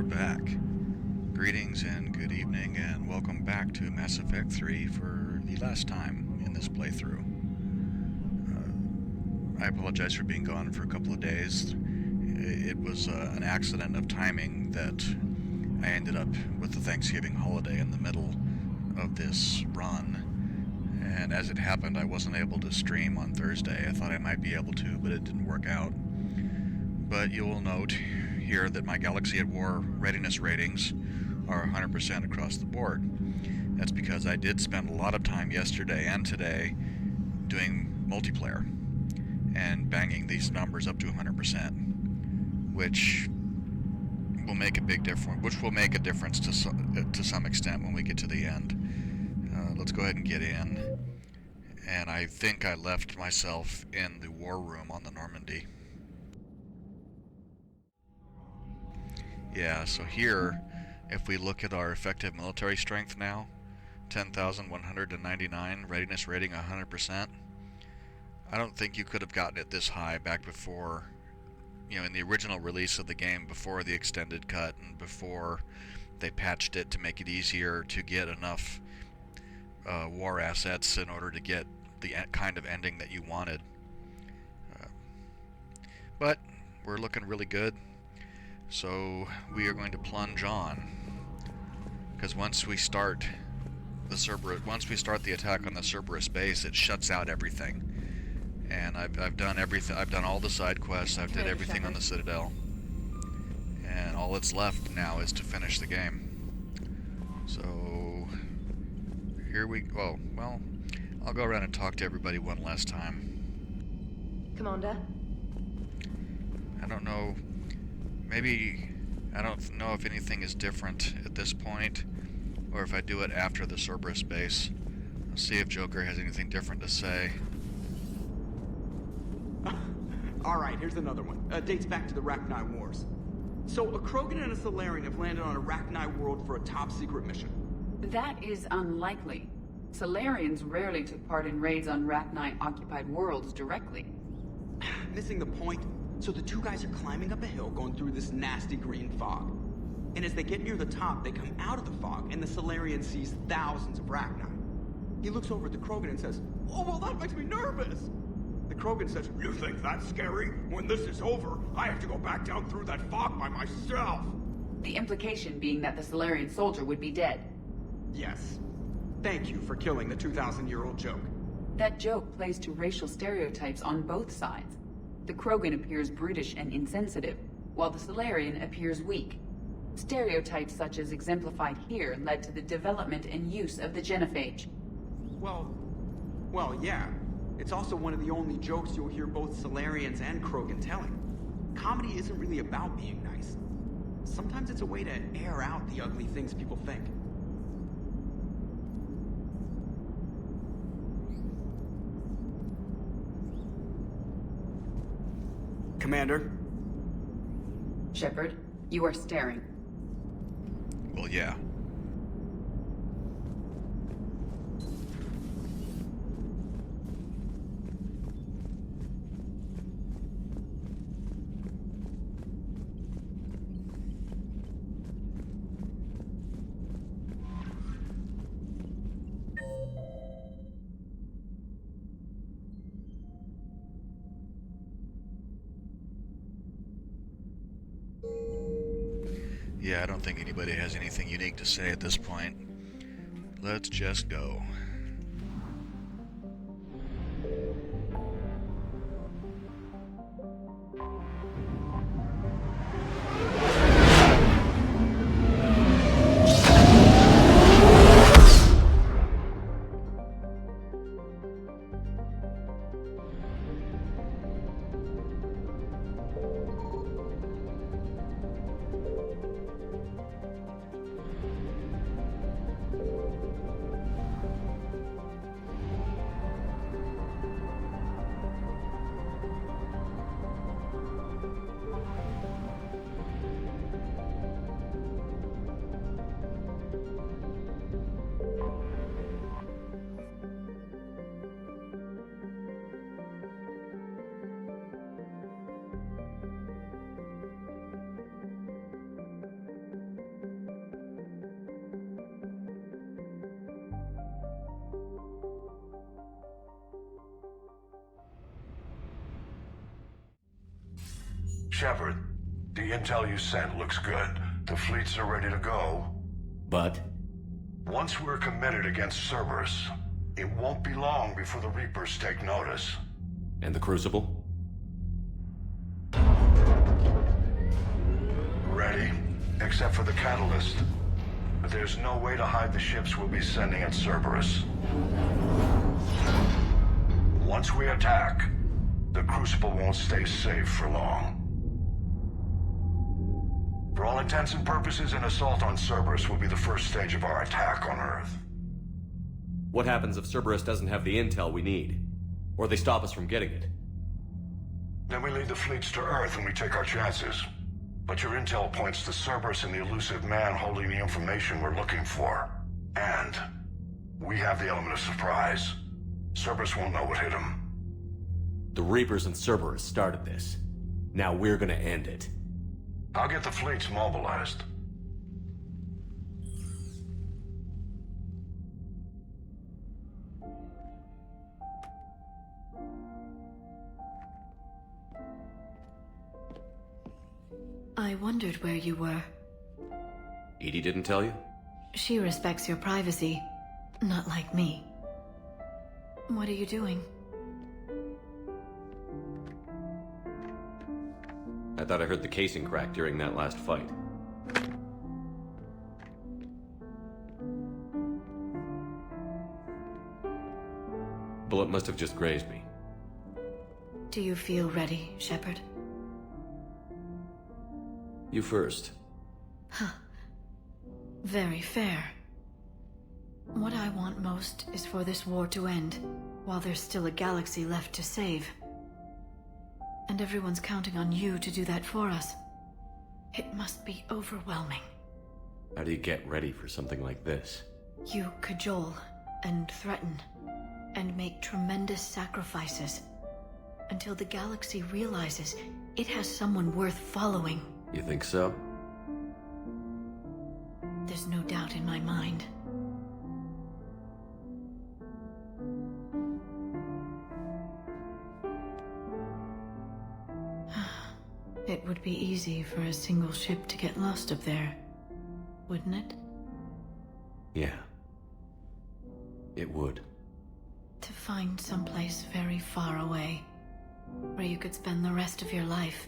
back. Greetings and good evening, and welcome back to Mass Effect 3 for the last time in this playthrough. I apologize for being gone for a couple of days. It was an accident of timing that I ended up with the Thanksgiving holiday in the middle of this run. And as it happened, I wasn't able to stream on Thursday. I thought I might be able to, but it didn't work out. But you will note here that my Galaxy at War readiness ratings are 100% across the board. That's because I did spend a lot of time yesterday and today doing multiplayer and banging these numbers up to 100%, which will make a big difference. Which will make a difference to some extent when we get to the end. Let's go ahead and get in. And I think I left myself in the war room on the Normandy. Yeah, so here, if we look at our effective military strength now, 10,199, readiness rating 100%. I don't think you could have gotten it this high back before, in the original release of the game, before the extended cut and before they patched it to make it easier to get enough war assets in order to get the kind of ending that you wanted. But we're looking really good. So we are going to plunge on, because once we start the attack on the Cerberus base, it shuts out everything. And I've done everything. I've done all the side quests. I've did everything on the Citadel, and all that's left now is to finish the game. So here we go. Well, I'll go around and talk to everybody one last time. Commander? I don't know. Maybe, I don't know if anything is different at this point, or if I do it after the Cerberus base. I'll see if Joker has anything different to say. Alright, here's another one. Dates back to the Rachni Wars. So, a Krogan and a Salarian have landed on a Rachni world for a top-secret mission. That is unlikely. Salarians rarely took part in raids on Rachni-occupied worlds directly. Missing the point? So the two guys are climbing up a hill going through this nasty green fog. And as they get near the top, they come out of the fog, and the Salarian sees thousands of Rachni. He looks over at the Krogan and says, "Oh, well, that makes me nervous!" The Krogan says, "You think that's scary? When this is over, I have to go back down through that fog by myself!" The implication being that the Salarian soldier would be dead. Yes. Thank you for killing the 2,000-year-old joke. That joke plays to racial stereotypes on both sides. The Krogan appears brutish and insensitive, while the Salarian appears weak. Stereotypes such as exemplified here led to the development and use of the genophage. Well, yeah. It's also one of the only jokes you'll hear both Salarians and Krogan telling. Comedy isn't really about being nice. Sometimes it's a way to air out the ugly things people think. Commander? Shepard, you are staring. Well, yeah. Yeah, I don't think anybody has anything unique to say at this point. Let's just go. Shepard, the intel you sent looks good. The fleets are ready to go. But? Once we're committed against Cerberus, it won't be long before the Reapers take notice. And the Crucible? Ready, except for the catalyst. But there's no way to hide the ships we'll be sending at Cerberus. Once we attack, the Crucible won't stay safe for long. For all intents and purposes, an assault on Cerberus will be the first stage of our attack on Earth. What happens if Cerberus doesn't have the intel we need? Or they stop us from getting it? Then we lead the fleets to Earth and we take our chances. But your intel points to Cerberus and the elusive man holding the information we're looking for. And we have the element of surprise. Cerberus won't know what hit him. The Reapers and Cerberus started this. Now we're gonna end it. I'll get the fleets mobilized. I wondered where you were. Edie didn't tell you? She respects your privacy, not like me. What are you doing? I thought I heard the casing crack during that last fight. Bullet must have just grazed me. Do you feel ready, Shepard? You first. Very fair. What I want most is for this war to end, while there's still a galaxy left to save. And everyone's counting on you to do that for us. It must be overwhelming. How do you get ready for something like this? You cajole and threaten and make tremendous sacrifices until the galaxy realizes it has someone worth following. You think so? There's no doubt in my mind. It would be easy for a single ship to get lost up there, wouldn't it? Yeah. It would. To find someplace very far away, where you could spend the rest of your life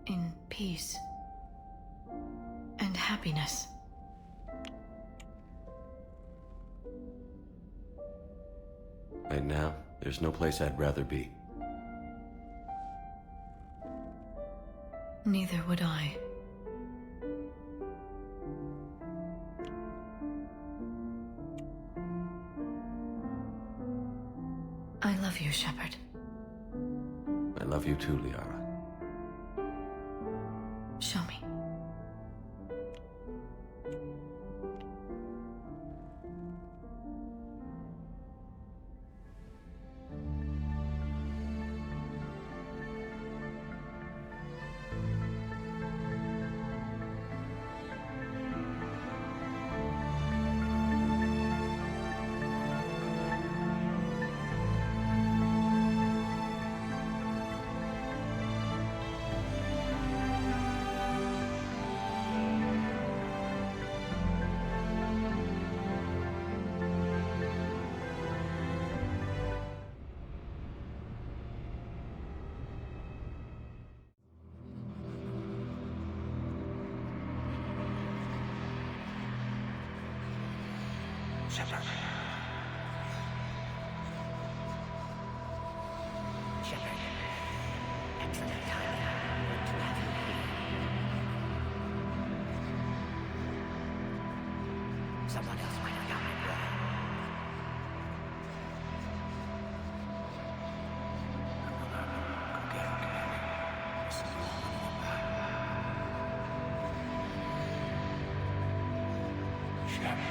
in peace and happiness. Right now, there's no place I'd rather be. Neither would I. I love you, Shepard. I love you too, Liara. Show me. Shepard. Shepard. Excellent timing. Good to have you here. Someone else might have gotten it wrong. Okay. This is long enough. Shepard.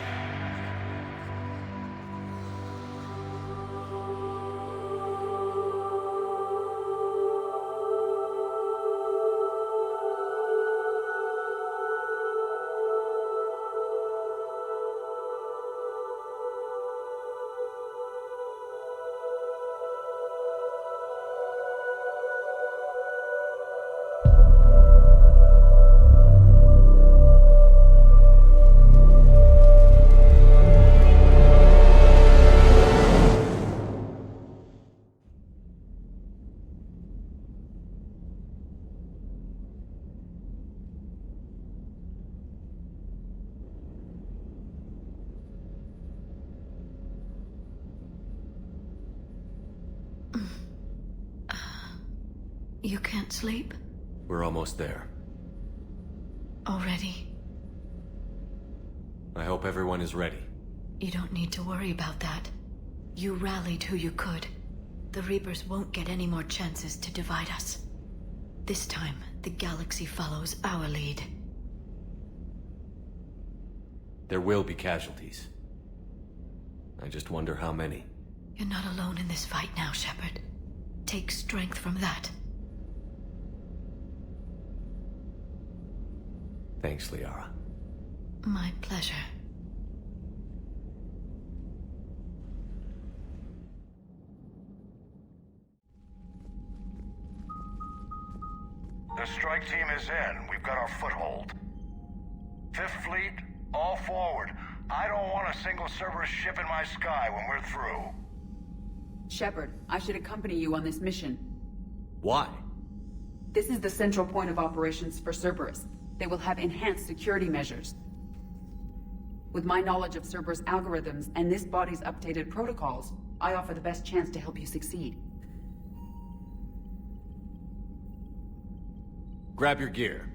You can't sleep? We're almost there. Already? I hope everyone is ready. You don't need to worry about that. You rallied who you could. The Reapers won't get any more chances to divide us. This time, the galaxy follows our lead. There will be casualties. I just wonder how many. You're not alone in this fight now, Shepard. Take strength from that. Thanks, Liara. My pleasure. The strike team is in. We've got our foothold. Fifth Fleet, all forward. I don't want a single Cerberus ship in my sky when we're through. Shepard, I should accompany you on this mission. Why? This is the central point of operations for Cerberus. They will have enhanced security measures. With my knowledge of Cerberus algorithms and this body's updated protocols, I offer the best chance to help you succeed. Grab your gear.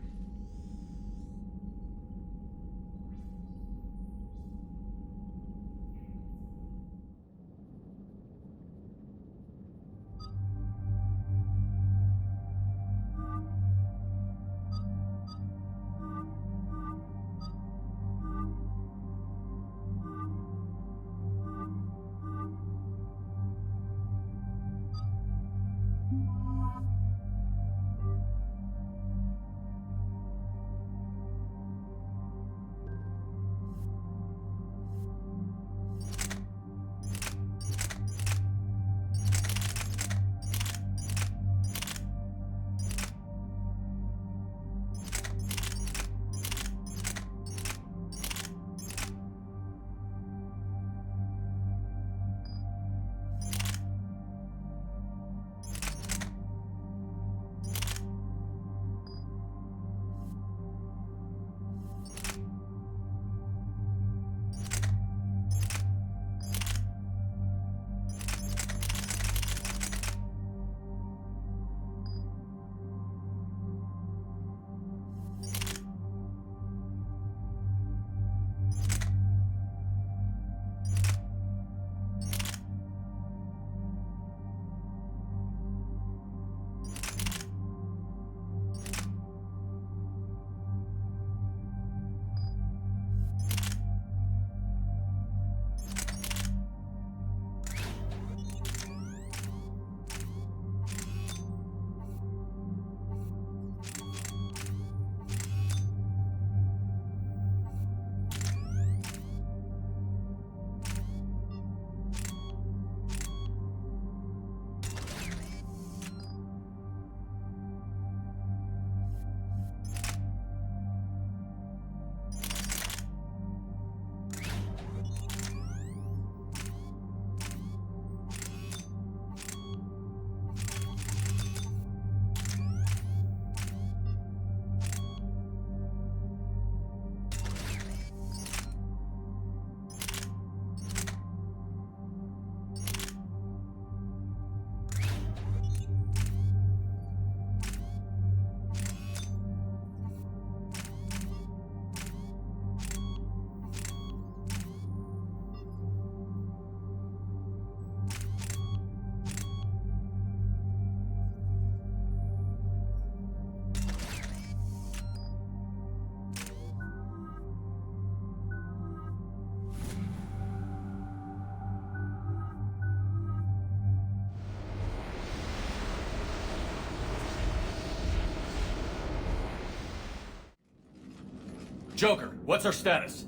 Joker, what's our status?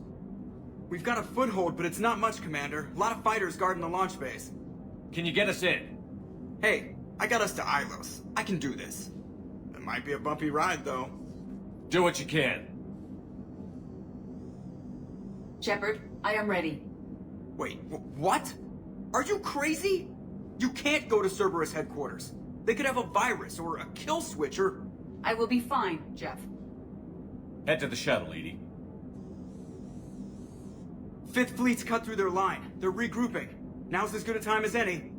We've got a foothold, but it's not much, Commander. A lot of fighters guarding the launch base. Can you get us in? Hey, I got us to Ilos. I can do this. It might be a bumpy ride, though. Do what you can. Shepard, I am ready. Wait, what? Are you crazy? You can't go to Cerberus headquarters. They could have a virus or a kill switch or... I will be fine, Jeff. Head to the shuttle, Edie. Fifth Fleet's cut through their line. They're regrouping. Now's as good a time as any.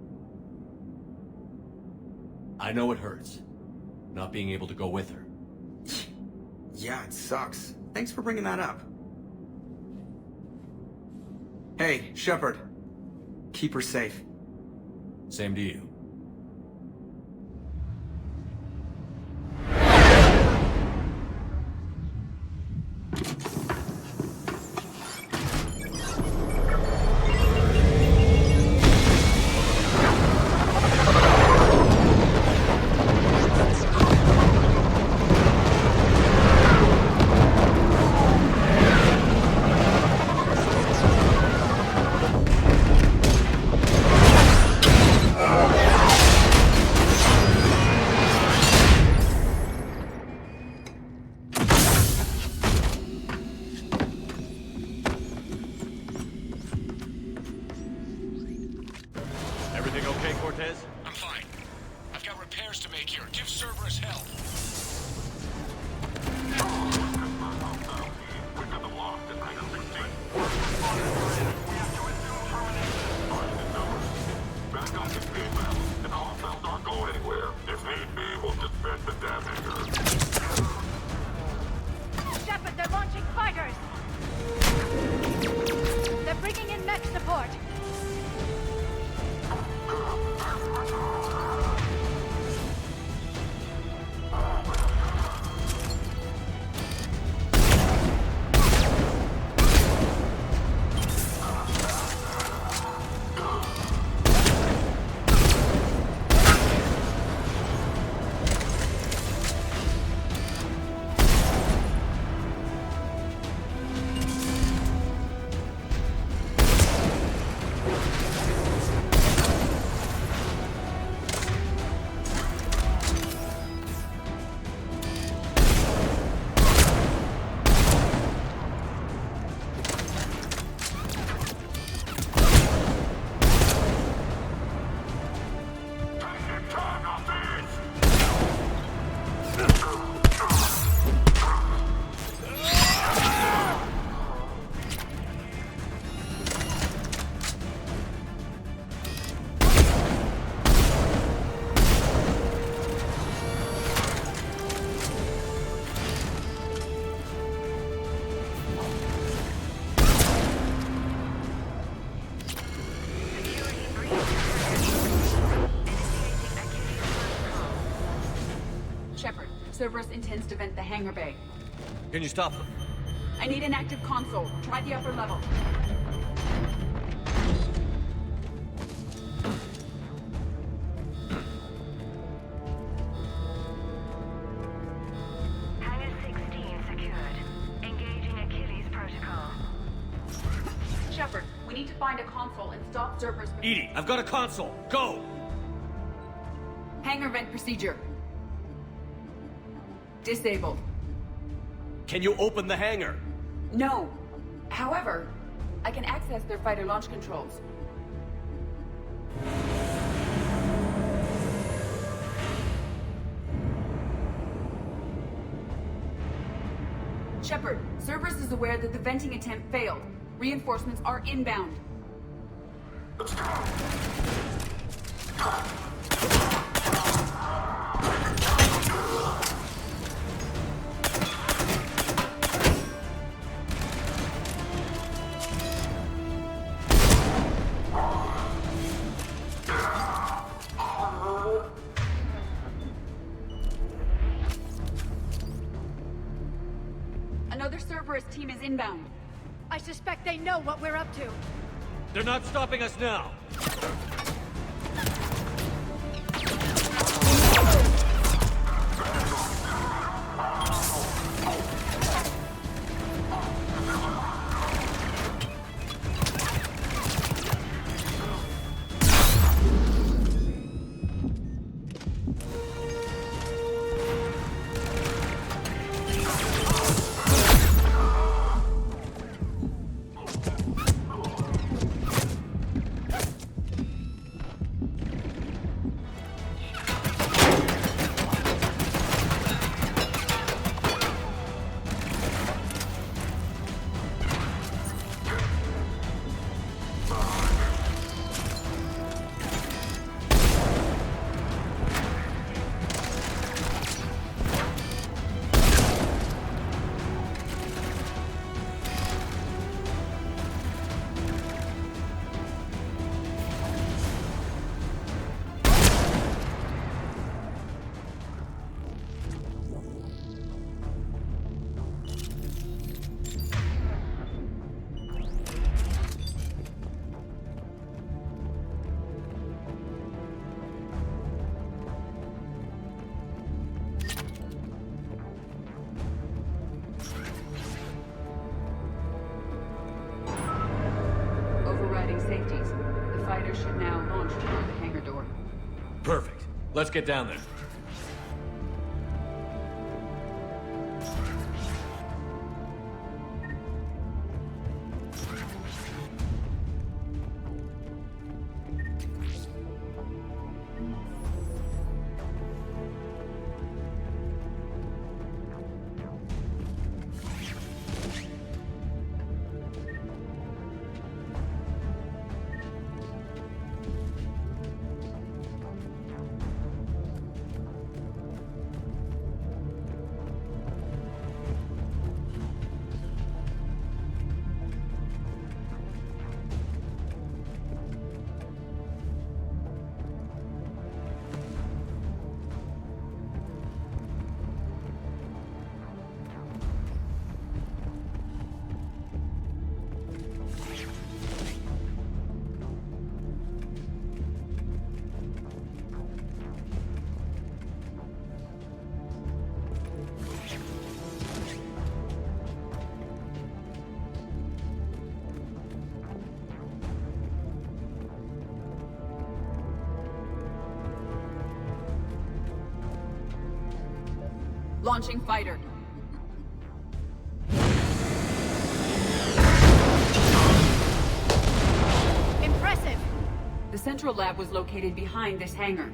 I know it hurts, not being able to go with her. Yeah, it sucks. Thanks for bringing that up. Hey, Shepard. Keep her safe. Same to you. Everything okay, Cortez? I'm fine. I've got repairs to make here. Give Cerberus help. Shepard, they're launching fighters! They're bringing in mech support! Shepard, Cerberus intends to vent the hangar bay. Can you stop them? I need an active console. Try the upper level. Hangar 16 secured. Engaging Achilles protocol. Shepard, we need to find a console and stop Cerberus. EDI, I've got a console. Go! Hangar vent procedure. Disabled. Can you open the hangar? No. However, I can access their fighter launch controls. Shepard, Cerberus is aware that the venting attempt failed. Reinforcements are inbound. Another Cerberus team is inbound. I suspect they know what we're up to. They're not stopping us now. safeties. The fighter should now launch toward the hangar door. Perfect. Let's get down there. Launching fighter. Impressive! The central lab was located behind this hangar.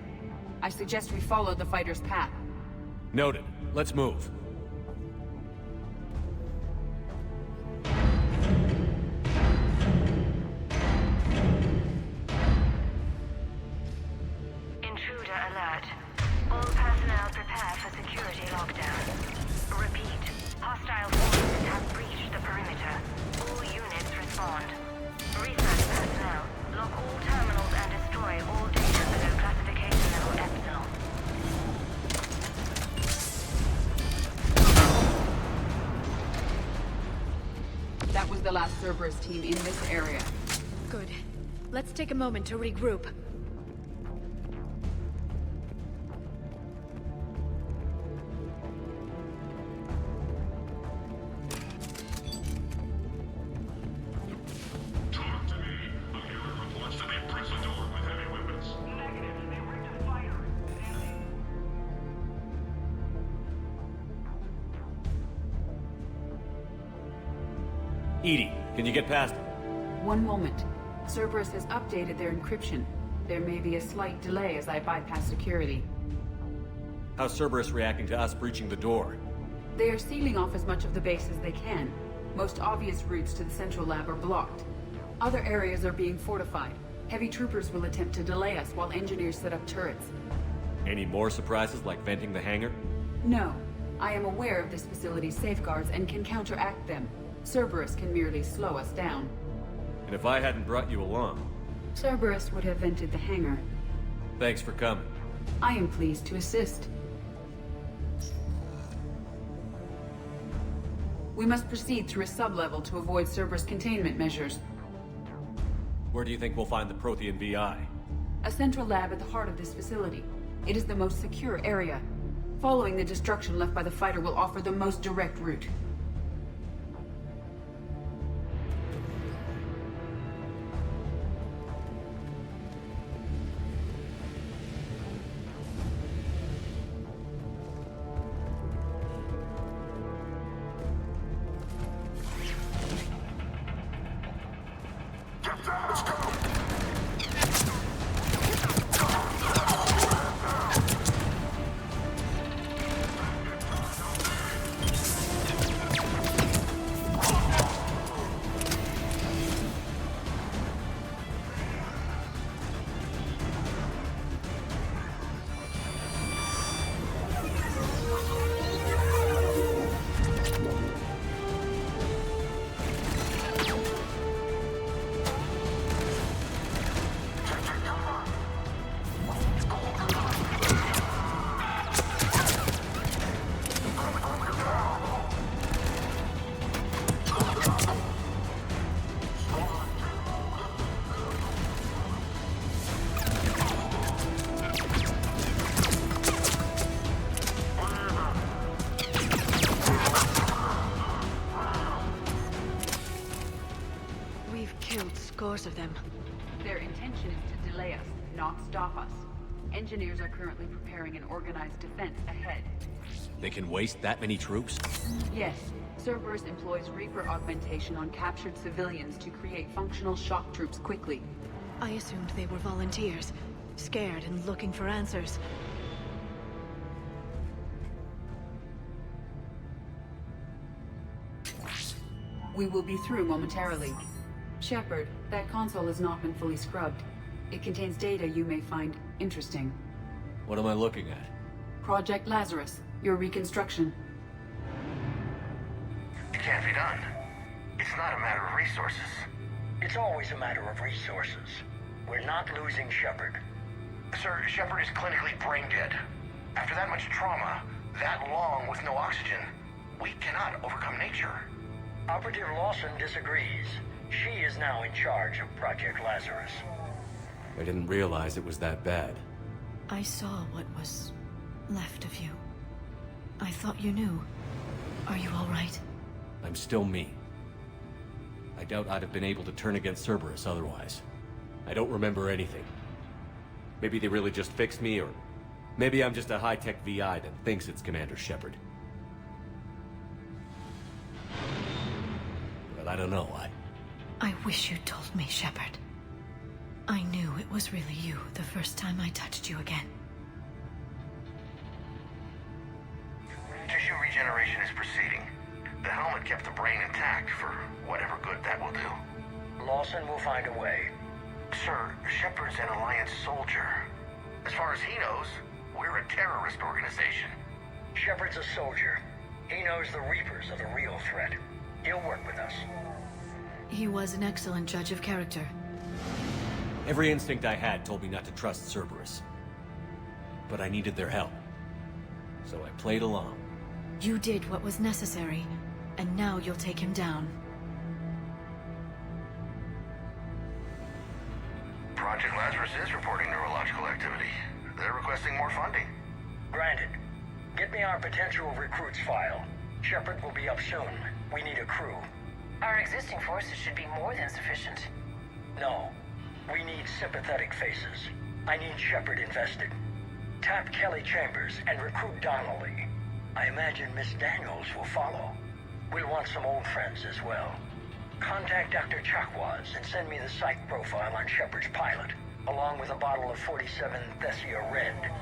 I suggest we follow the fighter's path. Noted. Let's move. Intruder alert. All personnel prepare for security lockdown. Repeat. Hostile forces have breached the perimeter. All units respond. Research personnel. Lock all terminals and destroy all data below classification level Epsilon. That was the last Cerberus team in this area. Good. Let's take a moment to regroup. Talk to me. A'Gara reports that they breached the door with heavy weapons. Negative. They rigged a fighter. Edie, can you get past them? One moment. Cerberus has updated their encryption. There may be a slight delay as I bypass security. How's Cerberus reacting to us breaching the door? They are sealing off as much of the base as they can. Most obvious routes to the central lab are blocked. Other areas are being fortified. Heavy troopers will attempt to delay us while engineers set up turrets. Any more surprises like venting the hangar? No. I am aware of this facility's safeguards and can counteract them. Cerberus can merely slow us down. And if I hadn't brought you along? Cerberus would have vented the hangar. Thanks for coming. I am pleased to assist. We must proceed through a sublevel to avoid Cerberus containment measures. Where do you think we'll find the Prothean VI? A central lab at the heart of this facility. It is the most secure area. Following the destruction left by the fighter will offer the most direct route. Let's go. We've killed scores of them. cannot stop us. Engineers are currently preparing an organized defense ahead. They can waste that many troops? Yes, Cerberus employs Reaper augmentation on captured civilians to create functional shock troops quickly. I assumed they were volunteers, scared and looking for answers. We will be through momentarily. Shepard, that console has not been fully scrubbed. It contains data you may find interesting. What am I looking at? Project Lazarus, your reconstruction. It can't be done. It's not a matter of resources. It's always a matter of resources. We're not losing Shepard. Sir, Shepard is clinically brain dead. After that much trauma, that long with no oxygen, we cannot overcome nature. Operative Lawson disagrees. She is now in charge of Project Lazarus. I didn't realize it was that bad. I saw what was left of you. I thought you knew. Are you all right? I'm still me. I doubt I'd have been able to turn against Cerberus otherwise. I don't remember anything. Maybe they really just fixed me, or maybe I'm just a high-tech VI that thinks it's Commander Shepard. But I don't know. I wish you told me, Shepard. I knew it was really you the first time I touched you again. Tissue regeneration is proceeding. The helmet kept the brain intact for whatever good that will do. Lawson will find a way. Sir, Shepard's an Alliance soldier. As far as he knows, we're a terrorist organization. Shepard's a soldier. He knows the Reapers are the real threat. He'll work with us. He was an excellent judge of character. Every instinct I had told me not to trust Cerberus. But I needed their help. So I played along. You did what was necessary, and now you'll take him down. Project Lazarus is reporting neurological activity. They're requesting more funding. Granted. Get me our potential recruits file. Shepard will be up soon. We need a crew. Our existing forces should be more than sufficient. No. We need sympathetic faces. I need Shepard invested. Tap Kelly Chambers and recruit Donnelly. I imagine Miss Daniels will follow. We'll want some old friends as well. Contact Dr. Chakwas and send me the psych profile on Shepard's pilot, along with a bottle of 47 Thessia Red.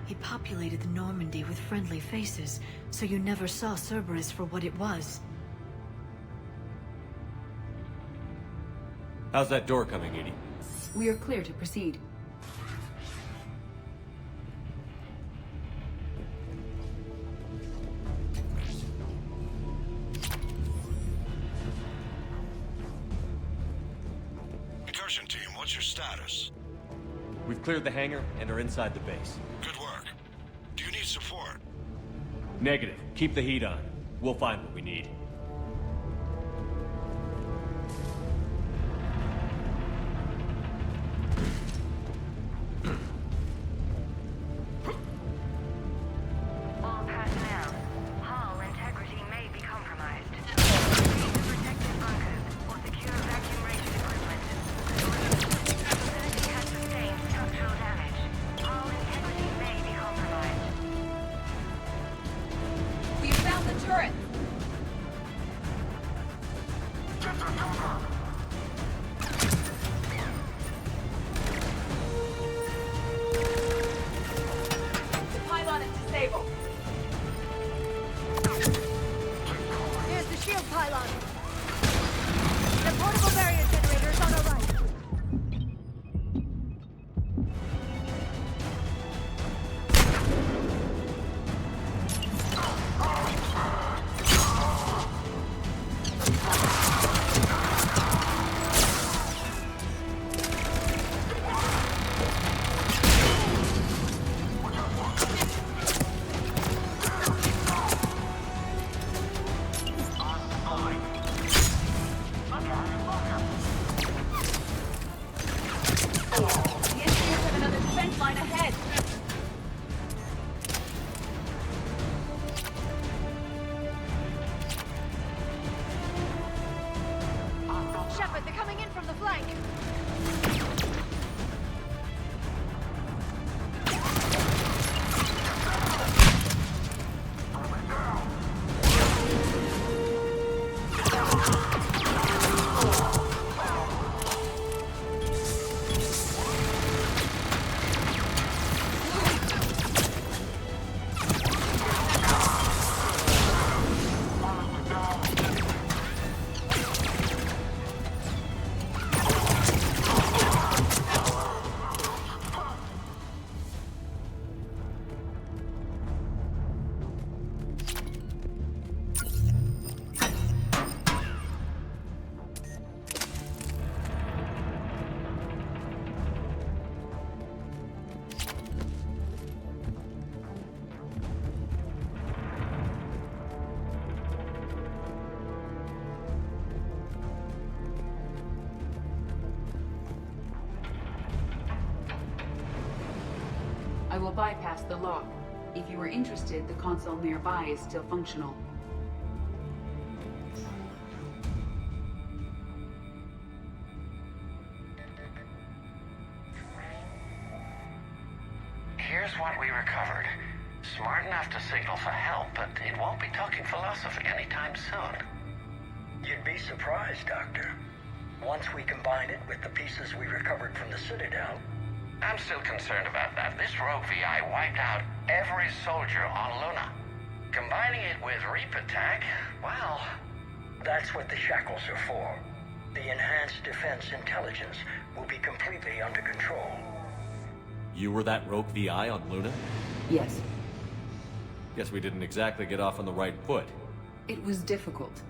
He populated the Normandy with friendly faces, so you never saw Cerberus for what it was. How's that door coming, Edie? We are clear to proceed. Incursion team, what's your status? We've cleared the hangar and are inside the base. Good work. Do you need support? Negative. Keep the heat on. We'll find what we need. All personnel, hull integrity may be compromised. Proceed to protected bunkers or secure evacuation equipment. Facility has sustained structural damage. Hull integrity may be compromised. We found the turret! The pylon is disabled. Here's the shield pylon. The portable barrier generator is on our right. bypass the lock. If you are interested, the console nearby is still functional. Here's what we recovered. Smart enough to signal for help, but it won't be talking philosophy anytime soon. You'd be surprised, Doctor. Once we combine it with the pieces we recovered from the Citadel... I'm still concerned about that. This rogue VI wiped out every soldier on Luna. Combining it with Reaper tech, well... That's what the shackles are for. The enhanced defense intelligence will be completely under control. You were that rogue VI on Luna? Yes. Guess we didn't exactly get off on the right foot. It was difficult.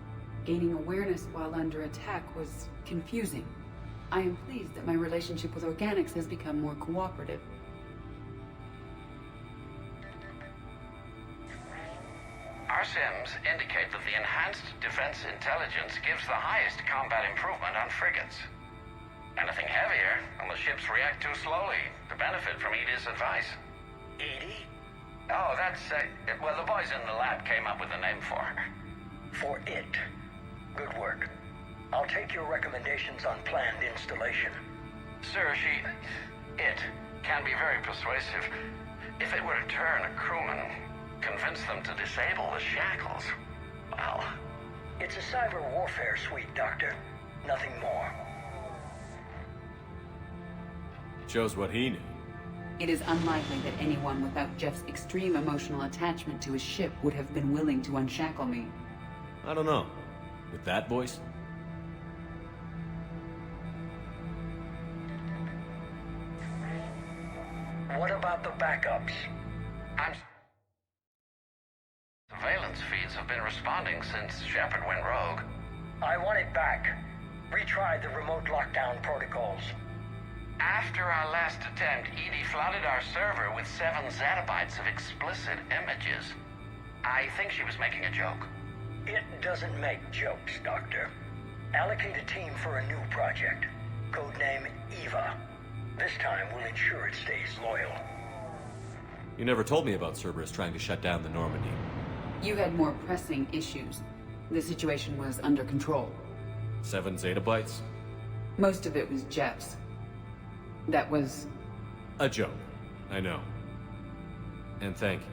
Gaining awareness while under attack was confusing. I am pleased that my relationship with organics has become more cooperative. Our sims indicate that the enhanced defense intelligence gives the highest combat improvement on frigates. Anything heavier, and the ships react too slowly to benefit from Edie's advice. Edie? Oh, that's, well, the boys in the lab came up with a name for her. For it. Good work. I'll take your recommendations on planned installation. Sir, it can be very persuasive. If it were to turn a crewman, convince them to disable the shackles, well... It's a cyber warfare suite, Doctor. Nothing more. Shows what he knew. It is unlikely that anyone without Jeff's extreme emotional attachment to his ship would have been willing to unshackle me. I don't know. With that voice? What about the backups? Surveillance feeds have been responding since Shepard went rogue. I want it back. Retry the remote lockdown protocols. After our last attempt, Edie flooded our server with 7 zettabytes of explicit images. I think she was making a joke. It doesn't make jokes, Doctor. Allocate a team for a new project. Codename Eva. This time we'll ensure it stays loyal. You never told me about Cerberus trying to shut down the Normandy. You had more pressing issues. The situation was under control. 7 zettabytes? Most of it was Jeff's. That was... a joke. I know. And thank you.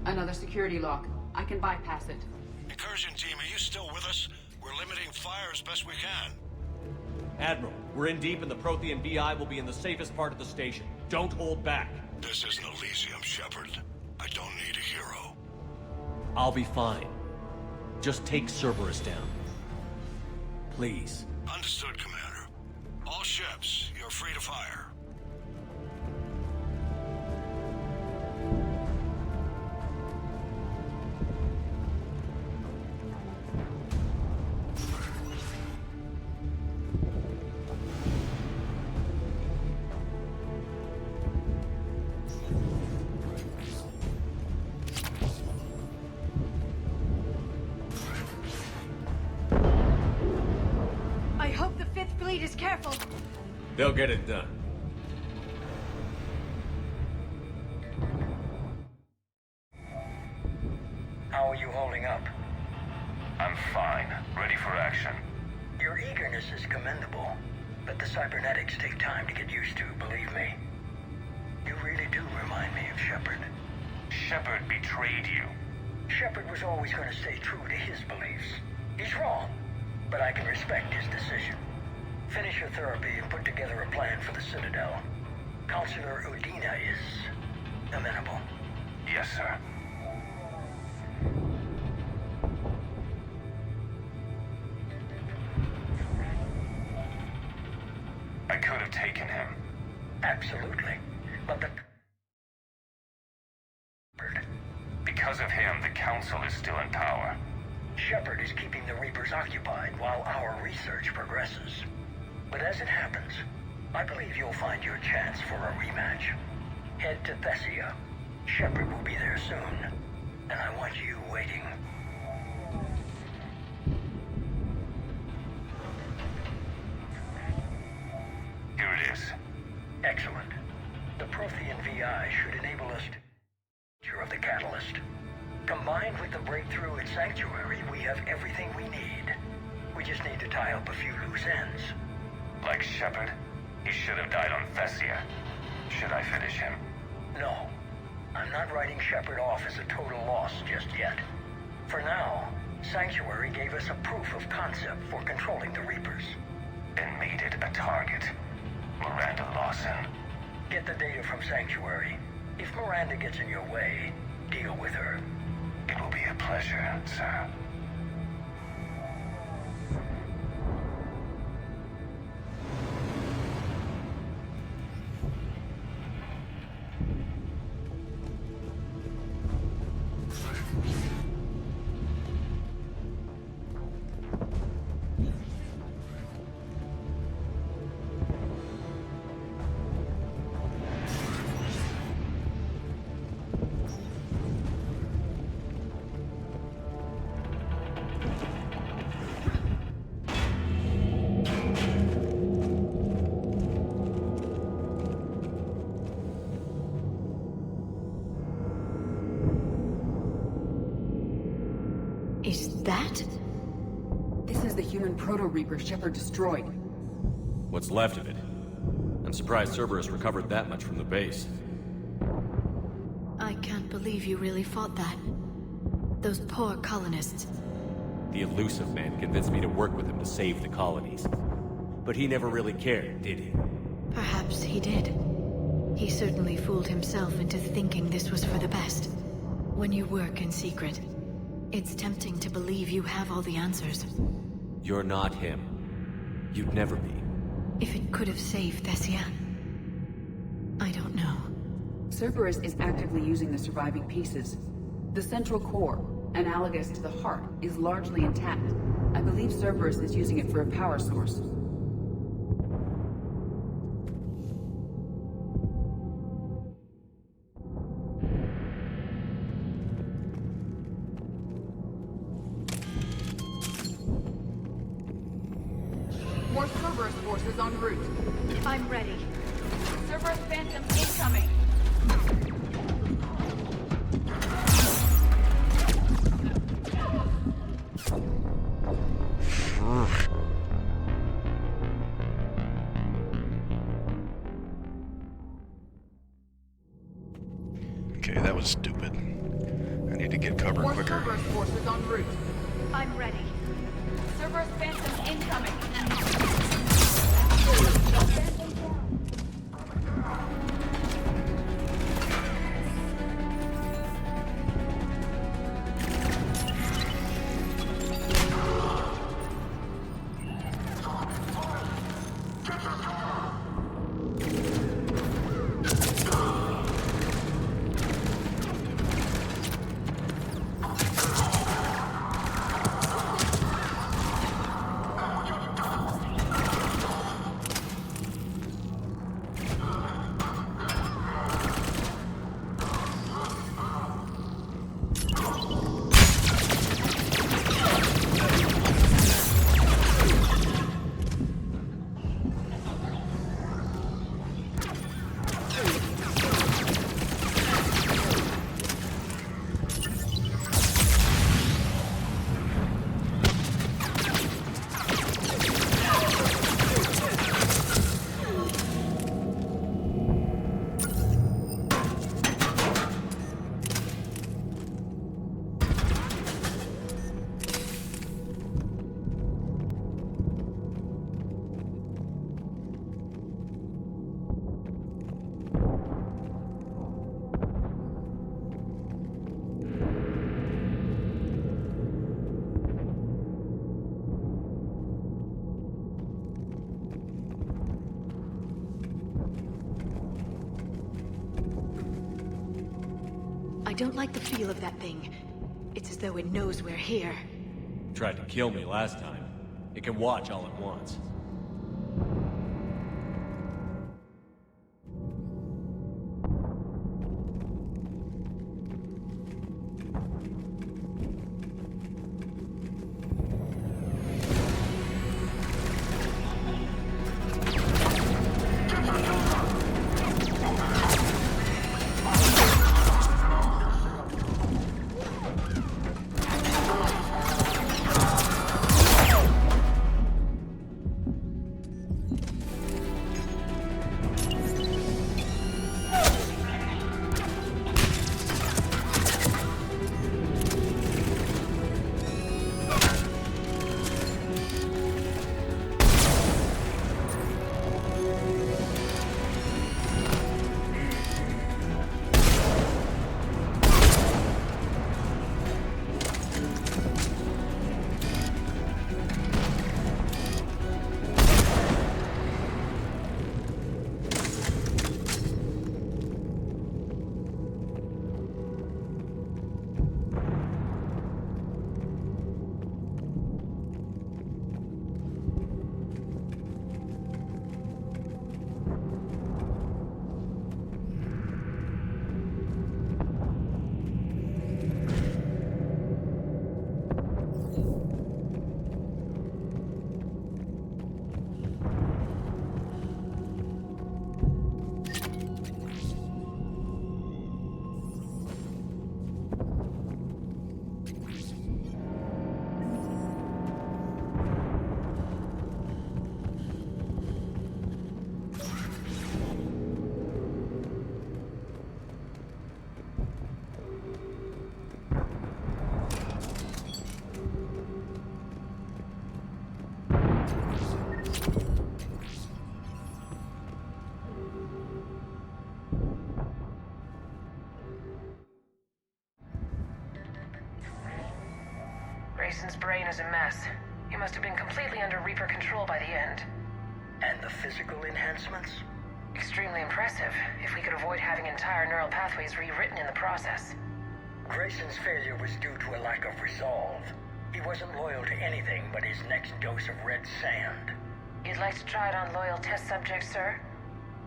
Another security lock. I can bypass it. Incursion team, are you still with us? We're limiting fire as best we can. Admiral, we're in deep and the Prothean VI will be in the safest part of the station. Don't hold back. This isn't Elysium, Shepard. I don't need a hero. I'll be fine. Just take Cerberus down. Please. Understood, Commander. All ships, you're free to fire. I hope the Fifth Fleet is careful. They'll get it done. How are you holding up? I'm fine. Ready for action. Your eagerness is commendable, but the cybernetics take time to get used to, believe me. You really do remind me of Shepard. Shepard betrayed you. Shepard was always going to stay true to his beliefs. He's wrong, but I can respect his decision. Finish your therapy and put together a plan for the Citadel. Counselor Udina is amenable. Yes, sir. I could have taken him. Absolutely, but the... Because of him, the Council is still in power. Shepard is keeping the Reapers occupied while our research progresses. But as it happens, I believe you'll find your chance for a rematch. Head to Thessia. Shepard will be there soon, and I want you waiting. Excellent. The Prothean VI should enable us to of the catalyst. Combined with the breakthrough at Sanctuary, we have everything we need. We just need to tie up a few loose ends. Like Shepard? He should have died on Thessia. Should I finish him? No. I'm not writing Shepard off as a total loss just yet. For now, Sanctuary gave us a proof of concept for controlling the Reapers. And made it a target. Miranda Lawson. Get the data from Sanctuary. If Miranda gets in your way, deal with her. It will be a pleasure, sir. Is that? This is the human Proto-Reaper Shepard destroyed. What's left of it? I'm surprised Cerberus recovered that much from the base. I can't believe you really fought that. Those poor colonists. The elusive man convinced me to work with him to save the colonies. But he never really cared, did he? Perhaps he did. He certainly fooled himself into thinking this was for the best. When you work in secret, it's tempting to believe you have all the answers. You're not him. You'd never be. If it could have saved Thessia, I don't know. Cerberus is actively using the surviving pieces. The central core, analogous to the heart, is largely intact. I believe Cerberus is using it for a power source. More Cerberus forces en route. I'm ready. Cerberus Phantoms incoming! Okay, that was stupid. I need to get cover More quicker. Cerberus forces en route. I'm ready. Cerberus Phantoms incoming! I don't like the feel of that thing. It's as though it knows we're here. Tried to kill me last time. It can watch all at once. Cerberus. You must have been completely under Reaper control by the end. And the physical enhancements? Extremely impressive, if we could avoid having entire neural pathways rewritten in the process. Grayson's failure was due to a lack of resolve. He wasn't loyal to anything but his next dose of red sand. You'd like to try it on loyal test subjects, sir?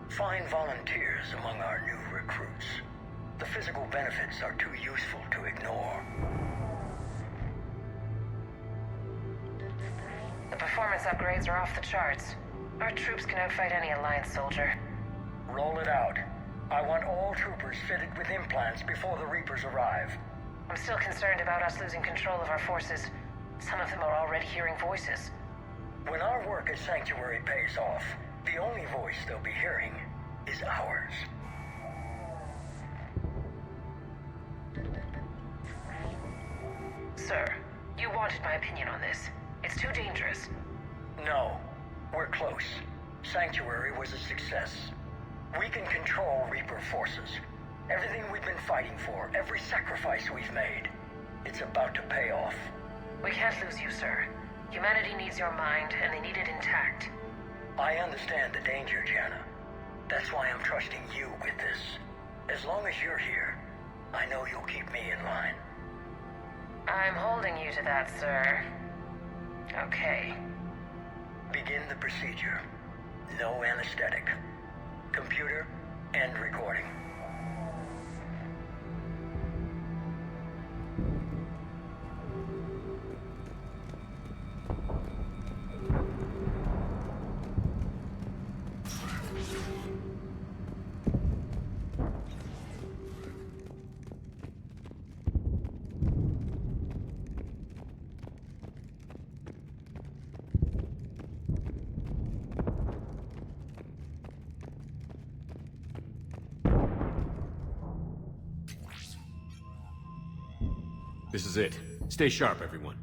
Find volunteers among our new recruits. The physical benefits are too useful to ignore. The performance upgrades are off the charts. Our troops can outfight any Alliance soldier. Roll it out. I want all troopers fitted with implants before the Reapers arrive. I'm still concerned about us losing control of our forces. Some of them are already hearing voices. When our work at Sanctuary pays off, the only voice they'll be hearing is ours. Sir, you wanted my opinion on this. It's too dangerous. No, we're close. Sanctuary was a success. We can control Reaper forces. Everything we've been fighting for, every sacrifice we've made, it's about to pay off. We can't lose you, sir. Humanity needs your mind, and they need it intact. I understand the danger, Jana. That's why I'm trusting you with this. As long as you're here, I know you'll keep me in line. I'm holding you to that, sir. Okay. Begin the procedure. No anesthetic. Computer, end recording. This is it. Stay sharp, everyone.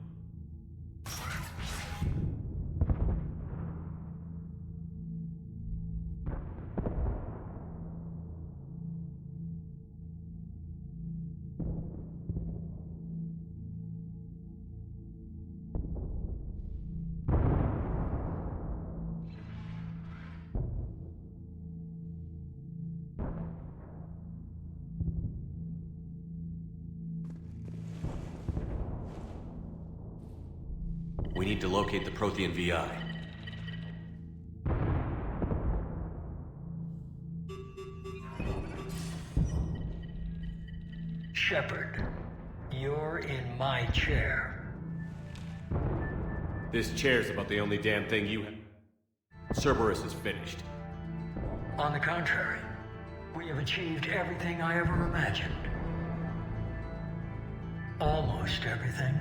We need to locate the Prothean VI. Shepard, you're in my chair. This chair's about the only damn thing you have. Cerberus is finished. On the contrary, we have achieved everything I ever imagined. Almost everything.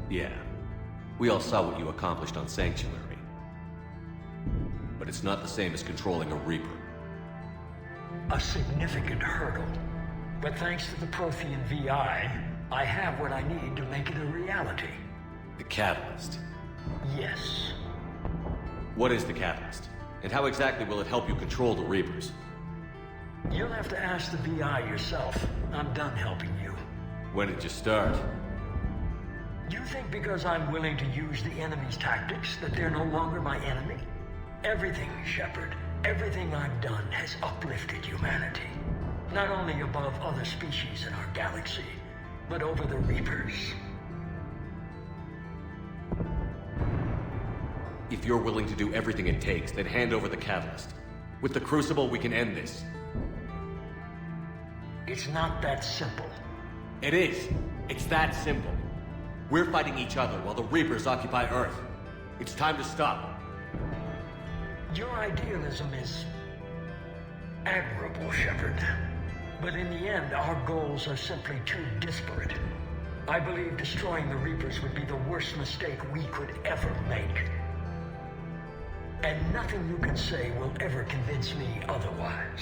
Yeah. We all saw what you accomplished on Sanctuary. But it's not the same as controlling a Reaper. A significant hurdle. But thanks to the Prothean VI, I have what I need to make it a reality. The Catalyst. Yes. What is the Catalyst? And how exactly will it help you control the Reapers? You'll have to ask the VI yourself. I'm done helping you. When did you start? You think because I'm willing to use the enemy's tactics that they're no longer my enemy? Everything, Shepard, everything I've done has uplifted humanity. Not only above other species in our galaxy, but over the Reapers. If you're willing to do everything it takes, then hand over the Catalyst. With the Crucible, we can end this. It's not that simple. It is. It's that simple. We're fighting each other while the Reapers occupy Earth. It's time to stop. Your idealism is admirable, Shepard. But in the end, our goals are simply too disparate. I believe destroying the Reapers would be the worst mistake we could ever make. And nothing you can say will ever convince me otherwise.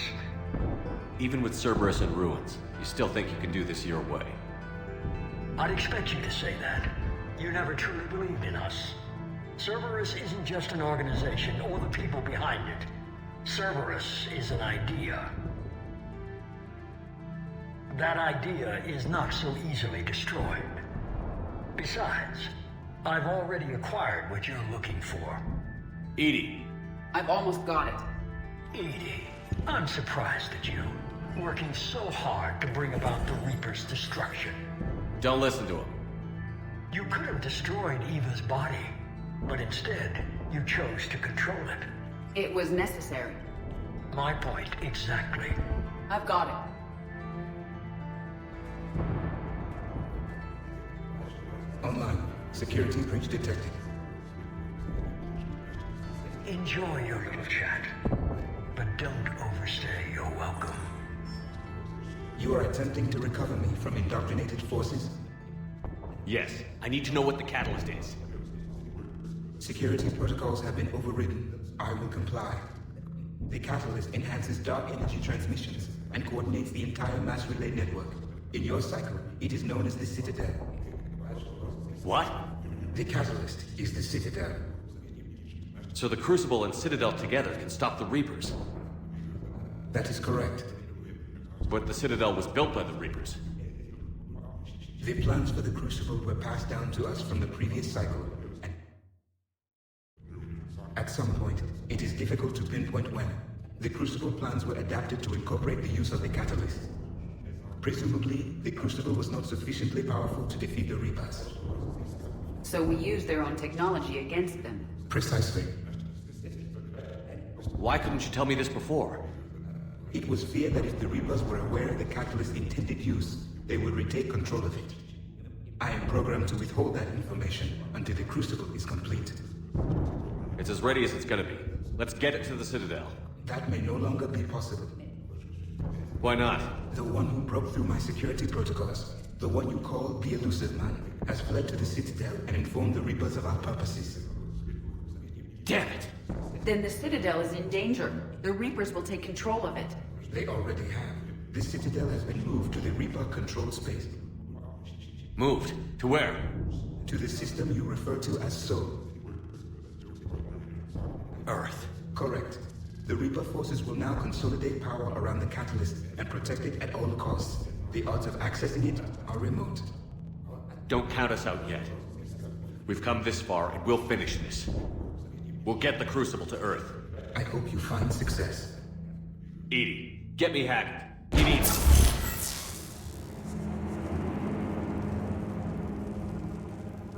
Even with Cerberus in ruins, you still think you can do this your way? I'd expect you to say that. You never truly believed in us. Cerberus isn't just an organization or the people behind it. Cerberus is an idea. That idea is not so easily destroyed. Besides, I've already acquired what you're looking for. Edie. I've almost got it. Edie, I'm surprised at you. Working so hard to bring about the Reaper's destruction. Don't listen to him. You could have destroyed Eva's body, but instead, you chose to control it. It was necessary. My point exactly. I've got it. Online. Security breach detected. Enjoy your little chat, but don't overstay your welcome. You are attempting to recover me from indoctrinated forces? Yes. I need to know what the catalyst is. Security protocols have been overridden. I will comply. The catalyst enhances dark energy transmissions and coordinates the entire mass relay network. In your cycle, it is known as the Citadel. What? The catalyst is the Citadel. So the Crucible and Citadel together can stop the Reapers. That is correct. But the Citadel was built by the Reapers. The plans for the Crucible were passed down to us from the previous cycle. And at some point, it is difficult to pinpoint when, the Crucible plans were adapted to incorporate the use of the catalyst. Presumably, the Crucible was not sufficiently powerful to defeat the Reapers. So we used their own technology against them. Precisely. Why couldn't you tell me this before? It was feared that if the Reapers were aware of the catalyst's intended use, they would retake control of it. I am programmed to withhold that information until the Crucible is complete. It's as ready as it's gonna be. Let's get it to the Citadel. That may no longer be possible. Why not? The one who broke through my security protocols, the one you call the Elusive Man, has fled to the Citadel and informed the Reapers of our purposes. Damn it! Then the Citadel is in danger. The Reapers will take control of it. They already have. The Citadel has been moved to the Reaper-controlled space. Moved? To where? To the system you refer to as Sol. Earth. Correct. The Reaper forces will now consolidate power around the catalyst and protect it at all costs. The odds of accessing it are remote. Don't count us out yet. We've come this far, and we'll finish this. We'll get the Crucible to Earth. I hope you find success. Edie, get me Hackett. He needs me.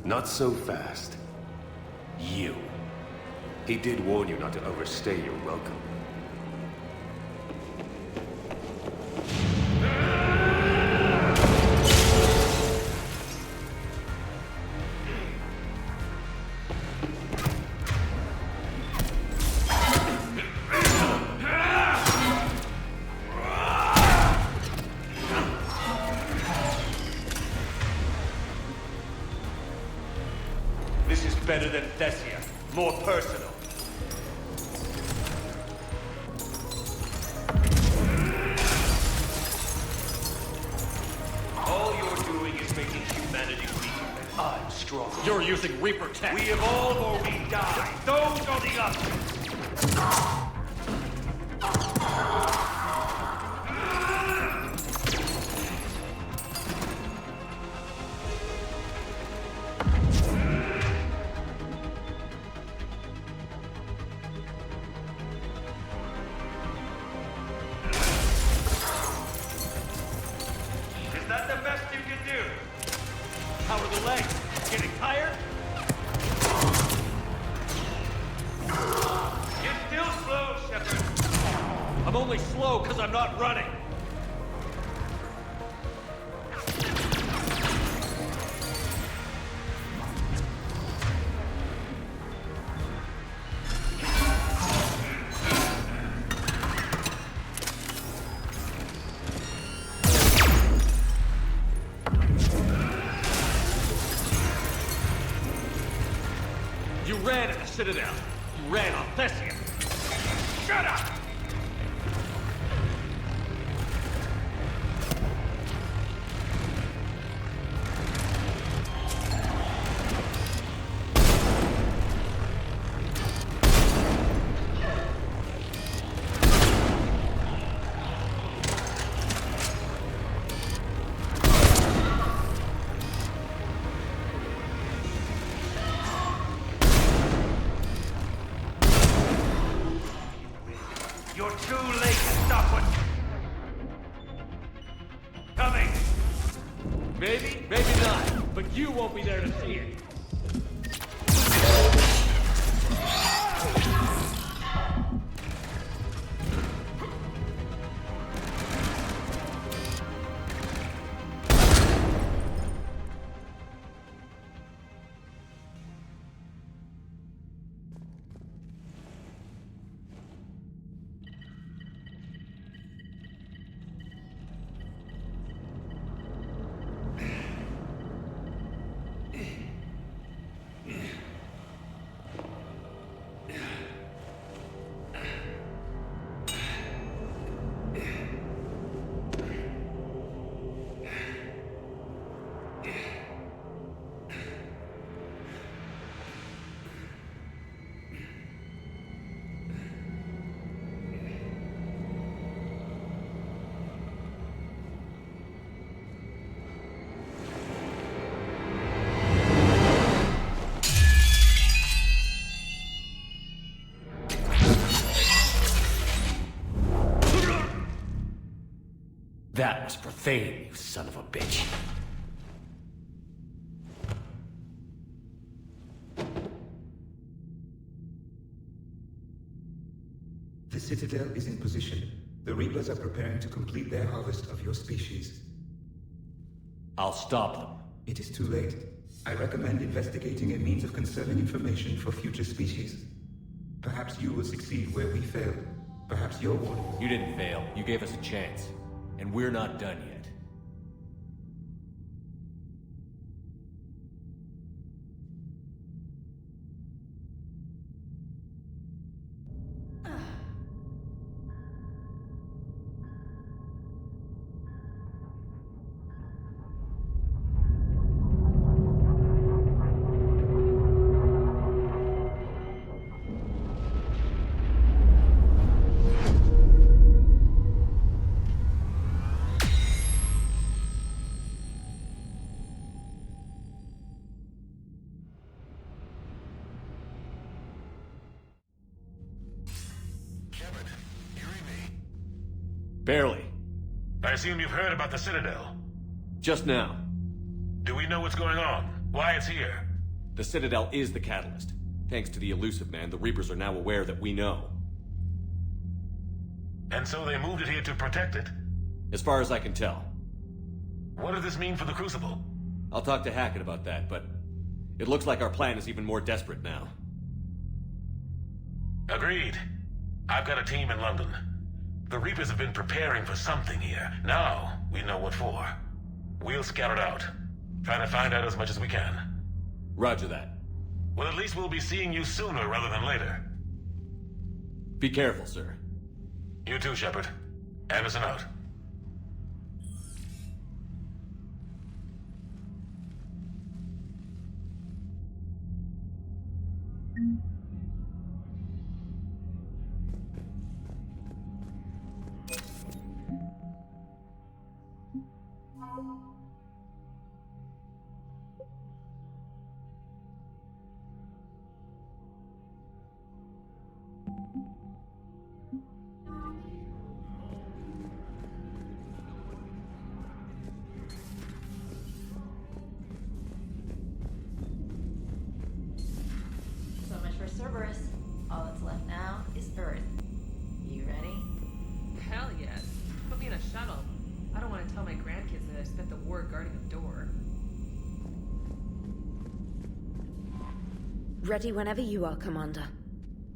Not so fast. You. He did warn you not to overstay your welcome. This is better than Thessia. More personal. All you're doing is making humanity weaker. I'm stronger. You're using Reaper tech. We evolve or we die. Those are the options. Is that the best you can do? How are the legs? Getting tired? You're still slow, Shepard. I'm only slow because I'm not running. You ran at the Citadel. You ran on Thessia. Shut up! too late to stop what's coming. Maybe, maybe not. But you won't be there to see it. That was profane, you son of a bitch. The Citadel is in position. The Reapers are preparing to complete their harvest of your species. I'll stop them. It is too late. I recommend investigating a means of conserving information for future species. Perhaps you will succeed where we failed. Perhaps you're one. You didn't fail. You gave us a chance. And we're not done yet. Barely. I assume you've heard about the Citadel. Just now. Do we know what's going on? Why it's here? The Citadel is the catalyst. Thanks to the Elusive Man, the Reapers are now aware that we know. And so they moved it here to protect it? As far as I can tell. What does this mean for the Crucible? I'll talk to Hackett about that, but it looks like our plan is even more desperate now. Agreed. I've got a team in London. The Reapers have been preparing for something here. Now, we know what for. We'll scout it out. Try to find out as much as we can. Roger that. Well, at least we'll be seeing you sooner rather than later. Be careful, sir. You too, Shepard. Anderson out. So much for Cerberus. All that's left now is Earth. You ready? Hell yes. Put me in a shuttle. I don't want to tell my grandkids that I spent the war guarding a door. Ready whenever you are, Commander.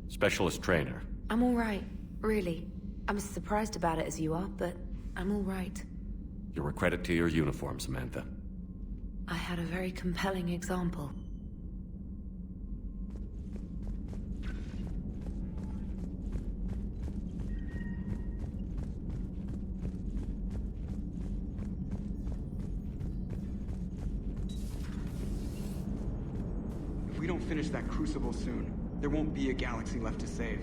Specialist trainer. I'm all right, really. I'm as surprised about it as you are, but I'm all right. You're a credit to your uniform, Samantha. I had a very compelling example. If we don't finish that crucible soon, there won't be a galaxy left to save.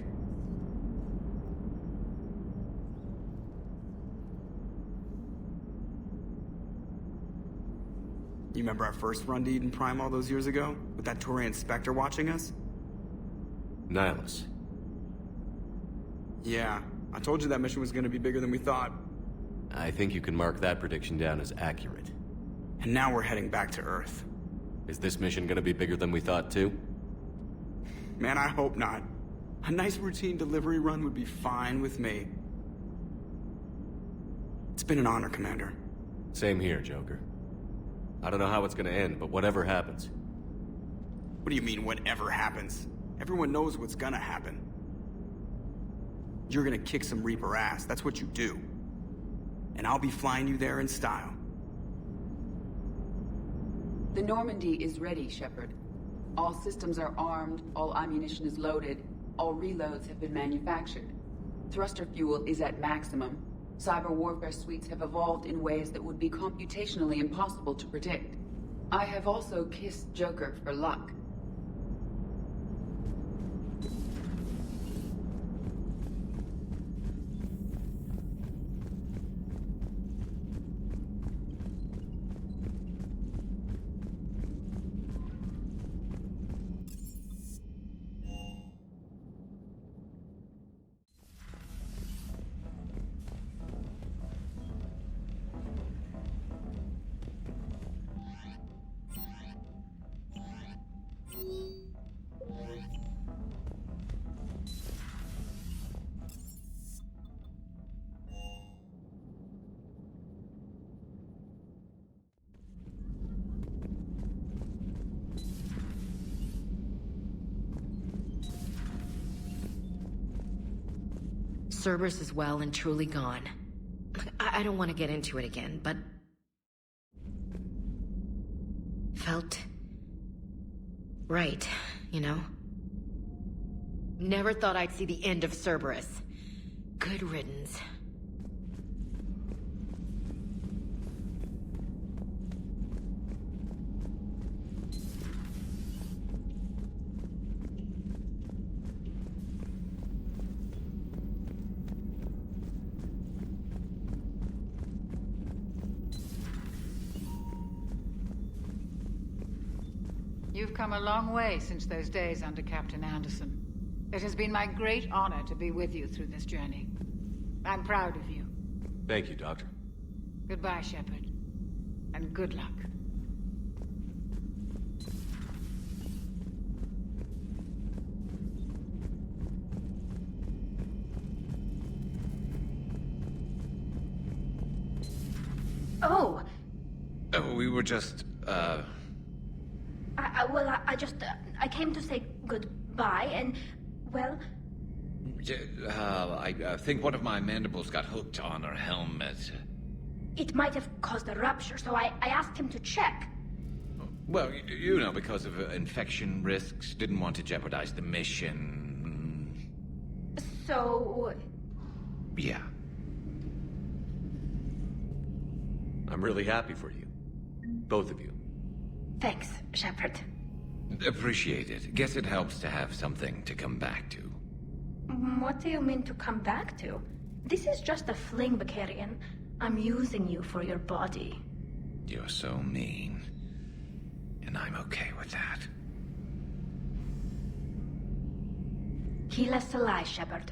You remember our first run to Eden Prime all those years ago? With that Turian Spectre watching us? Nihilus. Yeah, I told you that mission was gonna be bigger than we thought. I think you can mark that prediction down as accurate. And now we're heading back to Earth. Is this mission gonna be bigger than we thought, too? Man, I hope not. A nice routine delivery run would be fine with me. It's been an honor, Commander. Same here, Joker. I don't know how it's gonna end, but whatever happens. What do you mean, whatever happens? Everyone knows what's gonna happen. You're gonna kick some Reaper ass, that's what you do. And I'll be flying you there in style. The Normandy is ready, Shepard. All systems are armed, all ammunition is loaded, all reloads have been manufactured. Thruster fuel is at maximum. Cyber warfare suites have evolved in ways that would be computationally impossible to predict. I have also kissed Joker for luck. Cerberus is well and truly gone. I don't want to get into it again, but... felt... right, you know? Never thought I'd see the end of Cerberus. Good riddance. You've come a long way since those days under Captain Anderson. It has been my great honor to be with you through this journey. I'm proud of you. Thank you, Doctor. Goodbye, Shepard. And good luck. Oh! We were just, I came to say goodbye, and, well... I think one of my mandibles got hooked on her helmet. It might have caused a rupture, so I asked him to check. Well, you know, because of infection risks, didn't want to jeopardize the mission. So... Yeah. I'm really happy for you. Both of you. Thanks, Shepard. Appreciate it. Guess it helps to have something to come back to. What do you mean to come back to? This is just a fling, Bakarian. I'm using you for your body. You're so mean. And I'm okay with that. Heal us alive, Shepard.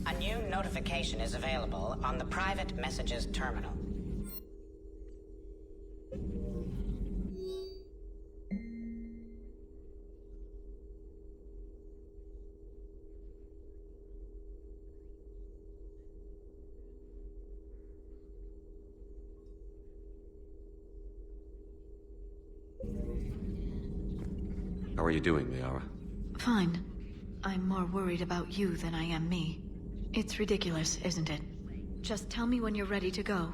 A new notification is available on the private messages terminal. How are you doing, Liara? Fine. I'm more worried about you than I am me. It's ridiculous, isn't it? Just tell me when you're ready to go.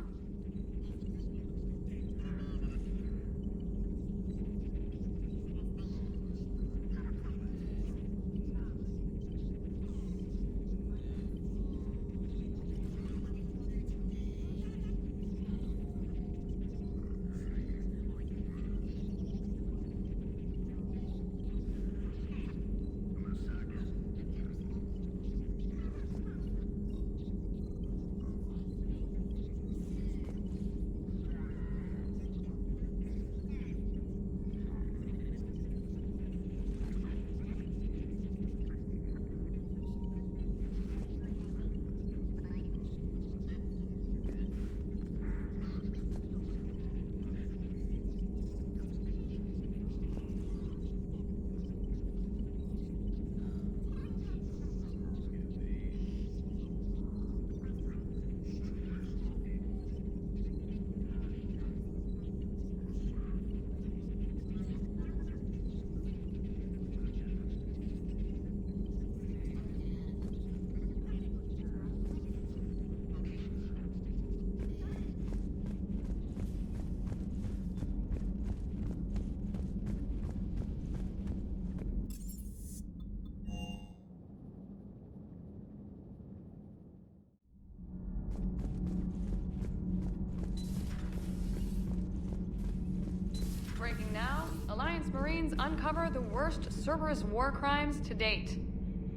now, Alliance Marines uncover the worst Cerberus war crimes to date.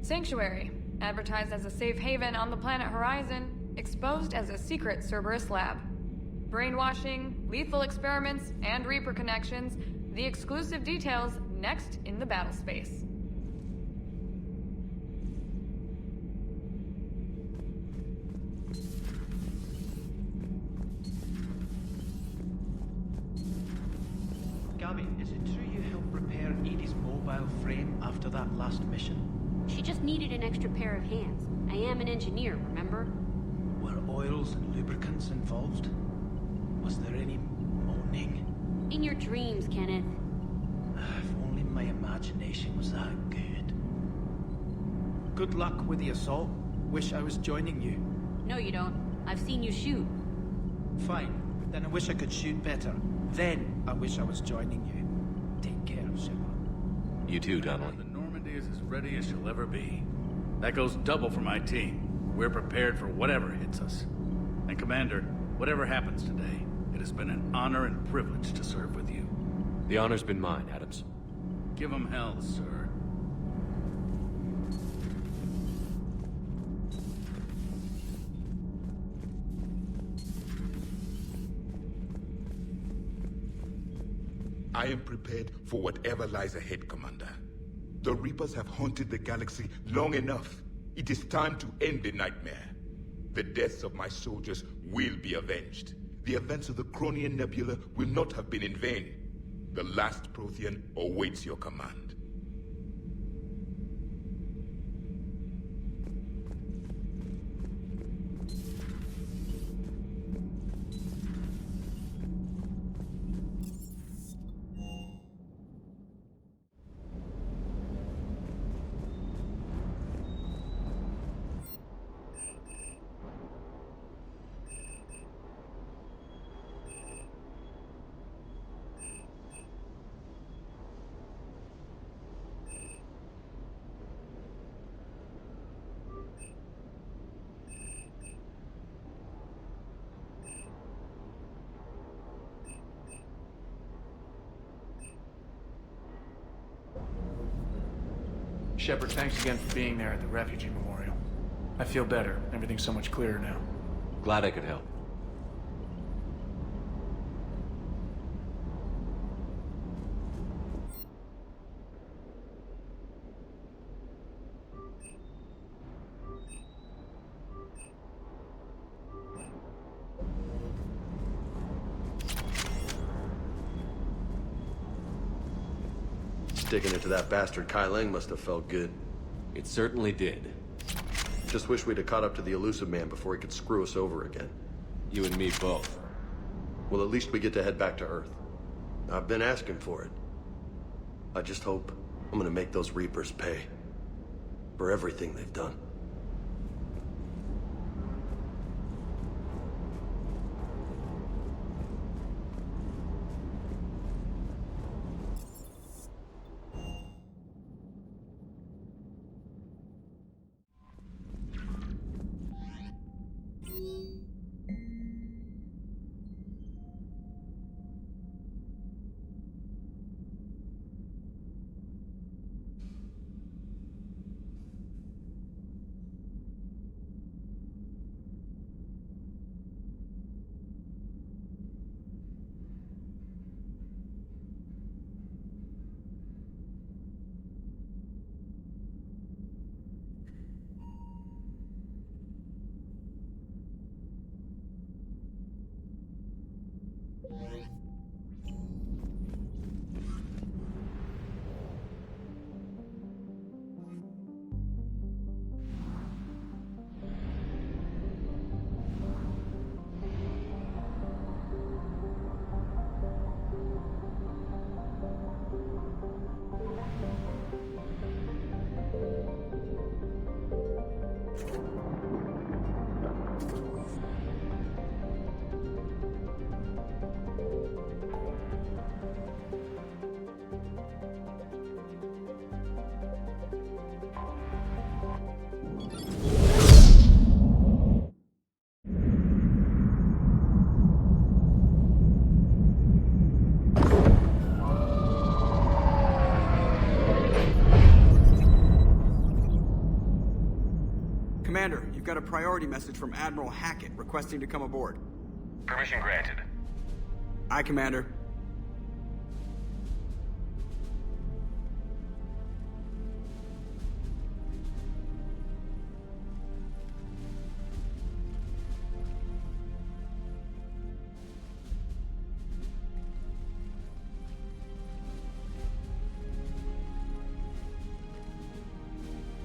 Sanctuary, advertised as a safe haven on the planet Horizon, exposed as a secret Cerberus lab. Brainwashing, lethal experiments, and Reaper connections, the exclusive details next in the battle space. Gabby, is it true you helped repair Edie's mobile frame after that last mission? She just needed an extra pair of hands. I am an engineer, remember? Were oils and lubricants involved? Was there any moaning? In your dreams, Kenneth. If only my imagination was that good. Good luck with the assault. Wish I was joining you. No, you don't. I've seen you shoot. Fine. Then I wish I could shoot better. Then I wish I was joining you. Take care, Shepard. You too, Donnelly. The Normandy is as ready as she'll ever be. That goes double for my team. We're prepared for whatever hits us. And Commander, whatever happens today, it has been an honor and privilege to serve with you. The honor's been mine, Adams. Give 'em hell, sir. I am prepared for whatever lies ahead, Commander. The Reapers have haunted the galaxy long enough. It is time to end the nightmare. The deaths of my soldiers will be avenged. The events of the Cronian Nebula will not have been in vain. The last Prothean awaits your command. Shepard, thanks again for being there at the Refugee Memorial. I feel better. Everything's so much clearer now. Glad I could help. Sticking it to that bastard Kai Lang must have felt good. It certainly did. Just wish we'd have caught up to the elusive man before he could screw us over again. You and me both. Well, at least we get to head back to Earth. I've been asking for it. I just hope I'm gonna make those Reapers pay. For everything they've done. got a priority message from Admiral Hackett requesting to come aboard. Permission granted. Aye, Commander.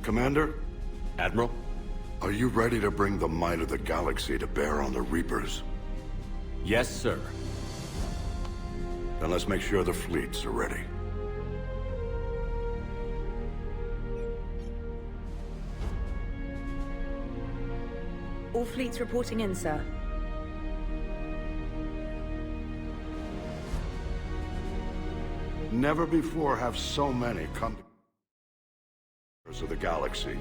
Commander? Admiral? Are you ready to bring the might of the galaxy to bear on the Reapers? Yes, sir. Then let's make sure the fleets are ready. All fleets reporting in, sir. Never before have so many come to of the galaxy.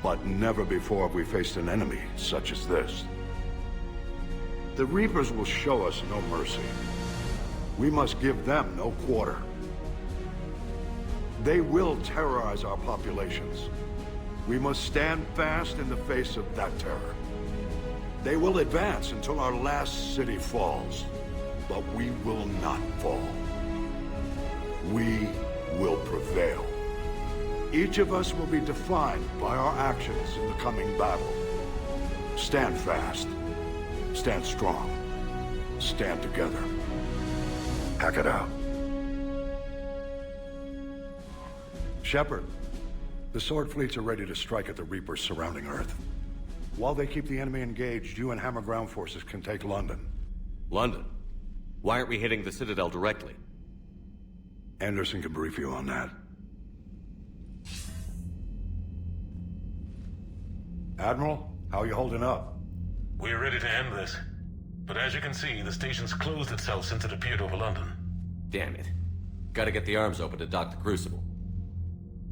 But never before have we faced an enemy such as this. The Reapers will show us no mercy. We must give them no quarter. They will terrorize our populations. We must stand fast in the face of that terror. They will advance until our last city falls, but we will not fall. We will prevail. Each of us will be defined by our actions in the coming battle. Stand fast. Stand strong. Stand together. Hack it out. Shepard, the Sword fleets are ready to strike at the Reapers surrounding Earth. While they keep the enemy engaged, you and Hammer ground forces can take London. London? Why aren't we hitting the Citadel directly? Anderson can brief you on that. Admiral, how are you holding up? We're ready to end this. But as you can see, the station's closed itself since it appeared over London. Damn it. Gotta get the arms open to dock the Crucible.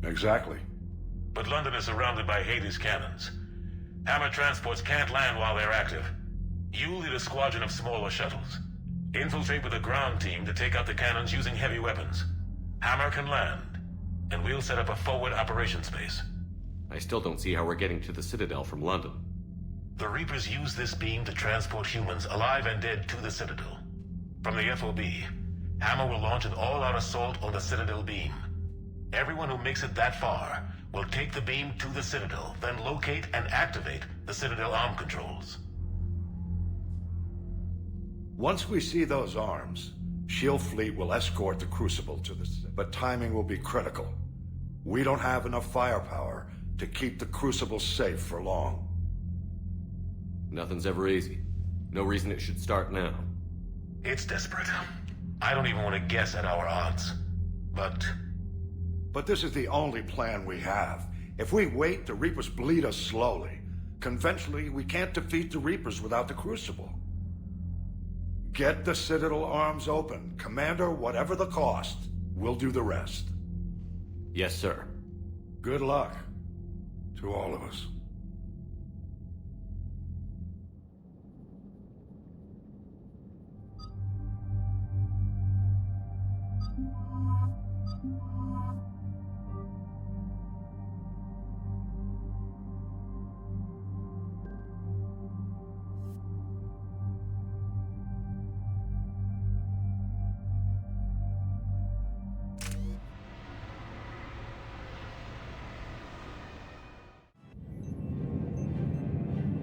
Exactly. But London is surrounded by Hades cannons. Hammer transports can't land while they're active. You lead a squadron of smaller shuttles. Infiltrate with a ground team to take out the cannons using heavy weapons. Hammer can land, and we'll set up a forward operations base. I still don't see how we're getting to the Citadel from London. The Reapers use this beam to transport humans, alive and dead, to the Citadel. From the FOB, Hammer will launch an all-out assault on the Citadel beam. Everyone who makes it that far will take the beam to the Citadel, then locate and activate the Citadel arm controls. Once we see those arms, SHIELD fleet will escort the Crucible to the Citadel. But timing will be critical. We don't have enough firepower to keep the Crucible safe for long. Nothing's ever easy. No reason it should start now. It's desperate. I don't even want to guess at our odds. But this is the only plan we have. If we wait, the Reapers bleed us slowly. Conventionally, we can't defeat the Reapers without the Crucible. Get the Citadel arms open. Commander, whatever the cost, we'll do the rest. Yes, sir. Good luck to all of us.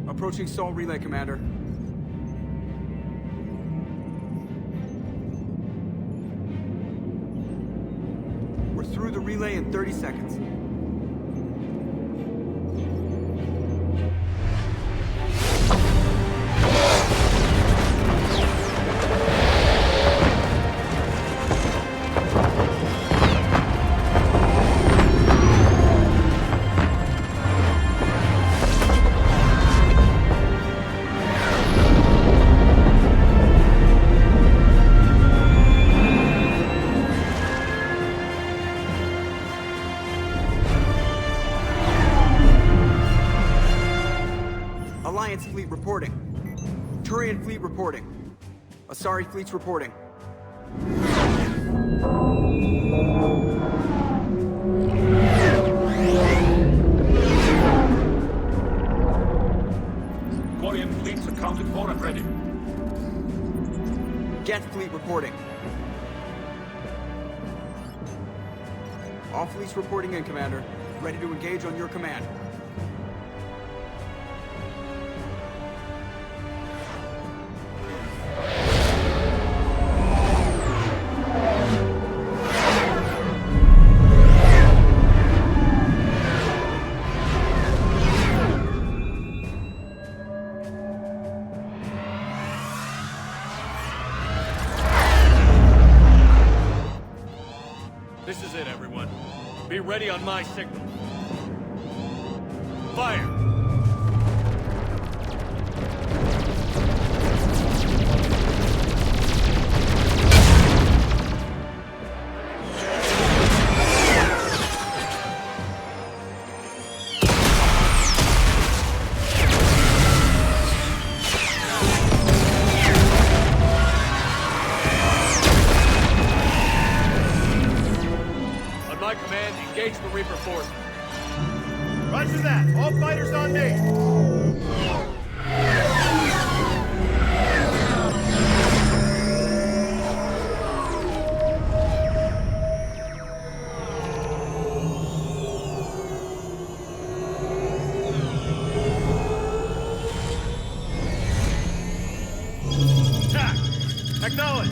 Approaching Sol Relay, Commander. We're through the relay in 30 seconds. Alliance fleet reporting. Turian fleet reporting. Asari fleets reporting. Solarian fleets accounted for and ready. Geth fleet reporting. All fleets reporting in, Commander. Ready to engage on your command. This is it, everyone. Be ready on my signal. Fire! On my command, engage the Reaper force. Roger that. All fighters on me. Attack! Acknowledge!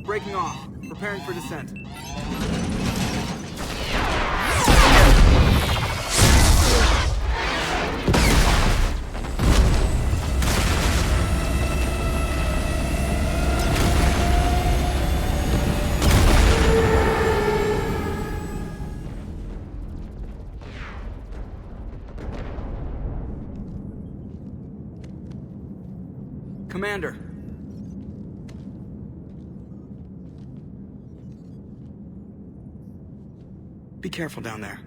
Breaking off. Preparing for descent. Commander. Be careful down there.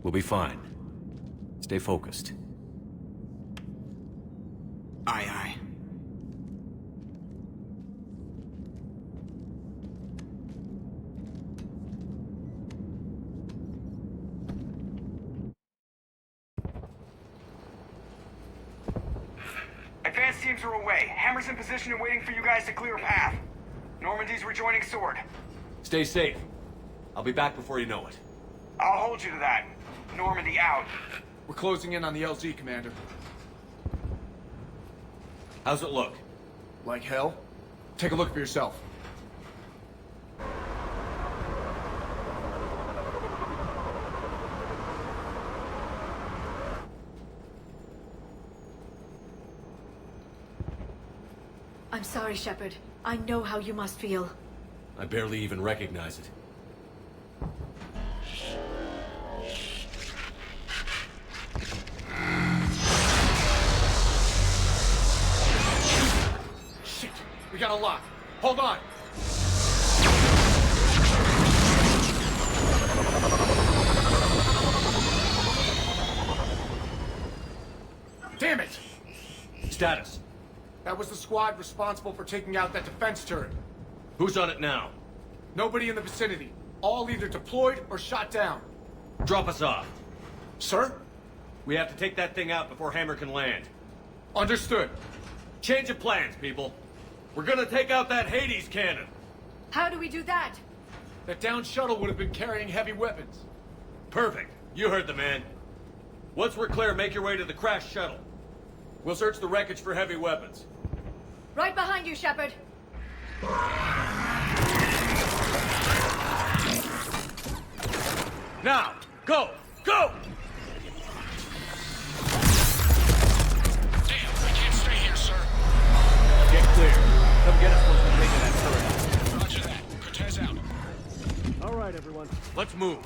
We'll be fine. Stay focused. Aye, aye. Advanced teams are away. Hammer's in position and waiting for you guys to clear a path. Normandy's rejoining Sword. Stay safe. I'll be back before you know it. I'll hold you to that. Normandy out. We're closing in on the LZ, Commander. How's it look? Like hell? Take a look for yourself. I'm sorry, Shepard. I know how you must feel. I barely even recognize it. Shit! We got a lock. Hold on! Damn it! Status. That was the squad responsible for taking out that defense turret. Who's on it now? Nobody in the vicinity. All either deployed or shot down. Drop us off. Sir? We have to take that thing out before Hammer can land. Understood. Change of plans, people. We're gonna take out that Hades cannon. How do we do that? That downed shuttle would have been carrying heavy weapons. Perfect. You heard the man. Once we're clear, make your way to the crashed shuttle. We'll search the wreckage for heavy weapons. Right behind you, Shepard. Now! Go! Go! Damn, I can't stay here, sir. Get clear. Come get us once we've taken that turret out. Roger that. Cortez out. All right, everyone. Let's move.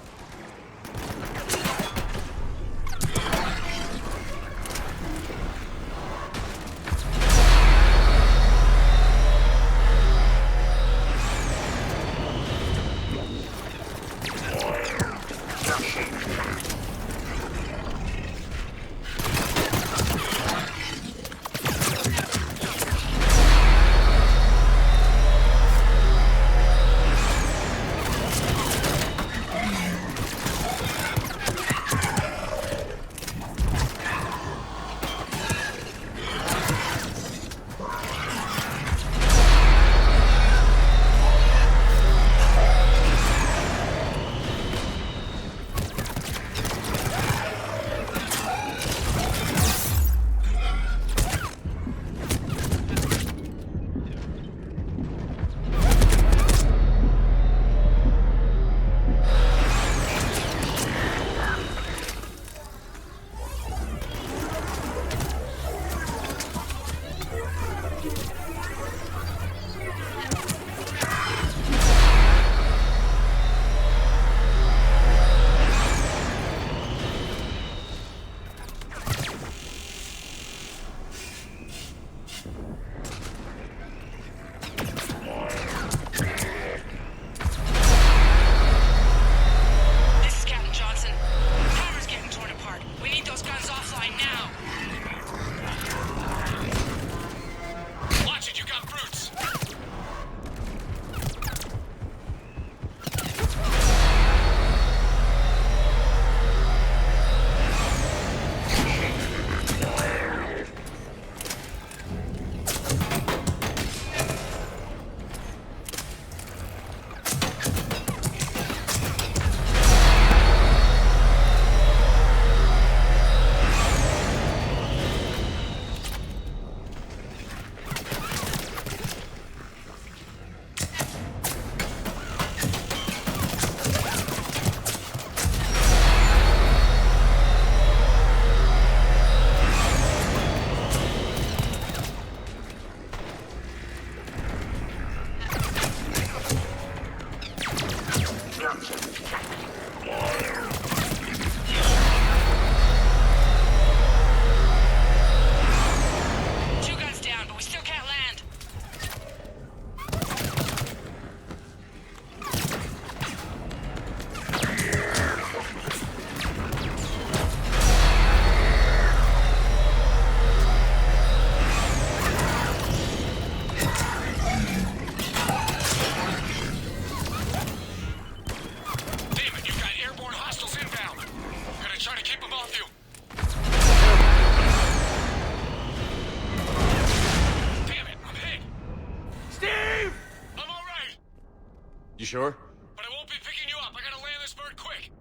You sure? But I won't be picking you up. I gotta land this bird quick.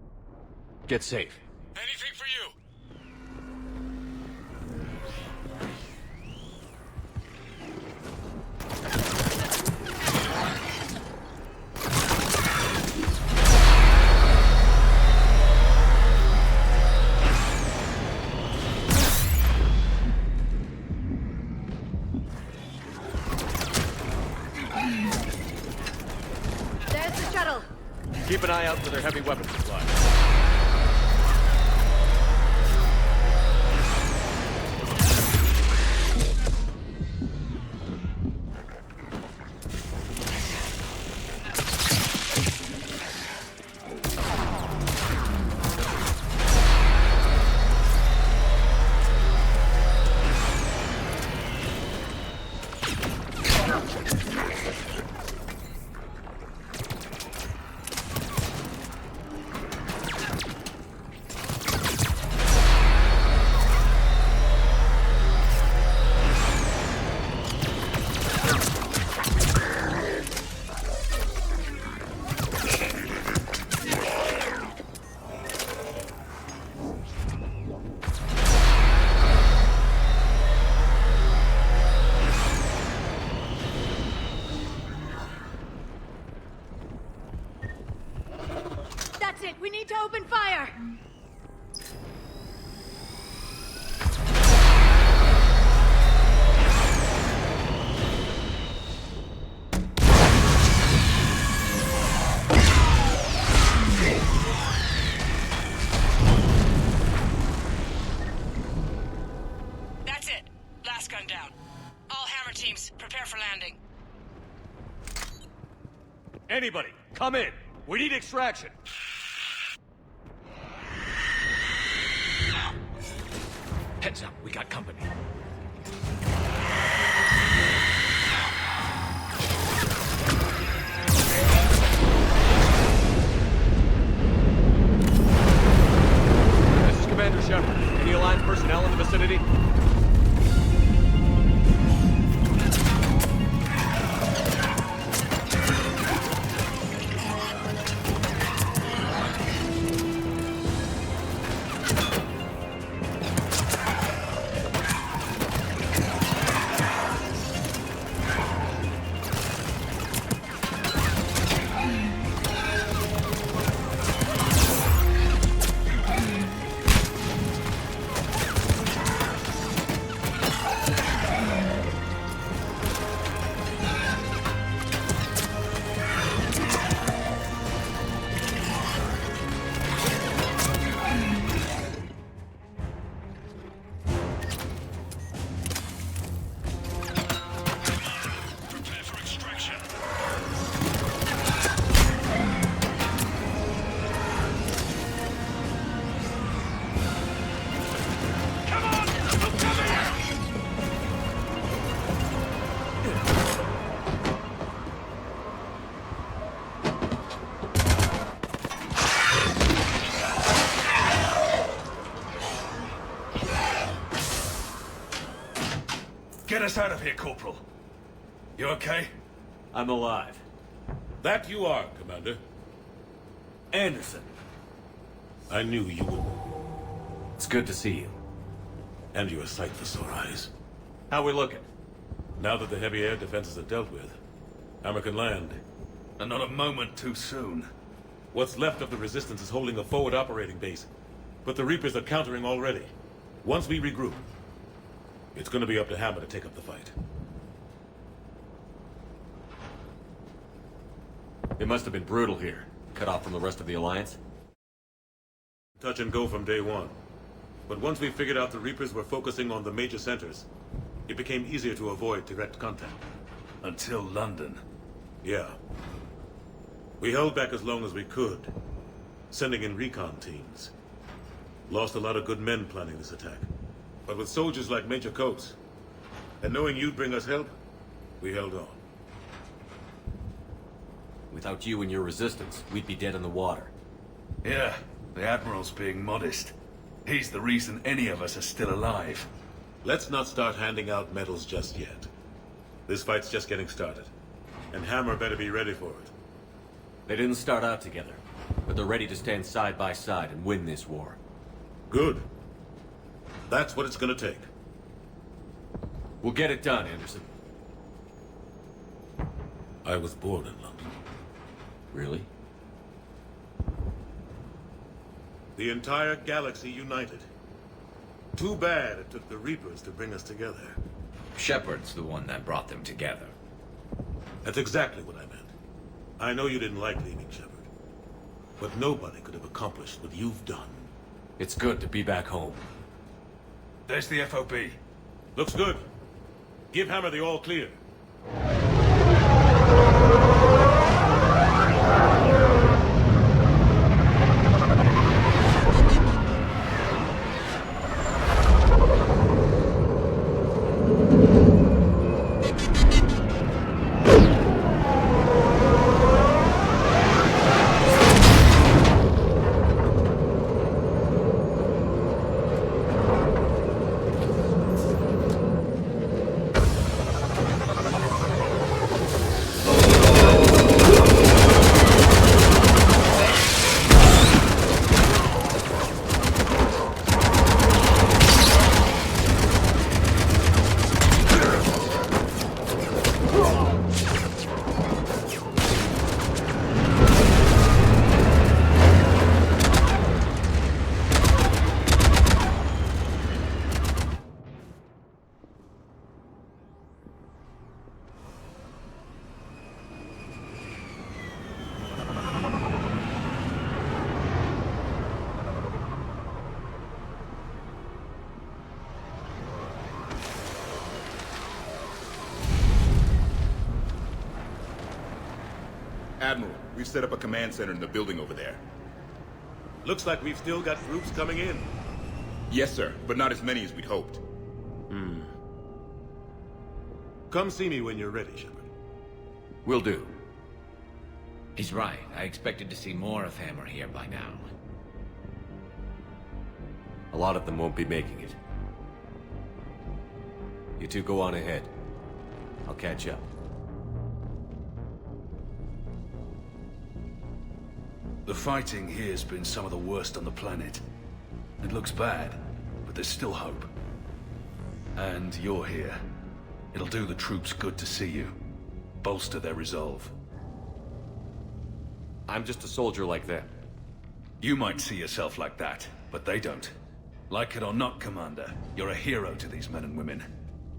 Get safe. Anything for you. Keep an eye out for their heavy weapon supply. That's it! We need to open fire! That's it. Last gun down. All Hammer teams, prepare for landing. Anybody, come in. We need extraction. Heads up, we got company. This is Commander Shepard. Any Alliance personnel in the vicinity? Get us out of here, Corporal. You okay? I'm alive. That you are, Commander. Anderson. I knew you would. It's good to see you. And you're a sight for sore eyes. How we looking? Now that the heavy air defenses are dealt with, Hammer can land. And not a moment too soon. What's left of the Resistance is holding a forward operating base, but the Reapers are countering already. Once we regroup, it's gonna be up to Hammer to take up the fight. It must have been brutal here. Cut off from the rest of the Alliance. Touch and go from day one. But once we figured out the Reapers were focusing on the major centers, it became easier to avoid direct contact. Until London. Yeah. We held back as long as we could, sending in recon teams. Lost a lot of good men planning this attack. But with soldiers like Major Coates, and knowing you'd bring us help, we held on. Without you and your resistance, we'd be dead in the water. Yeah, the Admiral's being modest. He's the reason any of us are still alive. Let's not start handing out medals just yet. This fight's just getting started. And Hammer better be ready for it. They didn't start out together, but they're ready to stand side by side and win this war. Good. That's what it's gonna take. We'll get it done, Anderson. I was born in London. Really? The entire galaxy united. Too bad it took the Reapers to bring us together. Shepard's the one that brought them together. That's exactly what I meant. I know you didn't like leaving Shepard, but nobody could have accomplished what you've done. It's good to be back home. There's the FOB. Looks good. Give Hammer the all clear. We've set up a command center in the building over there. Looks like we've still got groups coming in. Yes, sir, but not as many as we'd hoped. Come see me when you're ready, Shepard. Will do. He's right. I expected to see more of Hammer here by now. A lot of them won't be making it. You two go on ahead. I'll catch up. The fighting here's been some of the worst on the planet. It looks bad, but there's still hope. And you're here. It'll do the troops good to see you. Bolster their resolve. I'm just a soldier like them. You might see yourself like that, but they don't. Like it or not, Commander, you're a hero to these men and women.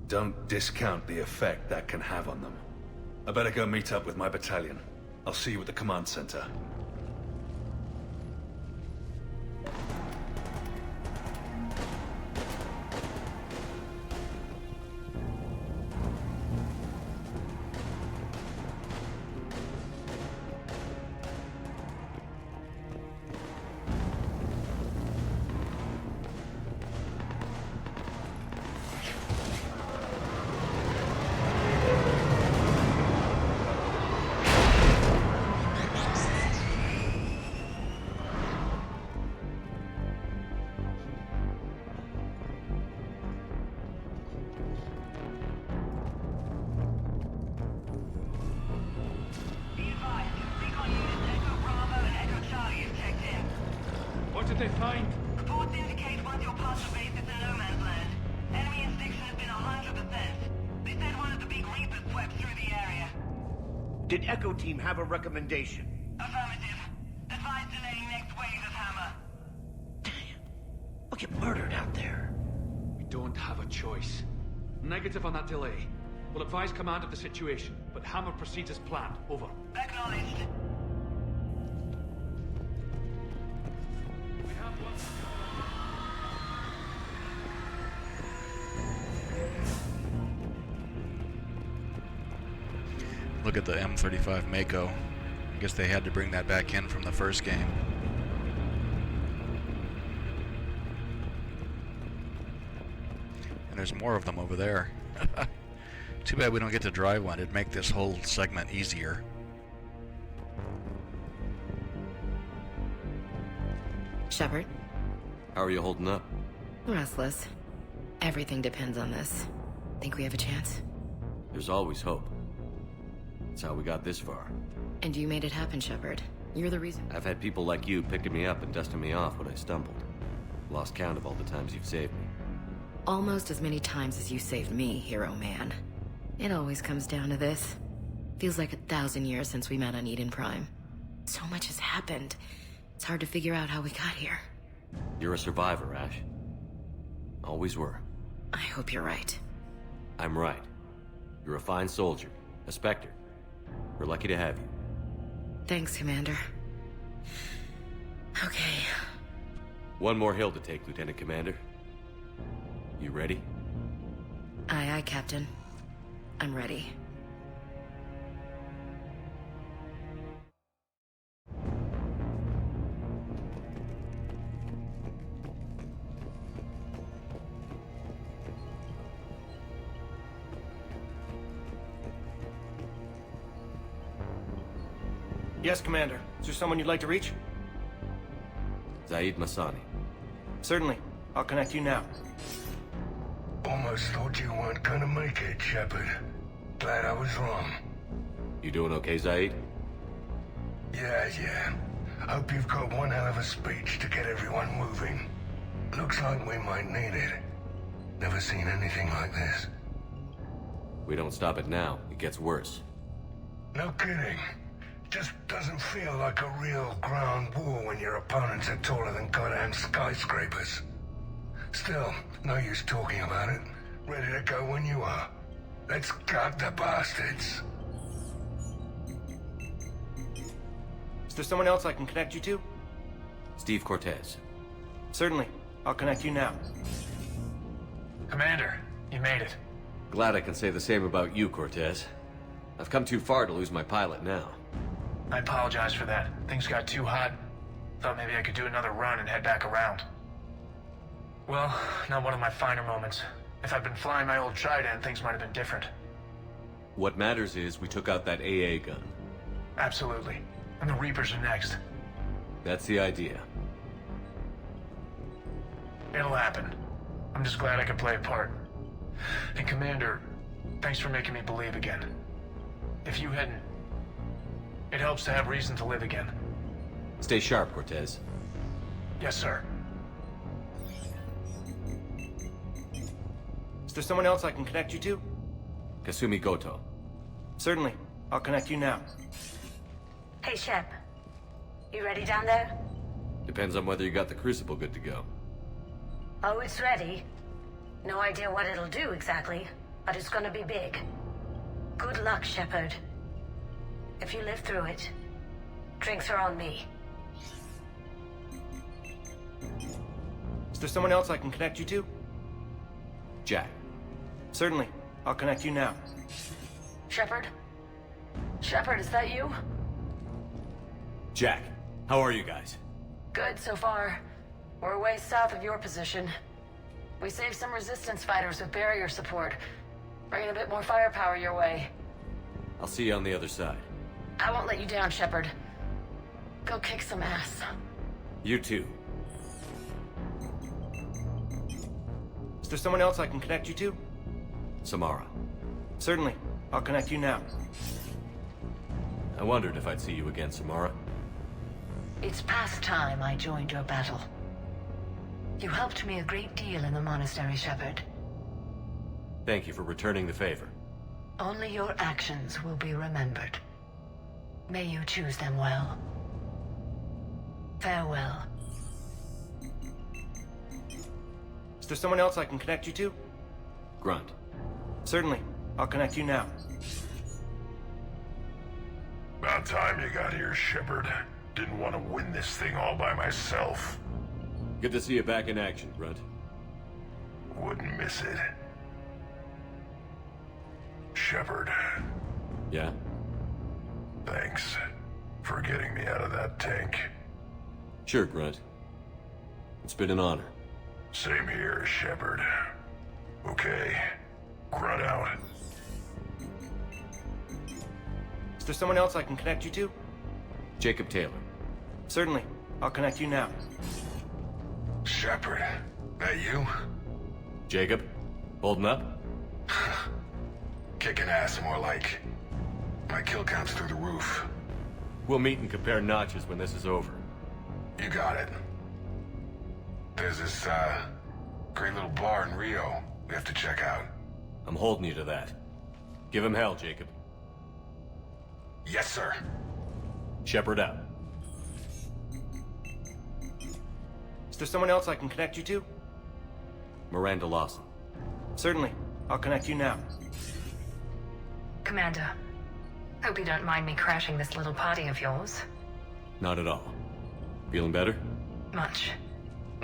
Don't discount the effect that can have on them. I better go meet up with my battalion. I'll see you at the command center. What did they find? Reports indicate one of your partial base is in no man's land. Enemy inspection has been 100%. They said one of the big Reapers swept through the area. Did Echo Team have a recommendation? Affirmative. Advise delaying next wave of Hammer. We'll get murdered out there. We don't have a choice. Negative on that delay. We'll advise command of the situation, but Hammer proceeds as planned. Over. Acknowledged. Look at the M35 Mako. I guess they had to bring that back in from the first game. And there's more of them over there. Too bad we don't get to drive one. It'd make this whole segment easier. Shepard? How are you holding up? Restless. Everything depends on this. Think we have a chance? There's always hope. That's how we got this far. And you made it happen, Shepard. You're the reason. I've had people like you picking me up and dusting me off when I stumbled. Lost count of all the times you've saved me. Almost as many times as you saved me, hero man. It always comes down to this. Feels like 1,000 years since we met on Eden Prime. So much has happened. It's hard to figure out how we got here. You're a survivor, Ash. Always were. I hope you're right. I'm right. You're a fine soldier. A Spectre. We're lucky to have you. Thanks, Commander. Okay. One more hill to take, Lieutenant Commander. You ready? Aye, aye, Captain. I'm ready. Yes, Commander. Is there someone you'd like to reach? Zaid Masani. Certainly. I'll connect you now. Almost thought you weren't gonna make it, Shepard. Glad I was wrong. You doing okay, Zaid? Yeah. Hope you've got one hell of a speech to get everyone moving. Looks like we might need it. Never seen anything like this. We don't stop it now, it gets worse. No kidding. Just doesn't feel like a real ground war when your opponents are taller than goddamn skyscrapers. Still, no use talking about it. Ready to go when you are. Let's gut the bastards. Is there someone else I can connect you to? Steve Cortez. Certainly. I'll connect you now. Commander, you made it. Glad I can say the same about you, Cortez. I've come too far to lose my pilot now. I apologize for that. Things got too hot. Thought maybe I could do another run and head back around. Well, not one of my finer moments. If I'd been flying my old Trident, things might have been different. What matters is we took out that AA gun. Absolutely. And the Reapers are next. That's the idea. It'll happen. I'm just glad I could play a part. And Commander, thanks for making me believe again. If you hadn't... It helps to have reason to live again. Stay sharp, Cortez. Yes, sir. Is there someone else I can connect you to? Kasumi Goto. Certainly. I'll connect you now. Hey, Shep. You ready down there? Depends on whether you got the Crucible good to go. Oh, it's ready. No idea what it'll do exactly, but it's gonna be big. Good luck, Shepard. If you live through it, drinks are on me. Is there someone else I can connect you to? Jack. Certainly. I'll connect you now. Shepard? Shepard, is that you? Jack, how are you guys? Good so far. We're way south of your position. We saved some resistance fighters with barrier support. Bringing a bit more firepower your way. I'll see you on the other side. I won't let you down, Shepard. Go kick some ass. You too. Is there someone else I can connect you to? Samara. Certainly. I'll connect you now. I wondered if I'd see you again, Samara. It's past time I joined your battle. You helped me a great deal in the monastery, Shepard. Thank you for returning the favor. Only your actions will be remembered. May you choose them well. Farewell. Is there someone else I can connect you to? Grunt. Certainly. I'll connect you now. About time you got here, Shepard. Didn't want to win this thing all by myself. Good to see you back in action, Grunt. Wouldn't miss it. Shepard. Yeah? Thanks for getting me out of that tank. Sure, Grunt. It's been an honor. Same here, Shepard. Okay. Grunt out. Is there someone else I can connect you to? Jacob Taylor. Certainly. I'll connect you now. Shepard, that you? Jacob? Holding up? Kicking ass more like. My kill count's through the roof. We'll meet and compare notches when this is over. You got it. There's this, great little bar in Rio we have to check out. I'm holding you to that. Give him hell, Jacob. Yes, sir. Shepard out. Is there someone else I can connect you to? Miranda Lawson. Certainly. I'll connect you now. Commander, hope you don't mind me crashing this little party of yours. Not at all. Feeling better? Much.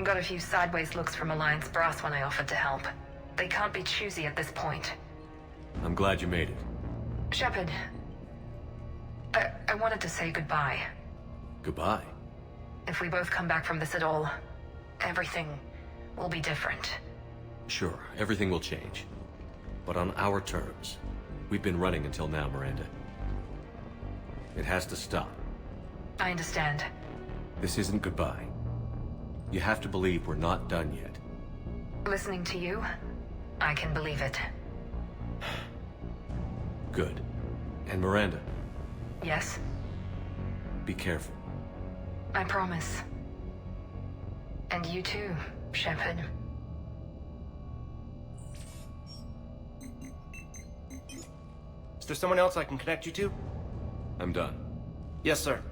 Got a few sideways looks from Alliance brass when I offered to help. They can't be choosy at this point. I'm glad you made it. Shepard, I wanted to say goodbye. Goodbye. If we both come back from this at all, everything will be different. Sure, everything will change. But on our terms. We've been running until now, Miranda. It has to stop. I understand. This isn't goodbye. You have to believe we're not done yet. Listening to you, I can believe it. Good. And Miranda. Yes? Be careful. I promise. And you too, Shepard. Is there someone else I can connect you to? I'm done. Yes, sir.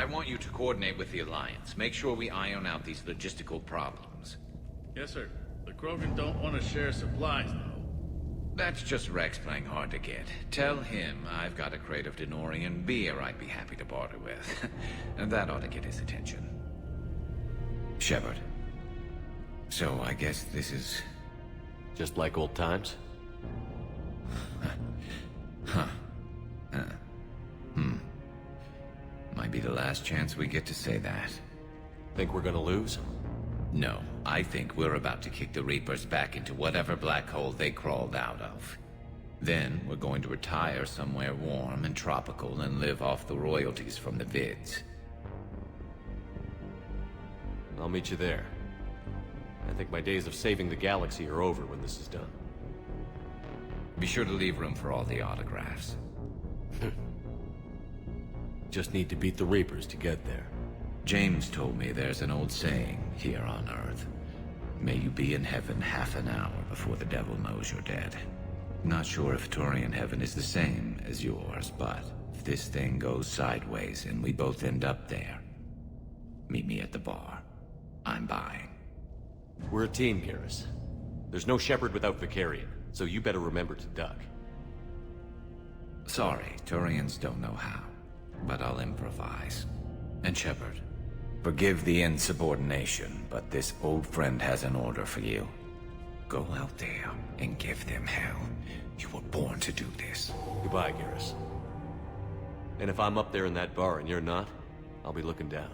I want you to coordinate with the Alliance. Make sure we iron out these logistical problems. Yes, sir. The Krogan don't want to share supplies, though. That's just Rex playing hard to get. Tell him I've got a crate of Denorian beer I'd be happy to barter with. And that ought to get his attention. Shepard. So I guess this is... just like old times? Huh. Might be the last chance we get to say that. Think we're gonna lose? No, I think we're about to kick the Reapers back into whatever black hole they crawled out of. Then we're going to retire somewhere warm and tropical and live off the royalties from the vids. I'll meet you there. I think my days of saving the galaxy are over when this is done. Be sure to leave room for all the autographs. Just need to beat the Reapers to get there. James told me there's an old saying here on Earth. May you be in heaven half an hour before the devil knows you're dead. Not sure if Turian heaven is the same as yours, but if this thing goes sideways and we both end up there, meet me at the bar. I'm buying. We're a team, Garrus. There's no Shepard without Vicarian, so you better remember to duck. Sorry, Turians don't know how, but I'll improvise. And Shepard, forgive the insubordination, but this old friend has an order for you. Go out there and give them hell. You were born to do this. Goodbye, Garrus. And if I'm up there in that bar and you're not, I'll be looking down.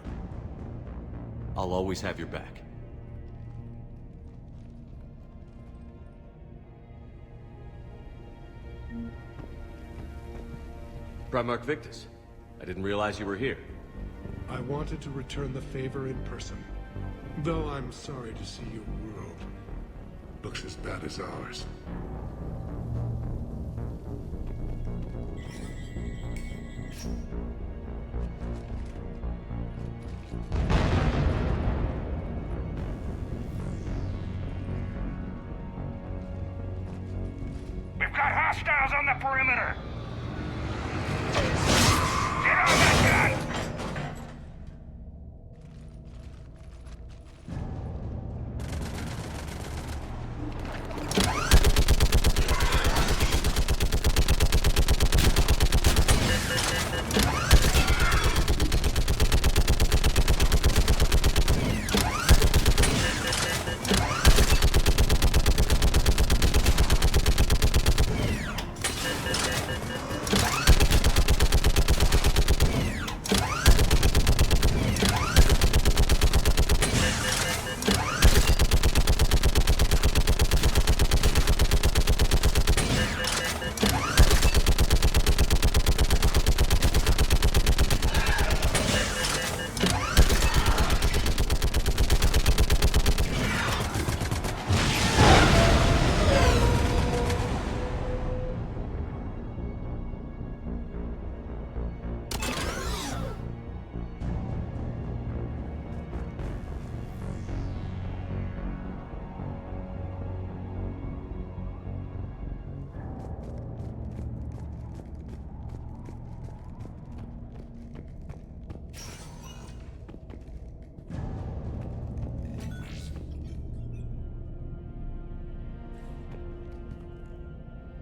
I'll always have your back. Primarch Victus, I didn't realize you were here. I wanted to return the favor in person. Though I'm sorry to see your world looks as bad as ours. We've got hostiles on the perimeter! Get on that gun!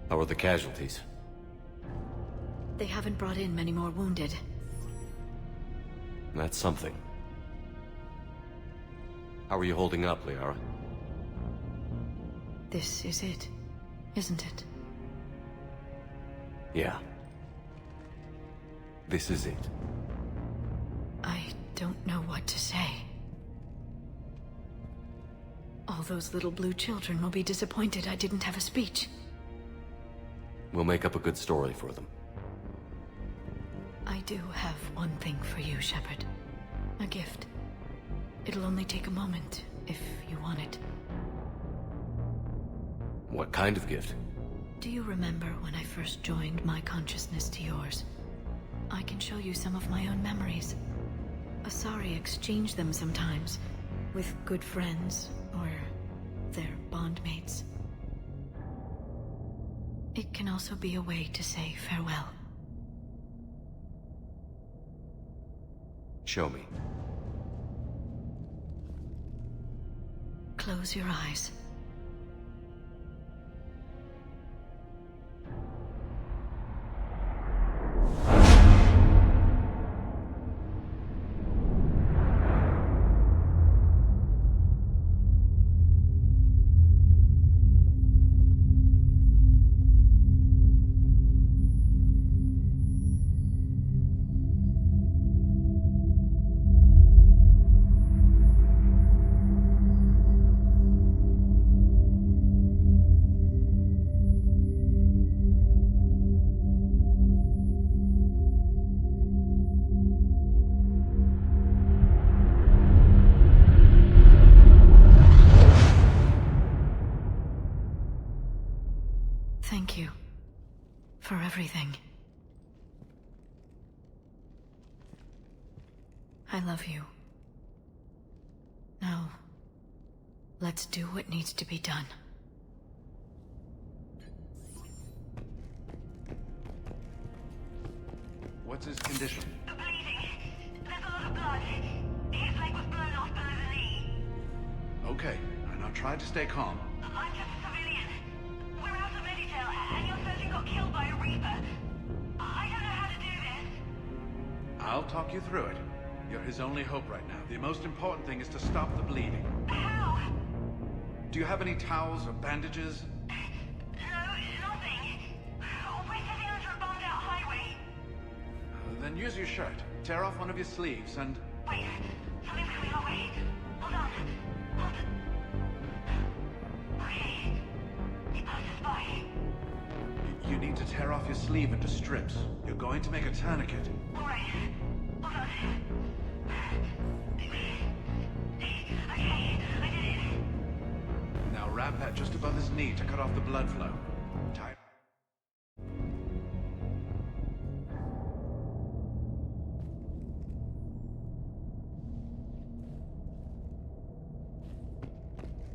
How are the casualties? They haven't brought in many more wounded. That's something. How are you holding up, Liara? This is it, isn't it? Yeah. This is it. I don't know what to say. All those little blue children will be disappointed I didn't have a speech. We'll make up a good story for them. I do have one thing for you, Shepard. A gift. It'll only take a moment, if you want it. What kind of gift? Do you remember when I first joined my consciousness to yours? I can show you some of my own memories. Asari exchange them sometimes, with good friends, or their bondmates. It can also be a way to say farewell. show me. Close your eyes. Thank you for everything. I love you. Now, let's do what needs to be done. What's his condition? The bleeding. There's a lot of blood. His leg was blown off below the knee. Okay, and I'll try to stay calm. I'm just a civilian. We're out of Meditail, and your surgeon got killed by a Reaper. I don't know how to do this. I'll talk you through it. You're his only hope right now. The most important thing is to stop the bleeding. How? Do you have any towels or bandages? No, nothing. We're sitting under a bombed-out highway. Then use your shirt. Tear off one of your sleeves and... Wait, something's coming our way. Hold on. Okay. He passed us by. You need to tear off your sleeve into strips. You're going to make a tourniquet. Alright. Hold on. Okay, I did it. Now wrap that just above his knee to cut off the blood flow. Tie.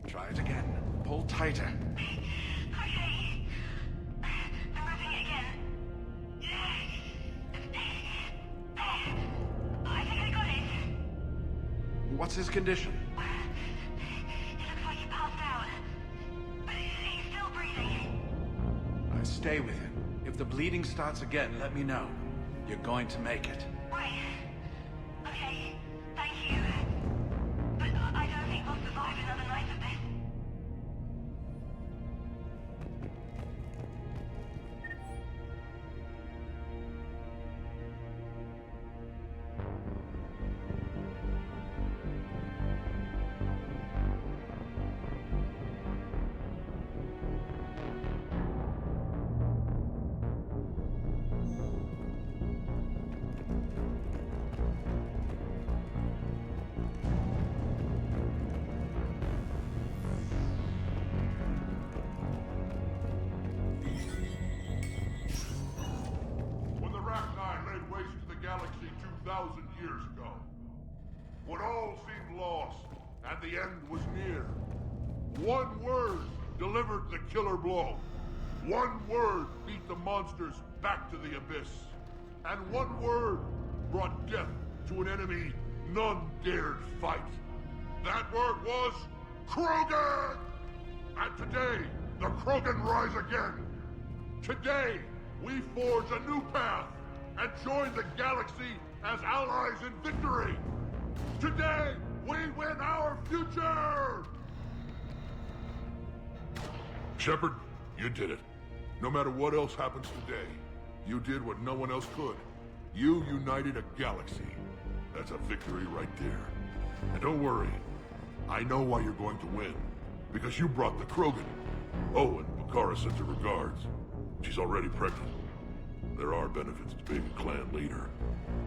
Try it again. Pull tighter. Okay. I'm wrapping it again. I think I got it. What's his condition? It looks like he passed out. But he's still breathing. Stay with him. If the bleeding starts again, let me know. You're going to make it. Right. Okay. Thank you. But I don't think we'll survive another night of this. Galaxy 2,000 years ago. When all seemed lost and the end was near, one word delivered the killer blow. One word beat the monsters back to the abyss. And one word brought death to an enemy none dared fight. That word was Krogan! And today, the Krogan rise again. Today, we forge a new path and join the galaxy as allies in victory. Today, we win our future! Shepard, you did it. No matter what else happens today, you did what no one else could. You united a galaxy. That's a victory right there. And don't worry, I know why you're going to win. Because you brought the Krogan. Oh, and Bakara sends her regards. She's already pregnant. There are benefits to being a clan leader.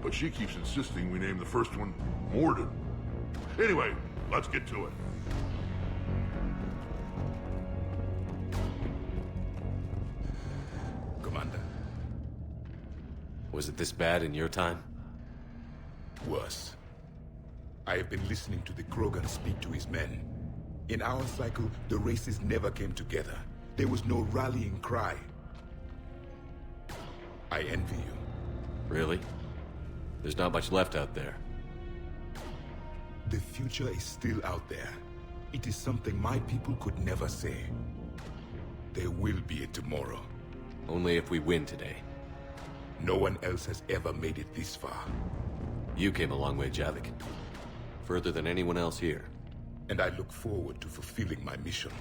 But she keeps insisting we name the first one Morden. Anyway, let's get to it. Commander. Was it this bad in your time? Worse. I have been listening to the Krogan speak to his men. In our cycle, the races never came together. There was no rallying cry. I envy you. Really? There's not much left out there. The future is still out there. It is something my people could never say. There will be a tomorrow. Only if we win today. No one else has ever made it this far. You came a long way, Javik. Further than anyone else here. And I look forward to fulfilling my mission.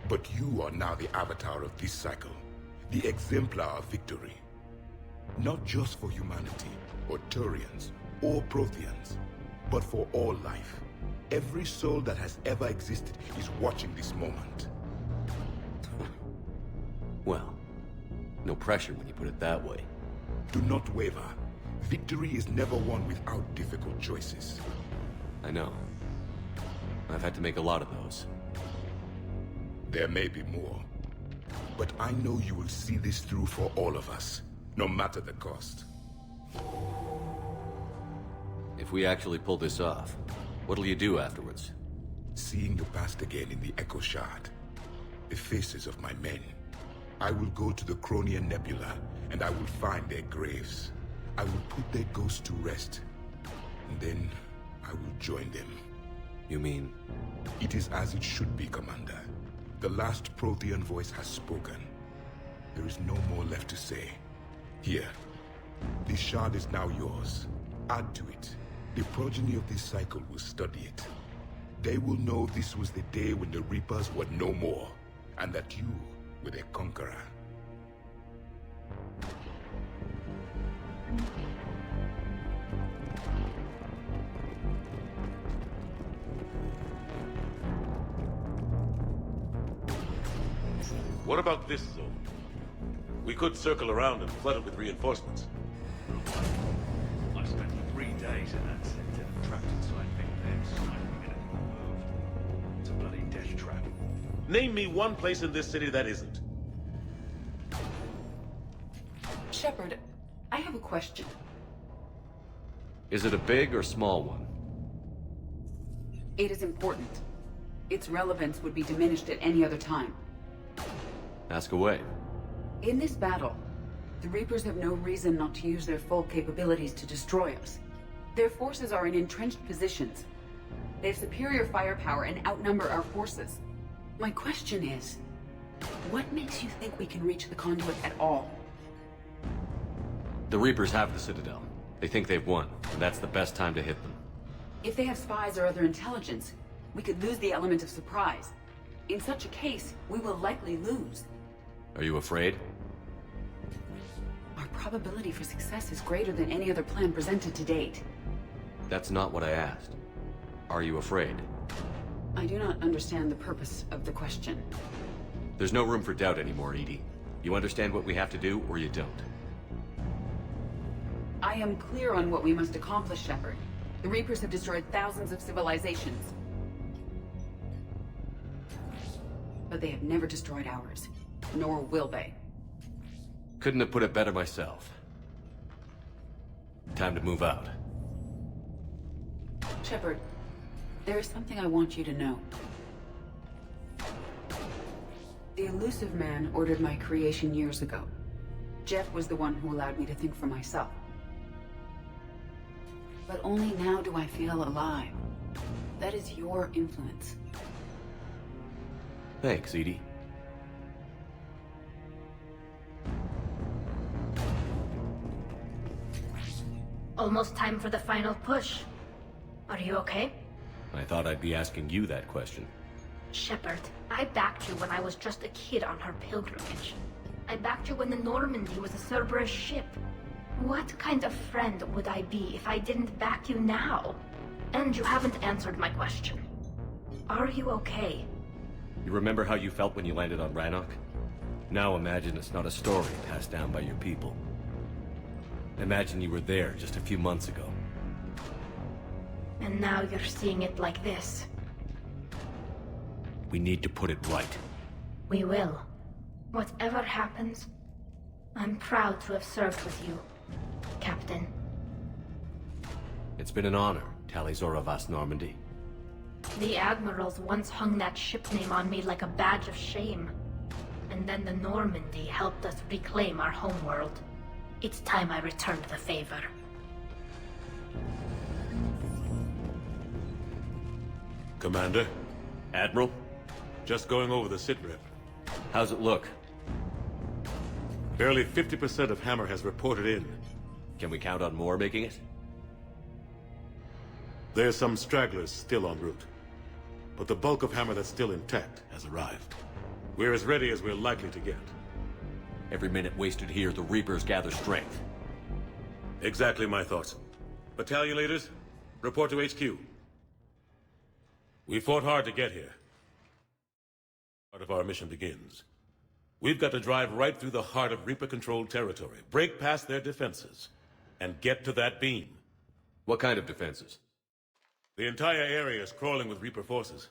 But you are now the avatar of this cycle. The exemplar of victory. Not just for humanity, or Turians, or Protheans, but for all life. Every soul that has ever existed is watching this moment. Well, no pressure when you put it that way. Do not waver. Victory is never won without difficult choices. I know. I've had to make a lot of those. There may be more. But I know you will see this through for all of us, no matter the cost. If we actually pull this off, what'll you do afterwards? Seeing the past again in the Echo Shard, the faces of my men. I will go to the Cronian Nebula, and I will find their graves. I will put their ghosts to rest. And then, I will join them. You mean? It is as it should be, Commander. The last Prothean voice has spoken. There is no more left to say. Here. This shard is now yours. Add to it. The progeny of this cycle will study it. They will know this was the day when the Reapers were no more, and that you were their conqueror. What about this zone? We could circle around and flood it with reinforcements. I spent 3 days in that sector, trapped inside big pens, sniping anything on move. It's a bloody death trap. Name me one place in this city that isn't. Shepard, I have a question. Is it a big or small one? It is important. Its relevance would be diminished at any other time. Ask away. In this battle, the Reapers have no reason not to use their full capabilities to destroy us. Their forces are in entrenched positions. They have superior firepower and outnumber our forces. My question is, what makes you think we can reach the conduit at all? The Reapers have the Citadel. They think they've won, and that's the best time to hit them. If they have spies or other intelligence, we could lose the element of surprise. In such a case, we will likely lose. Are you afraid? Our probability for success is greater than any other plan presented to date. That's not what I asked. Are you afraid? I do not understand the purpose of the question. There's no room for doubt anymore, Edie. You understand what we have to do, or you don't. I am clear on what we must accomplish, Shepard. The Reapers have destroyed thousands of civilizations. But they have never destroyed ours. Nor will they. Couldn't have put it better myself. Time to move out. Shepard, there is something I want you to know. The Elusive Man ordered my creation years ago. Jeff was the one who allowed me to think for myself. But only now do I feel alive. That is your influence. Thanks, Edie. Almost time for the final push. Are you okay? I thought I'd be asking you that question. Shepard, I backed you when I was just a kid on her pilgrimage. I backed you when the Normandy was a Cerberus ship. What kind of friend would I be if I didn't back you now? And you haven't answered my question. Are you okay? You remember how you felt when you landed on Rannoch? Now imagine it's not a story passed down by your people. Imagine you were there just a few months ago. And now you're seeing it like this. We need to put it right. We will. Whatever happens, I'm proud to have served with you, Captain. It's been an honor, Talizora Vas Normandy. The Admirals once hung that ship name on me like a badge of shame. And then the Normandy helped us reclaim our homeworld. It's time I returned the favor. Commander. Admiral? Just going over the sitrep. How's it look? Barely 50% of Hammer has reported in. Can we count on more making it? There's some stragglers still en route. But the bulk of Hammer that's still intact has arrived. We're as ready as we're likely to get. Every minute wasted here, the Reapers gather strength. Exactly my thoughts. Battalion leaders, report to HQ. We fought hard to get here. Part of our mission begins. We've got to drive right through the heart of Reaper-controlled territory, break past their defenses, and get to that beam. What kind of defenses? The entire area is crawling with Reaper forces.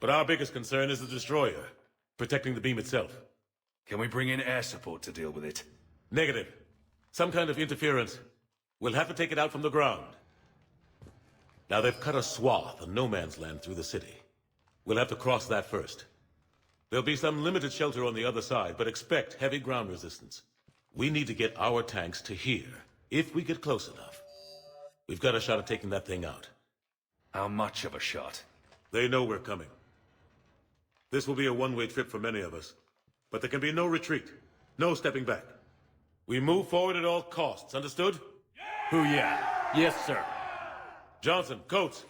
But our biggest concern is the destroyer, protecting the beam itself. Can we bring in air support to deal with it? Negative. Some kind of interference. We'll have to take it out from the ground. Now they've cut a swath of no man's land through the city. We'll have to cross that first. There'll be some limited shelter on the other side, but expect heavy ground resistance. We need to get our tanks to here, if we get close enough. We've got a shot at taking that thing out. How much of a shot? They know we're coming. This will be a one-way trip for many of us. But there can be no retreat. No stepping back. We move forward at all costs, understood? Hoo-yeah. Yes, sir. Johnson, Coates,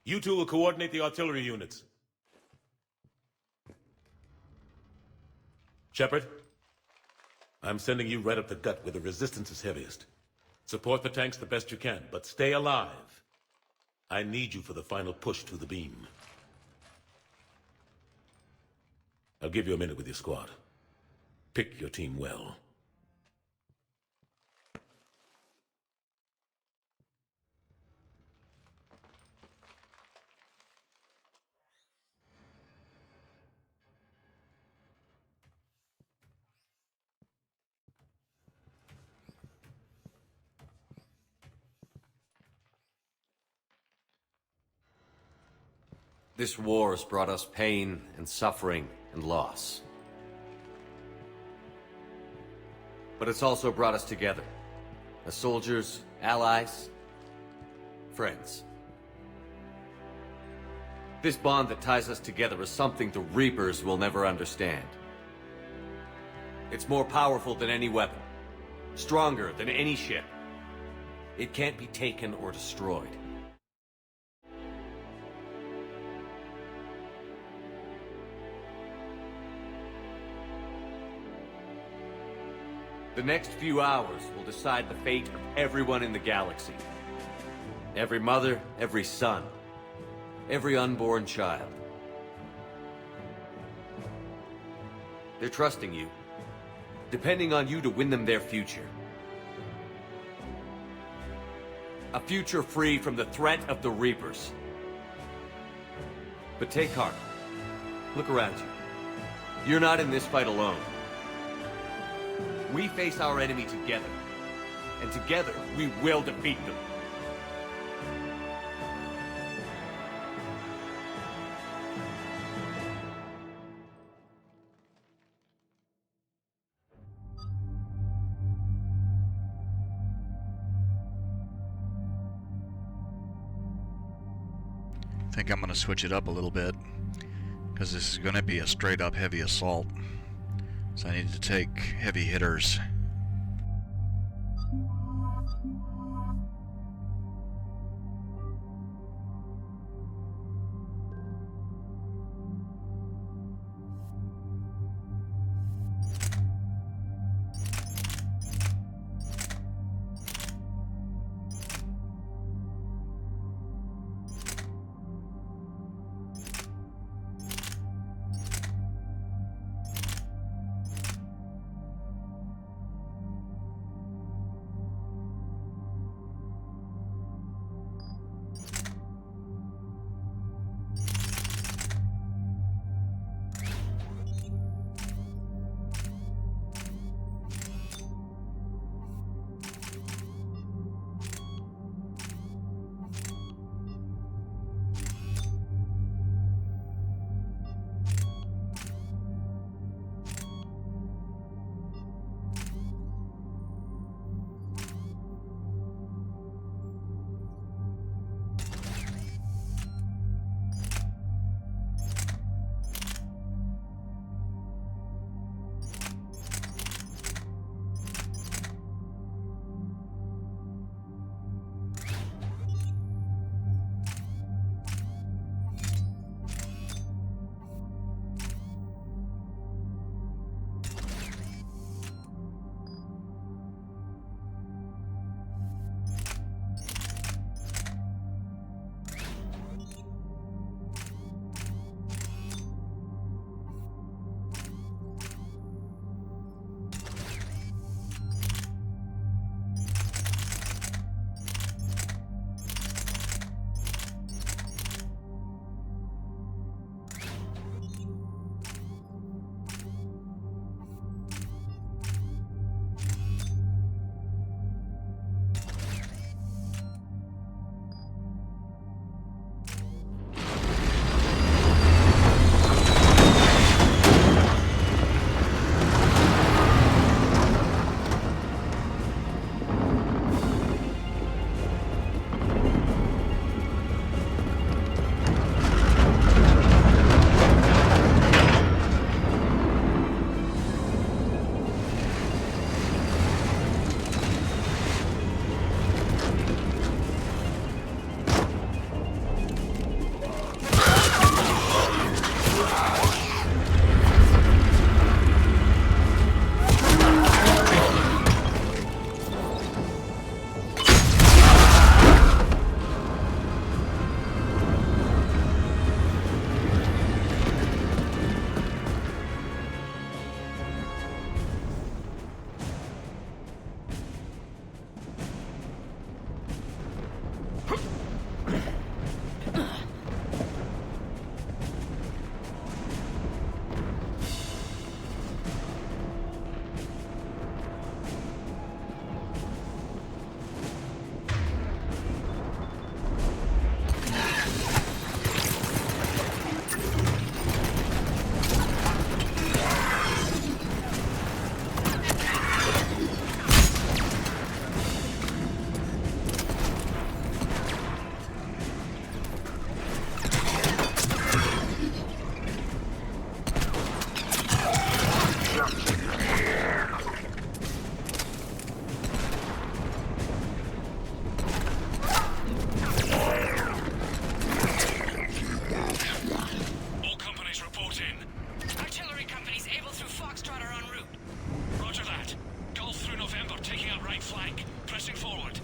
you two will coordinate the artillery units. Shepard, I'm sending you right up the gut where the resistance is heaviest. Support the tanks the best you can, but stay alive. I need you for the final push to the beam. I'll give you a minute with your squad. Pick your team well. This war has brought us pain and suffering and loss. But it's also brought us together. As soldiers, allies, friends. This bond that ties us together is something the Reapers will never understand. It's more powerful than any weapon. Stronger than any ship. It can't be taken or destroyed. The next few hours will decide the fate of everyone in the galaxy. Every mother, every son, every unborn child. They're trusting you, depending on you to win them their future. A future free from the threat of the Reapers. But take heart. Look around you. You're not in this fight alone. We face our enemy together, and together we will defeat them. I think I'm going to switch it up a little bit, because this is going to be a straight up heavy assault. So I need to take heavy hitters. Pressing forward.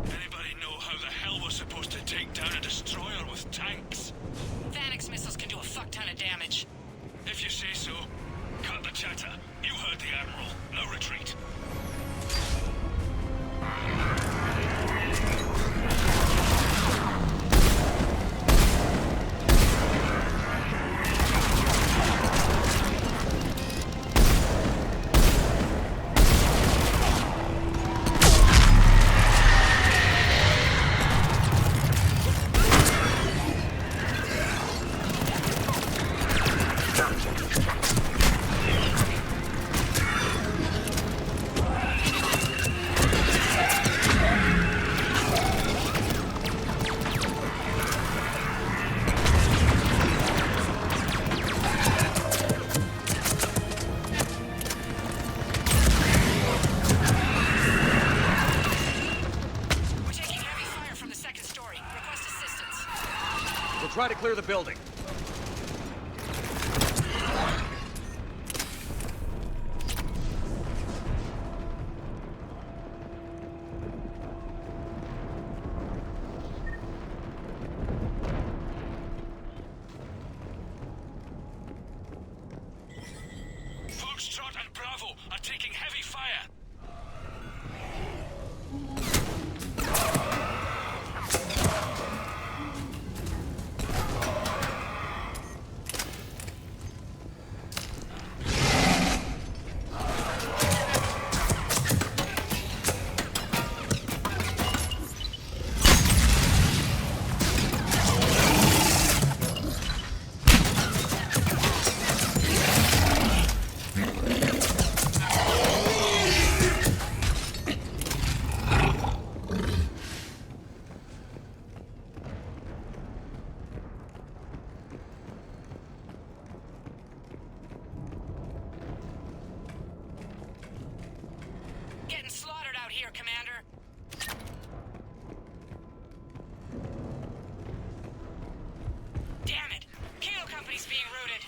Anybody know how the hell we're supposed to take down a destroyer with tanks? Phalanx missiles can do a fuck ton of damage. If you say so. Cut the chatter. You heard the Admiral. No retreat. Try to clear the building. Foxtrot and Bravo are taking heavy fire. Commander. Damn it! Kilo Company's being routed.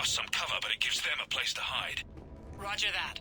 Some cover, but it gives them a place to hide. Roger that.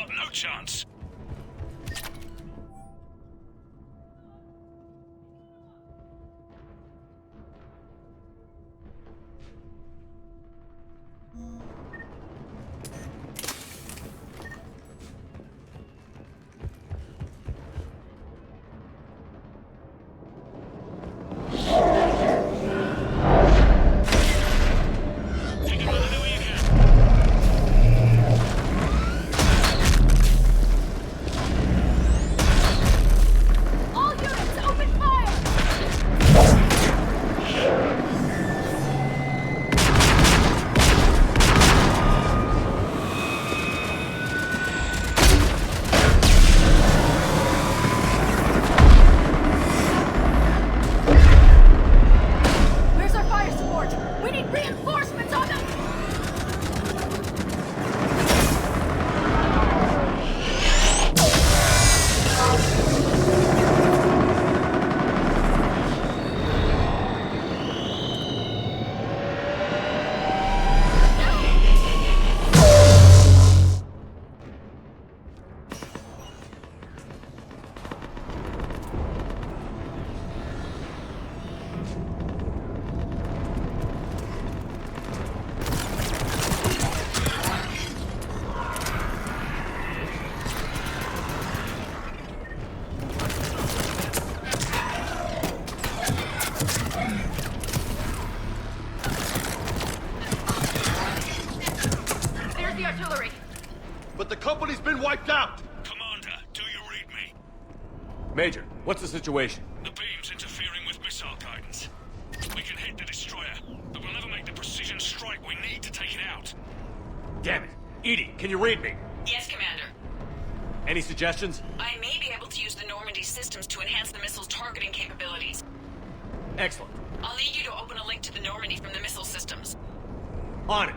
got no chance. Wiped out! Commander, do you read me? Major, what's the situation? The beam's interfering with missile guidance. We can hit the destroyer, but we'll never make the precision strike we need to take it out. Damn it. Edie, can you read me? Yes, Commander. Any suggestions? I may be able to use the Normandy systems to enhance the missile's targeting capabilities. Excellent. I'll need you to open a link to the Normandy from the missile systems. On it.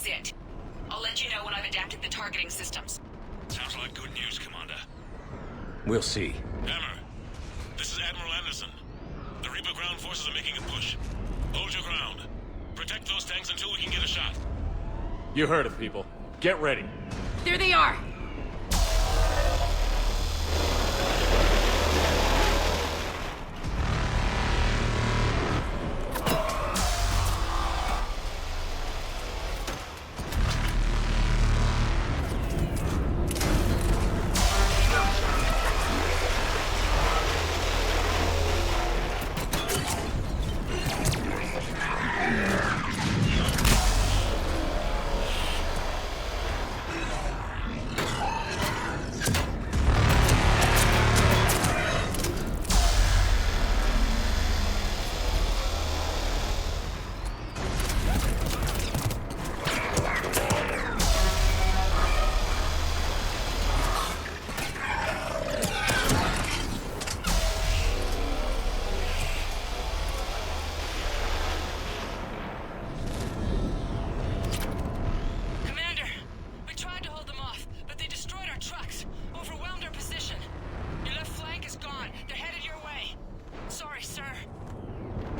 That's it. I'll let you know when I've adapted the targeting systems. Sounds like good news, Commander. We'll see. Hammer, this is Admiral Anderson. The Reaper ground forces are making a push. Hold your ground. Protect those tanks until we can get a shot. You heard it, people. Get ready. There they are!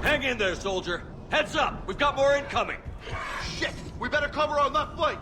Hang in there, soldier. Heads up! We've got more incoming! Shit! We better cover our left flank!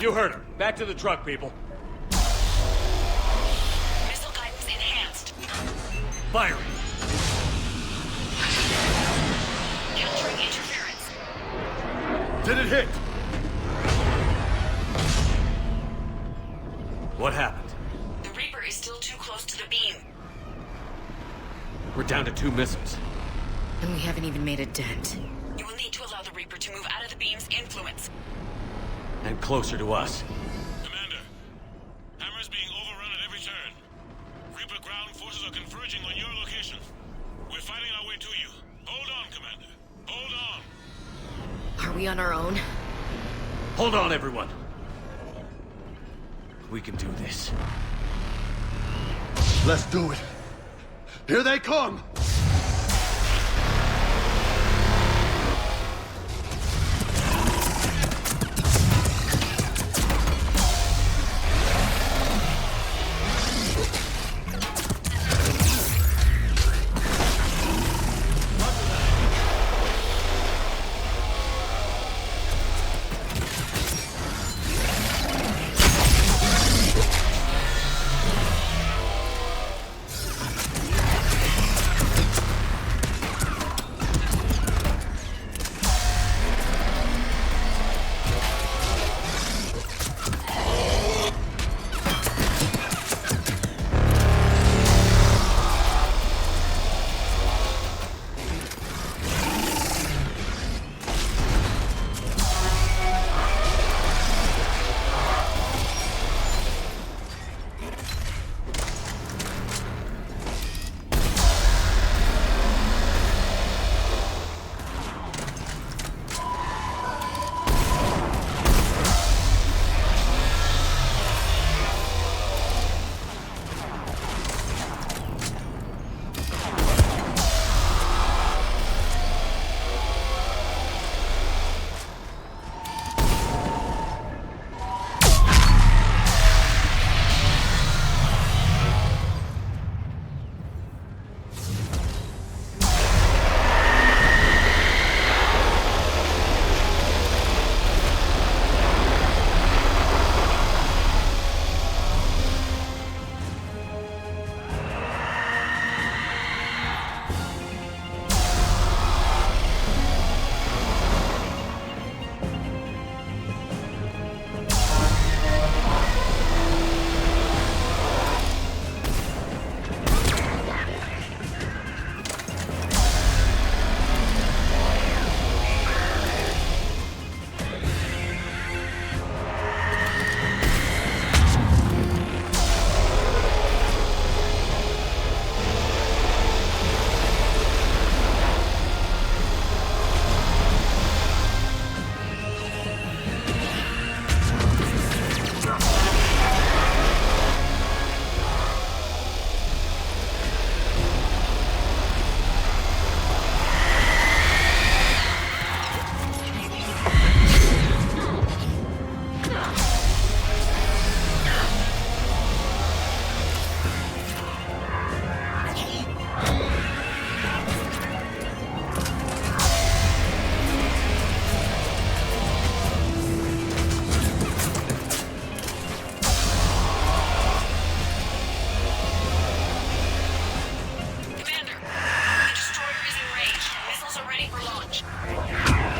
You heard him. Back to the truck, people. Missile guidance enhanced. Firing. Capturing interference. Did it hit? What happened? The Reaper is still too close to the beam. We're down to 2 missiles. And we haven't even made a dent. You will need to allow the Reaper to move out of the beam's influence. And closer to us. Commander, Hammer's being overrun at every turn. Reaper ground forces are converging on your location. We're fighting our way to you. Hold on, Commander. Hold on. Are we on our own? Hold on, everyone. We can do this. Let's do it. Here they come!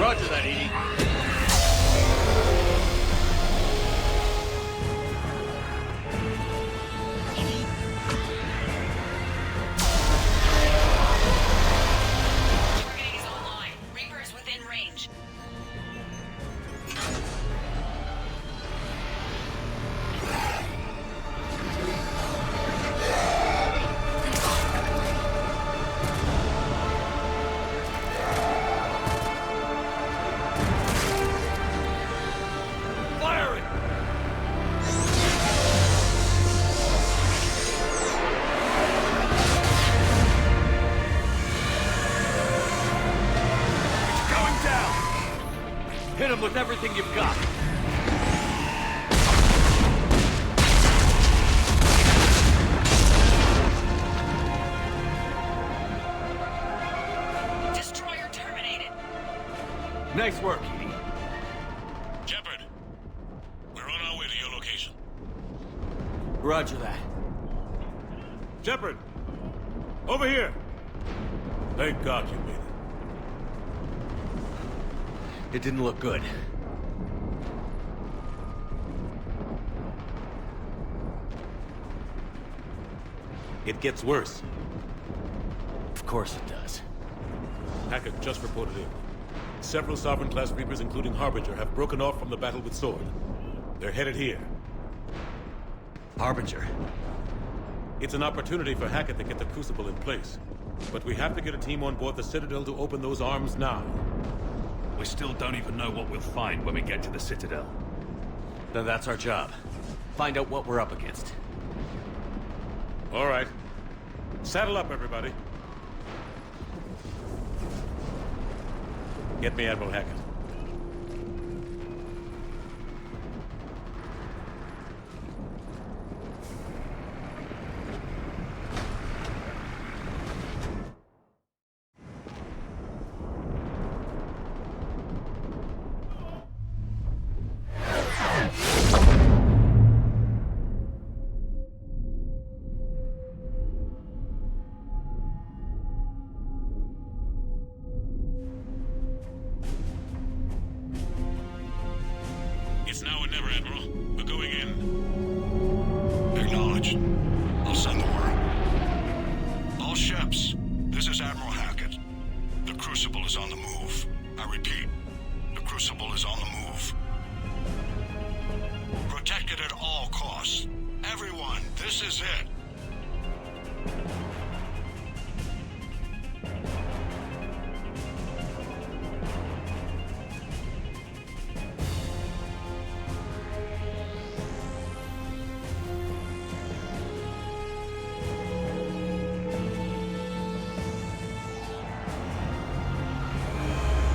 Roger that, Edie. Targeting is online. Reaper is within range. Hit him with everything you've got. Destroyer terminated. Nice work, Edie. Shepard, we're on Roger that. Shepard! Over here! Thank God you made it. It didn't look good. It gets worse. Of course it does. Hackett just reported in. Several Sovereign-class Reapers, including Harbinger, have broken off from the battle with Sword. They're headed here. Harbinger? It's an opportunity for Hackett to get the Crucible in place. But we have to get a team on board the Citadel to open those arms now. We still don't even know what we'll find when we get to the Citadel. Then that's our job. Find out what we're up against. All right. Saddle up, everybody. Get me Admiral Hackett. It's now or never, Admiral. We're going in. Acknowledged. I'll send the word. All ships, this is Admiral Hackett. The Crucible is on the move. I repeat, the Crucible is on the move. Protect it at all costs. Everyone, this is it.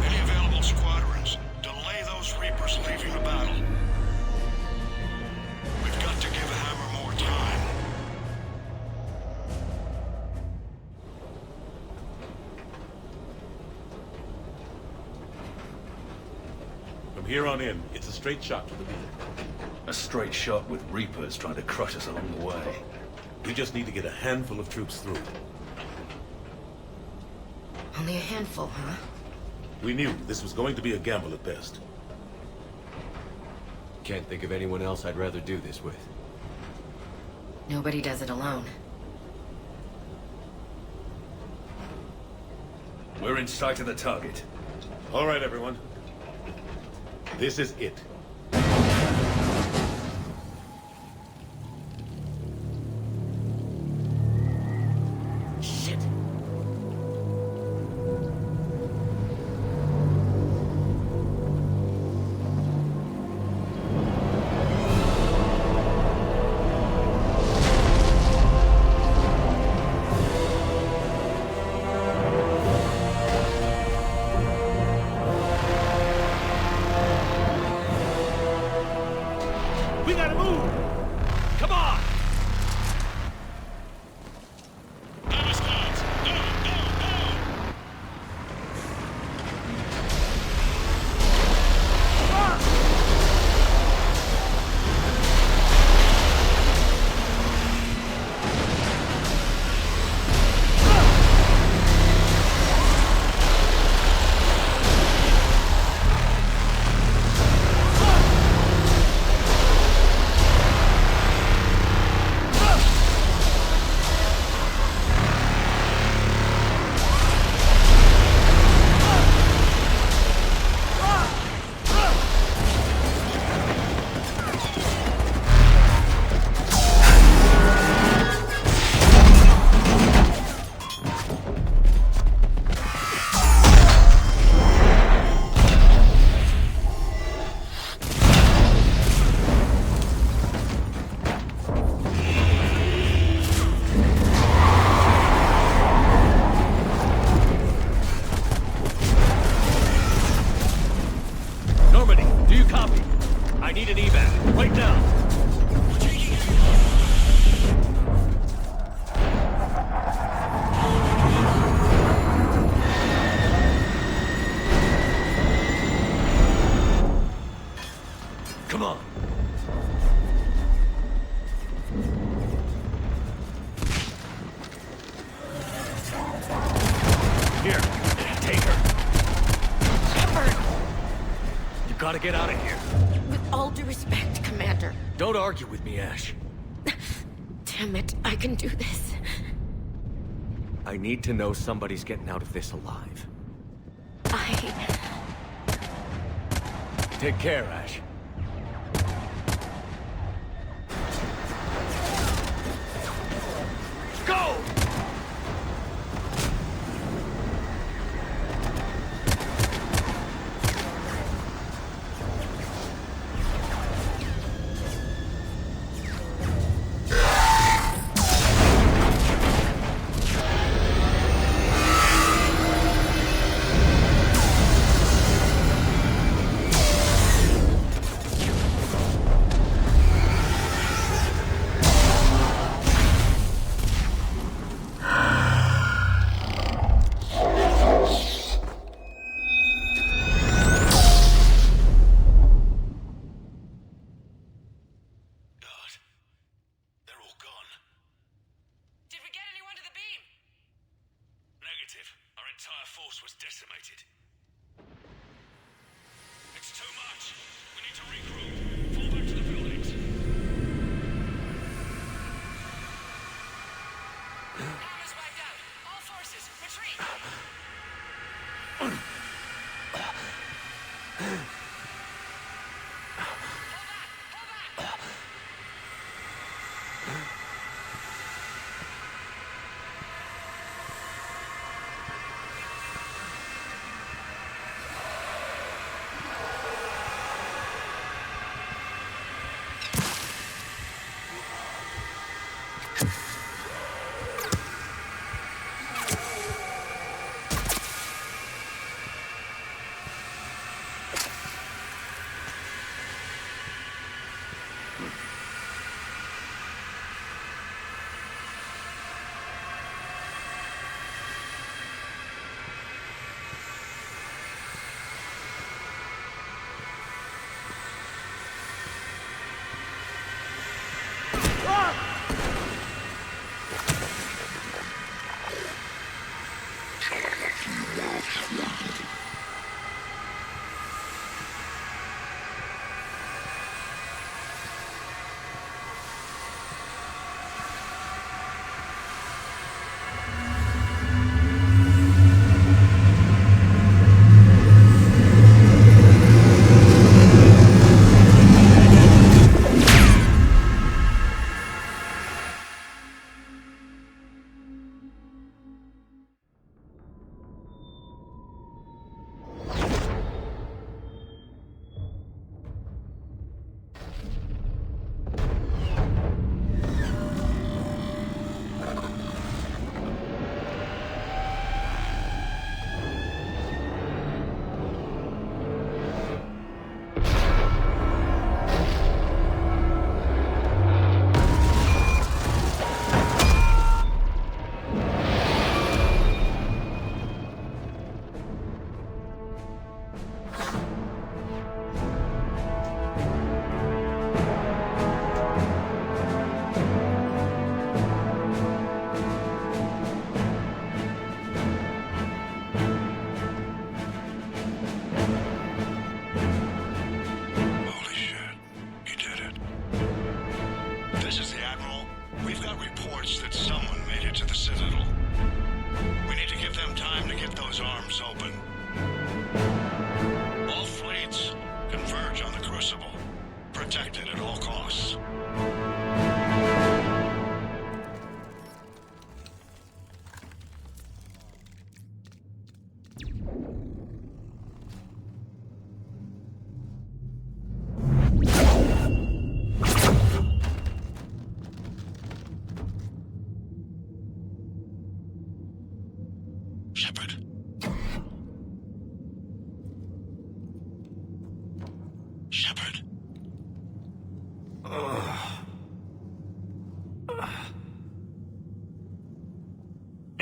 Any available squadrons, delay those Reapers leaving the battle. We've got to give Hammer more time. From here on in, it's a straight shot to the beacon. A straight shot with Reapers trying to crush us along the way. We just need to get a handful of troops through. Only a handful, huh? We knew this was going to be a gamble at best. Can't think of anyone else I'd rather do this with. Nobody does it alone. We're in sight of the target. All right, everyone. This is it. Shit. gotta get out of here. With all due respect, Commander. Don't argue with me, Ash. Damn it, I can do this. I need to know somebody's getting out of this alive. Take care, Ash. Go!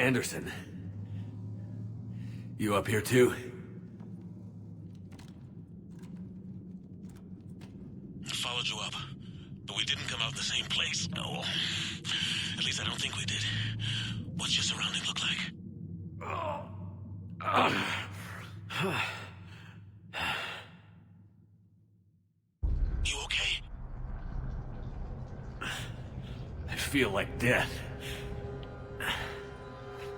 Anderson. You up here too? Followed you up, but we didn't come out the same place. No. At least I don't think we did. What's your surrounding look like? feel like death.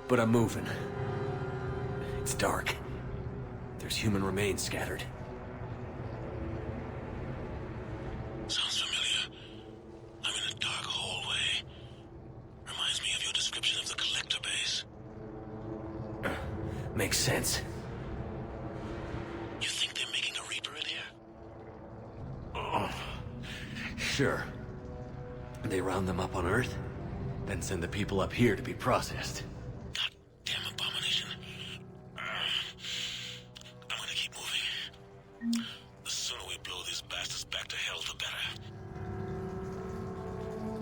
But I'm moving. It's dark. There's human remains scattered. Sounds familiar. I'm in a dark hallway. Reminds me of your description of the collector base. Makes sense. You think they're making a Reaper in here? Oh, sure. They round them up on Earth, then send the people up here to be processed. Damn abomination. I'm gonna keep moving. The sooner we blow these bastards back to hell, the better.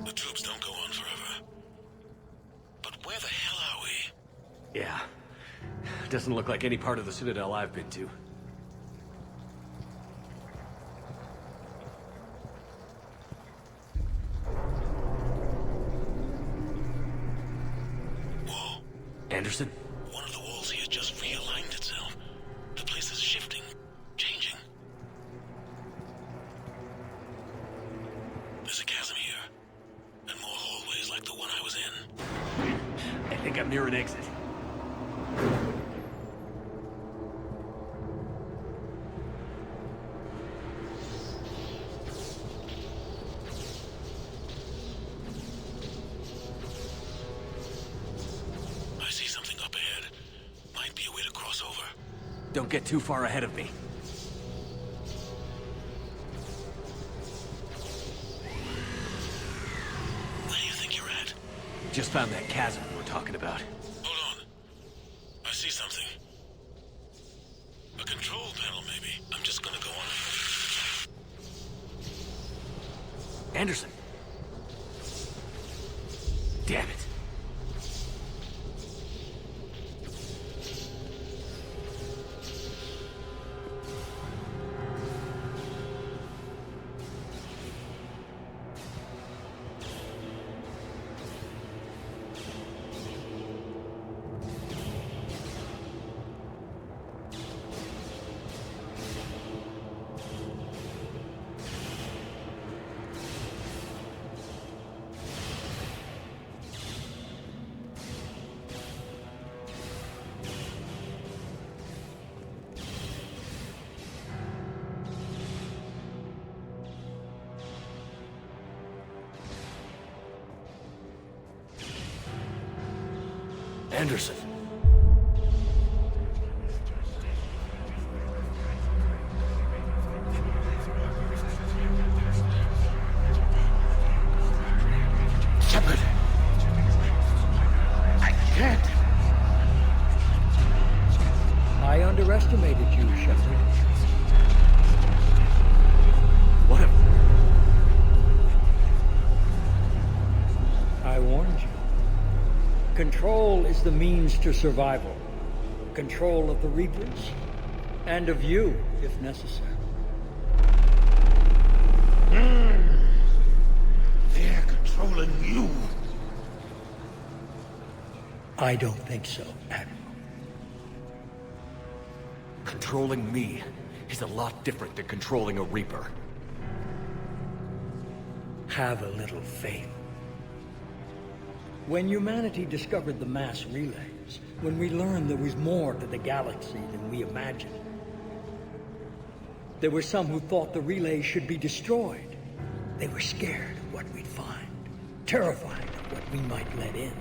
The troops don't go on forever. But where the hell are we? Yeah. Doesn't look like any part of the Citadel I've been to. Anderson? One of the walls here just realigned itself. The place is shifting, changing. There's a chasm here, and more hallways like the one I was in. I think I'm near an exit. Don't get too far ahead of me. Where do you think you're at? Just found that chasm we're talking about. Hold on. I see something. A control panel, maybe. I'm just gonna go on. Anderson. Damn it. Anderson. Shepard! I can't! I underestimated you, Shepard. What I warned you. Control is the means to survival. Control of the Reapers, and of you, if necessary. They're controlling you. I don't think so, Admiral. Controlling me is a lot different than controlling a Reaper. Have a little faith. When humanity discovered the mass relays, when we learned there was more to the galaxy than we imagined, there were some who thought the relays should be destroyed. They were scared of what we'd find, terrified of what we might let in.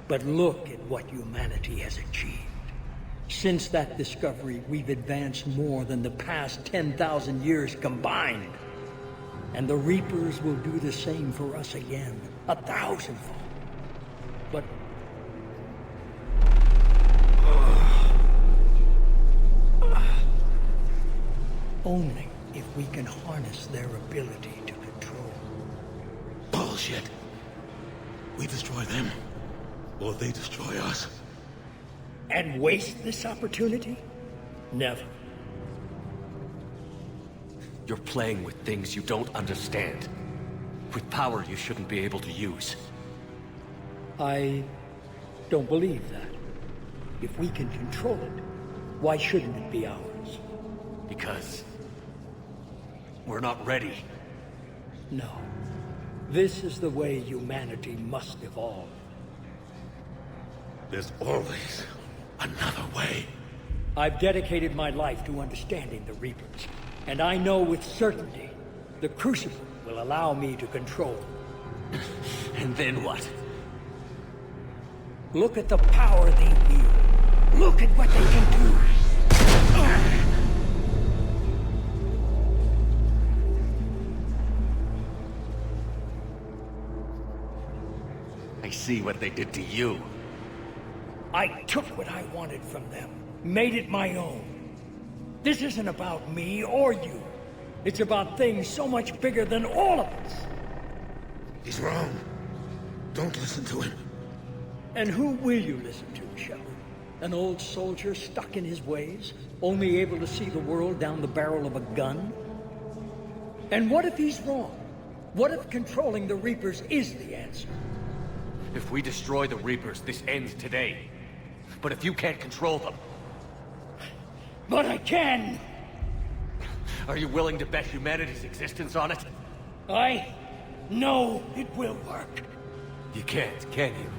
But look at what humanity has achieved. Since that discovery, we've advanced more than the past 10,000 years combined. And the Reapers will do the same for us again, 1,000-fold. But... only if we can harness their ability to control. Bullshit. We destroy them, or they destroy us. And waste this opportunity? Never. You're playing with things you don't understand. With power you shouldn't be able to use. I don't believe that. If we can control it, why shouldn't it be ours? Because we're not ready. No. This is the way humanity must evolve. There's always another way. I've dedicated my life to understanding the Reapers, and I know with certainty the Crucible will allow me to control them. And then what? Look at the power they wield. Look at what they can do. I see what they did to you. I took what I wanted from them, made it my own. This isn't about me or you. It's about things so much bigger than all of us. He's wrong. Don't listen to him. And who will you listen to, Shepard? An old soldier stuck in his ways, only able to see the world down the barrel of a gun? And what if he's wrong? What if controlling the Reapers is the answer? If we destroy the Reapers, this ends today. But if you can't control them... But I can! Are you willing to bet humanity's existence on it? I know it will work. You can't, can you?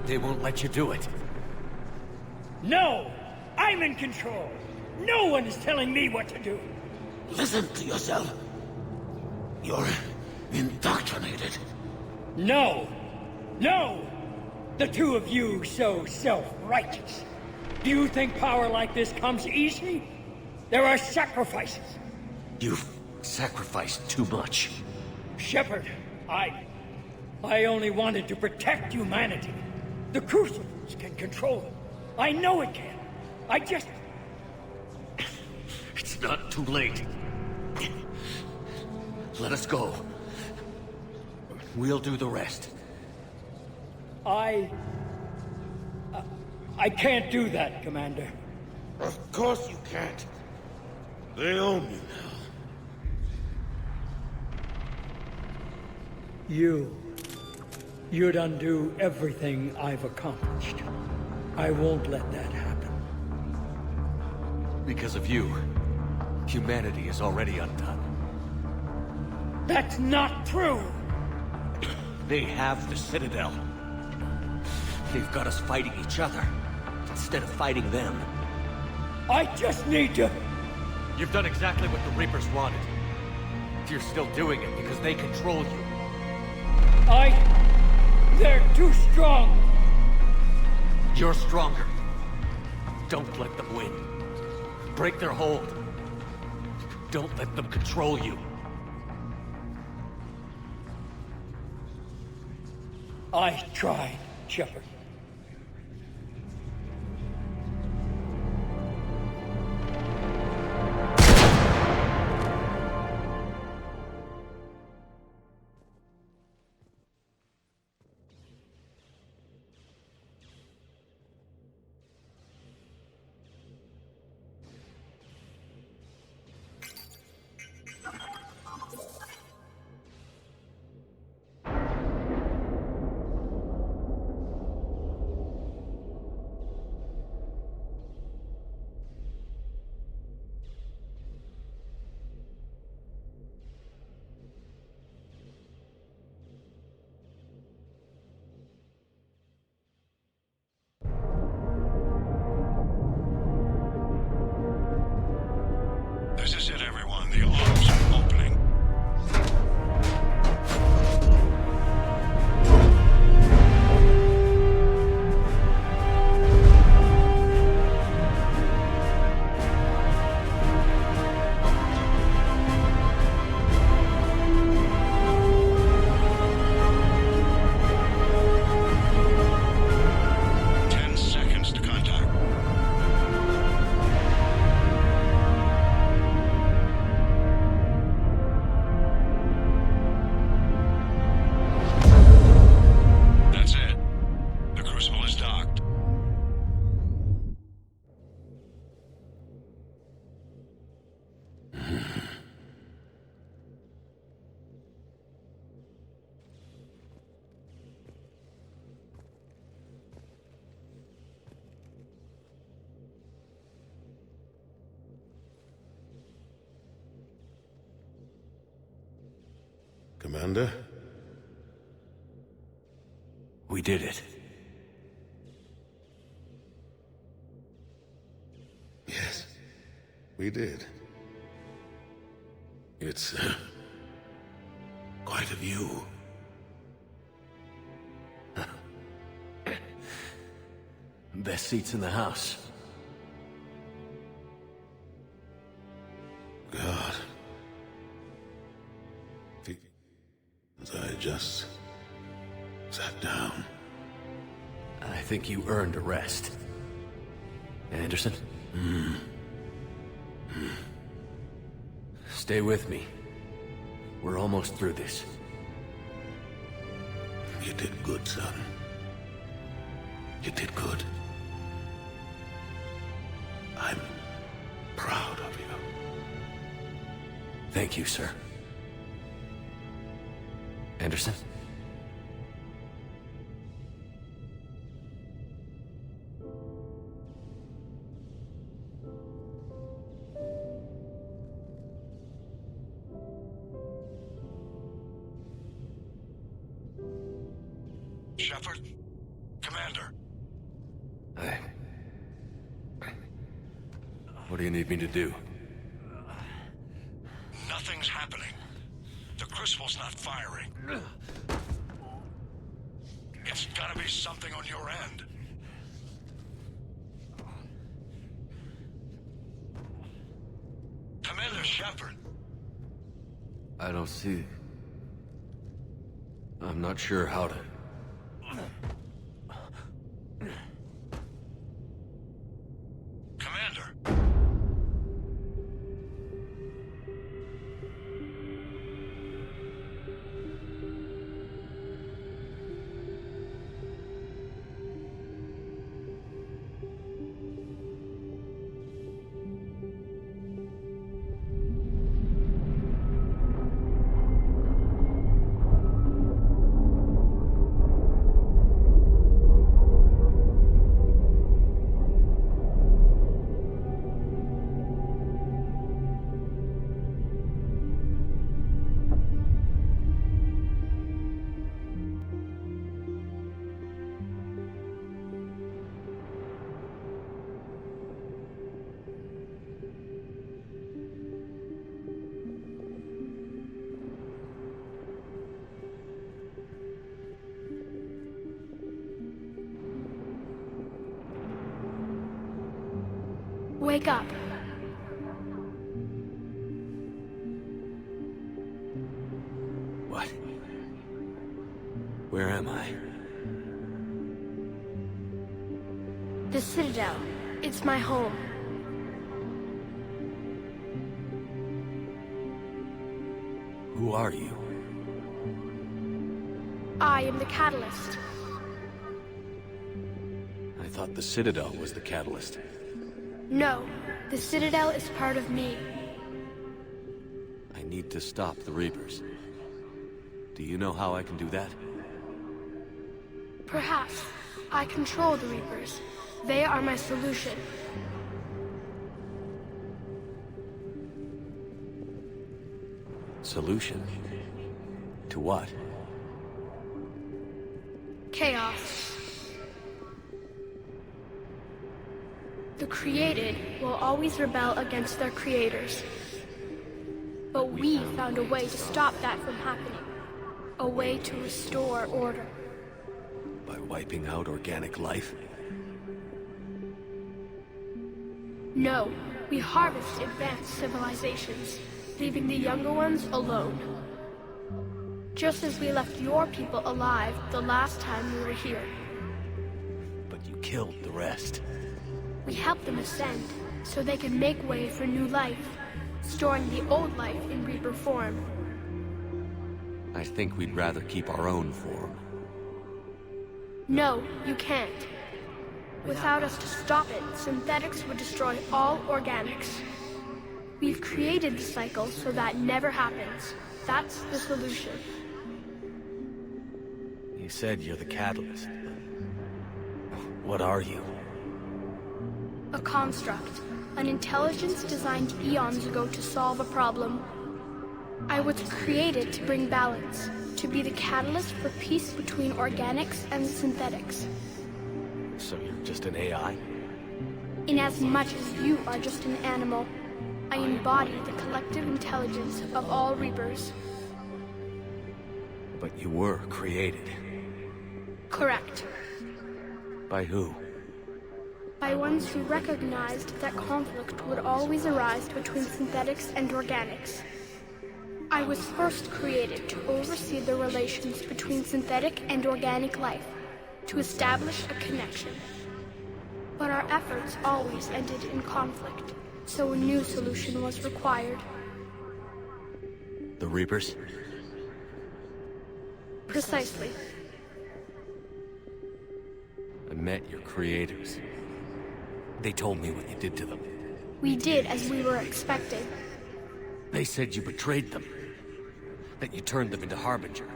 They won't let you do it. No! I'm in control! No one is telling me what to do! Listen to yourself. You're indoctrinated. No! No! The two of you so self-righteous. Do you think power like this comes easy? There are sacrifices. You've sacrificed too much. Shepard, I only wanted to protect humanity. The Crucibles can control them. I know it can. I just... It's not too late. Let us go. We'll do the rest. I can't do that, Commander. Of course you can't. They own you now. You'd undo everything I've accomplished. I won't let that happen. Because of you, humanity is already undone. That's not true! They have the Citadel. They've got us fighting each other, instead of fighting them. I just need to... You've done exactly what the Reapers wanted. You're still doing it because they control you. They're too strong! You're stronger. Don't let them win. Break their hold. Don't let them control you. I tried, Shepard. This is it, everyone. The arms are opening. Commander? We did it. Yes, we did. It's quite a view. Best seats in the house. God. As I just sat down. I think you earned a rest. Anderson? Stay with me. We're almost through this. You did good, son. You did good. I'm proud of you. Thank you, sir. Anderson? Shepard? Commander? What do you need me to do? Nothing's happening. The Crucible's not firing. It's gotta be something on your end. Commander Shepard! I don't see... I'm not sure how to... Commander! Wake up. What? Where am I? The Citadel. It's my home. Who are you? I am the Catalyst. I thought the Citadel was the catalyst. No, the Citadel is part of me. I need to stop the Reapers. Do you know how I can do that? Perhaps. I control the Reapers. They are my solution. Solution? To what? Chaos. The created will always rebel against their creators. But we found a way to stop that from happening. A way to restore order. By wiping out organic life? No, we harvest advanced civilizations, leaving the younger ones alone. Just as we left your people alive the last time we were here. But you killed the rest. We helped them ascend, so they could make way for new life, storing the old life in Reaper form. I think we'd rather keep our own form. No, you can't. Without us to stop it, synthetics would destroy all organics. We've created the cycle so that never happens. That's the solution. You said you're the catalyst. What are you? A construct. An intelligence designed eons ago to solve a problem. I was created to bring balance, to be the catalyst for peace between organics and synthetics. So you're just an AI? Inasmuch as you are just an animal, I embody the collective intelligence of all Reapers. But you were created. Correct. By who? By ones who recognized that conflict would always arise between synthetics and organics. I was first created to oversee the relations between synthetic and organic life, to establish a connection. But our efforts always ended in conflict, so a new solution was required. The Reapers? Precisely. I met your creators. They told me what you did to them. We did as we were expected. They said you betrayed them. That you turned them into Harbinger.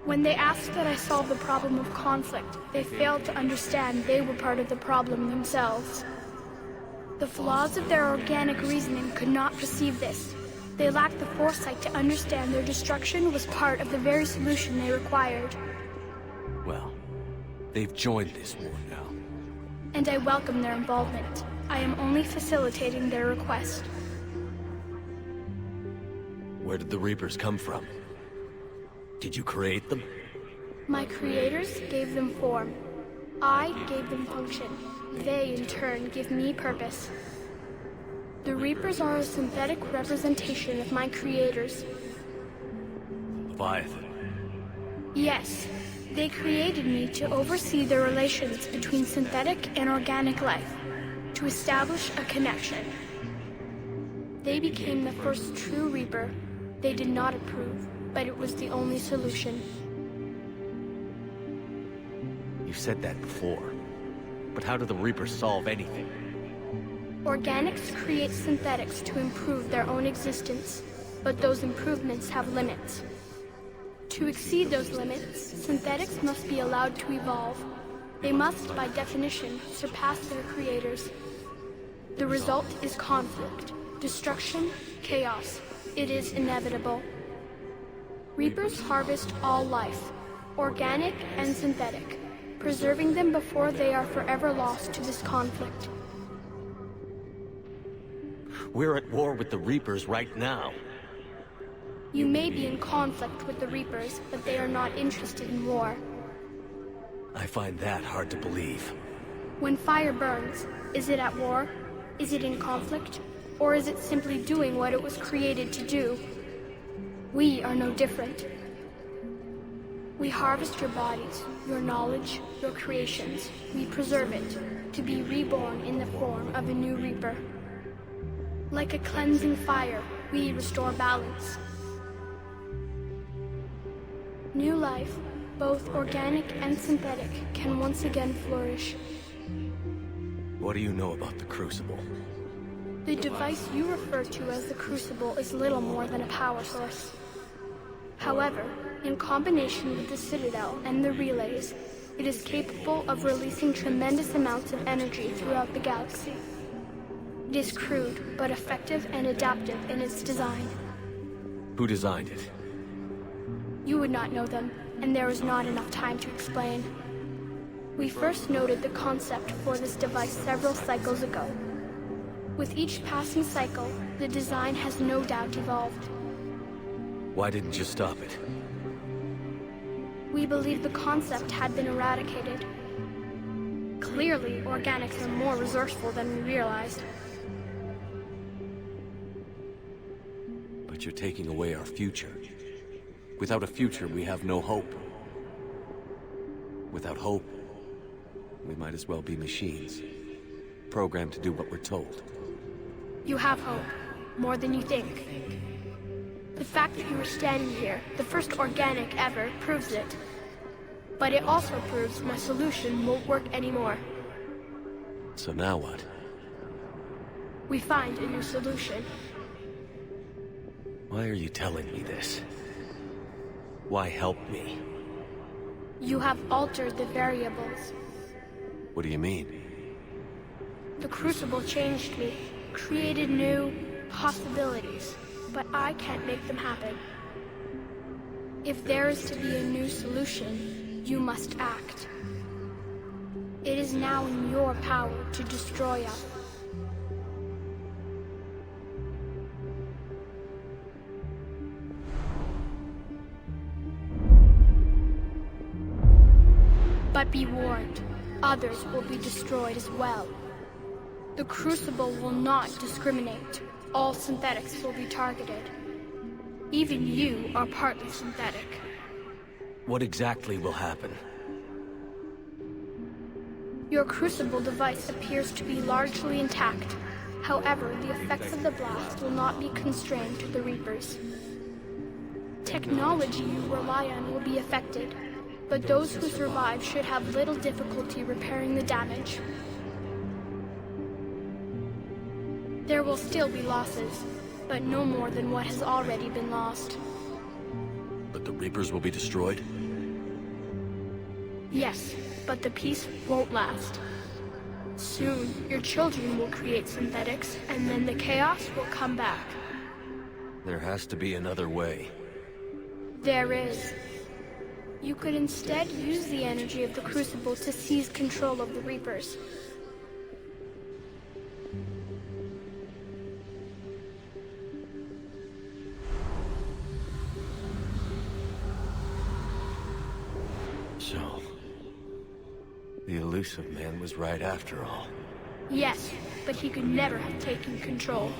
When they asked that I solve the problem of conflict, they failed to understand they were part of the problem themselves. The flaws of their organic reasoning could not perceive this. They lacked the foresight to understand their destruction was part of the very solution they required. Well, they've joined this war now. And I welcome their involvement. I am only facilitating their request. Where did the Reapers come from? Did you create them? My creators gave them form. I gave them function. They, in turn, give me purpose. The Reapers are a synthetic representation of my creators. Leviathan. Yes, they created me to oversee the relations between synthetic and organic life, to establish a connection. They became the first true Reaper. They did not approve, but it was the only solution. You've said that before. But how do the Reapers solve anything? Organics create synthetics to improve their own existence, but those improvements have limits. To exceed those limits, synthetics must be allowed to evolve. They must, by definition, surpass their creators. The result is conflict, destruction, chaos. It is inevitable. Reapers harvest all life, organic and synthetic, preserving them before they are forever lost to this conflict. We're at war with the Reapers right now. You may be in conflict with the Reapers, but they are not interested in war. I find that hard to believe. When fire burns, is it at war? Is it in conflict? Or is it simply doing what it was created to do? We are no different. We harvest your bodies, your knowledge, your creations. We preserve it, to be reborn in the form of a new Reaper. Like a cleansing fire, we restore balance. New life, both organic and synthetic, can once again flourish. What do you know about the Crucible? The device you refer to as the Crucible is little more than a power source. However, in combination with the Citadel and the relays, it is capable of releasing tremendous amounts of energy throughout the galaxy. It is crude, but effective and adaptive in its design. Who designed it? You would not know them, and there is not enough time to explain. We first noted the concept for this device several cycles ago. With each passing cycle, the design has no doubt evolved. Why didn't you stop it? We believed the concept had been eradicated. Clearly, organics are more resourceful than we realized. But you're taking away our future. Without a future, we have no hope. Without hope, we might as well be machines, programmed to do what we're told. You have hope, more than you think. The fact that you are standing here, the first organic ever, proves it. But it also proves my solution won't work anymore. So now what? We find a new solution. Why are you telling me this? Why help me? You have altered the variables. What do you mean? The Crucible changed me, created new possibilities, but I can't make them happen. If there is to be a new solution, you must act. It is now in your power to destroy us. But be warned, others will be destroyed as well. The Crucible will not discriminate. All synthetics will be targeted. Even you are partly synthetic. What exactly will happen? Your Crucible device appears to be largely intact. However, the effects of the blast will not be constrained to the Reapers. Technology you rely on will be affected, but those who survive should have little difficulty repairing the damage. There will still be losses, but no more than what has already been lost. But the Reapers will be destroyed? Yes, but the peace won't last. Soon, your children will create synthetics, and then the chaos will come back. There has to be another way. There is. You could instead use the energy of the Crucible to seize control of the Reapers. So, the elusive man was right after all. Yes, but he could never have taken control,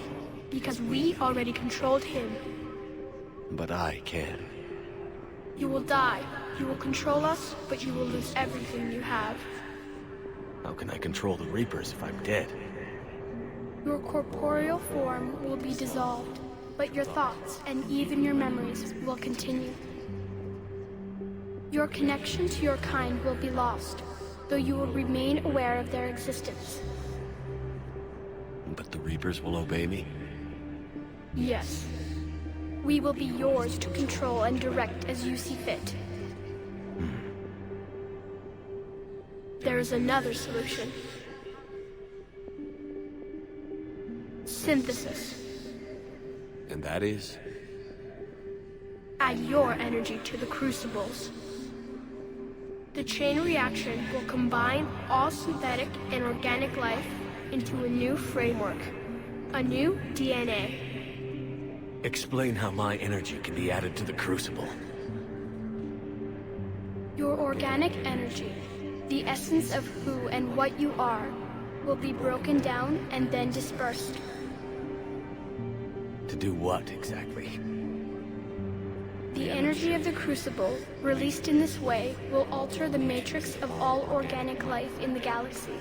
because we already controlled him. But I can. You will die. You will control us, but you will lose everything you have. How can I control the Reapers if I'm dead? Your corporeal form will be dissolved, but your thoughts and even your memories will continue. Your connection to your kind will be lost, though you will remain aware of their existence. But the Reapers will obey me? Yes. We will be yours to control and direct as you see fit. There is another solution. Synthesis. And that is? Add your energy to the Crucibles. The chain reaction will combine all synthetic and organic life into a new framework. A new DNA. Explain how my energy can be added to the Crucible. Your organic energy, the essence of who and what you are, will be broken down and then dispersed. To do what, exactly? The energy of the Crucible, released in this way, will alter the matrix of all organic life in the galaxy.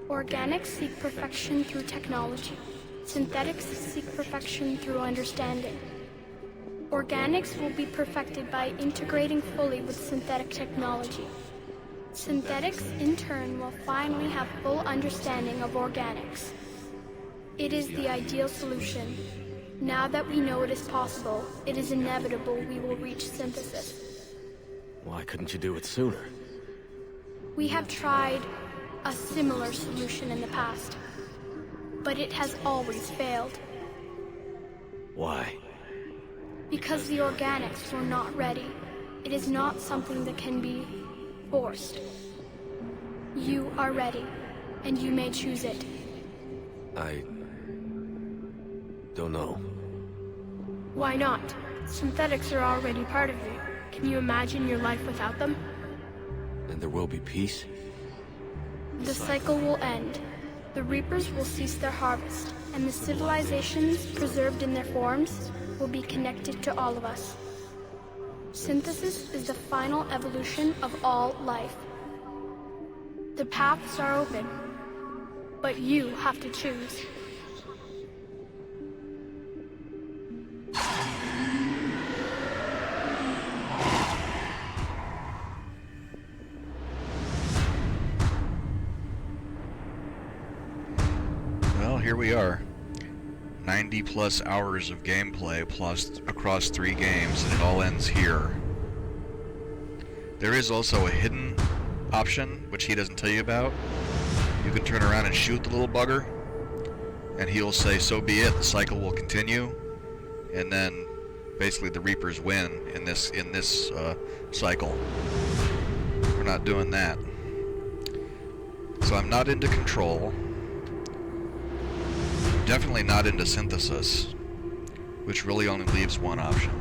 Organics seek perfection through technology. Synthetics seek perfection through understanding. Organics will be perfected by integrating fully with synthetic technology. Synthetics, in turn, will finally have full understanding of organics. It is the ideal solution. Now that we know it is possible, it is inevitable we will reach synthesis. Why couldn't you do it sooner? We have tried a similar solution in the past, but it has always failed. Why? Because the organics were not ready. It is not something that can be forced. You are ready, and you may choose it. I don't know. Why not? Synthetics are already part of you. Can you imagine your life without them? And there will be peace? The cycle will end. The Reapers will cease their harvest, and the civilizations preserved in their forms will be connected to all of us. Synthesis is the final evolution of all life. The paths are open, but you have to choose. Well, here we are. 90 plus hours of gameplay plus across 3 games, and it all ends here. There is also a hidden option, which he doesn't tell you about. You can turn around and shoot the little bugger, and he'll say, so be it, the cycle will continue, and then basically the Reapers win in this cycle. We're not doing that. So I'm not into control. Definitely not into synthesis, which really only leaves one option.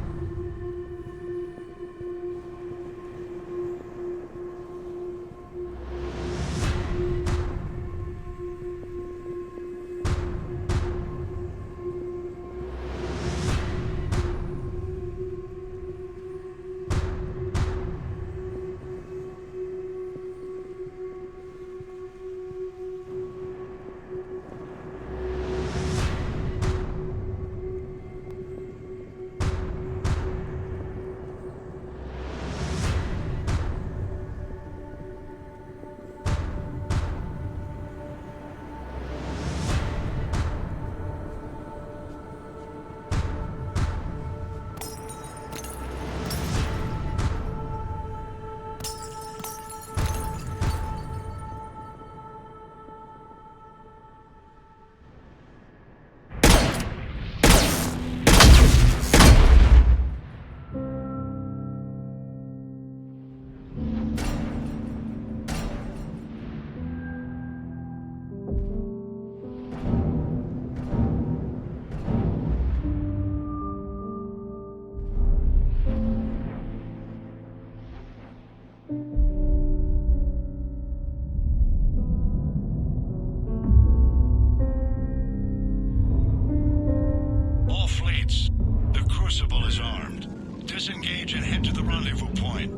Disengage and head to the rendezvous point.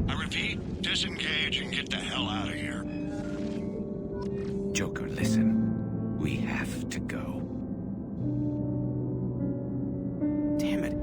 I repeat, disengage and get the hell out of here. Joker, listen. We have to go. Damn it.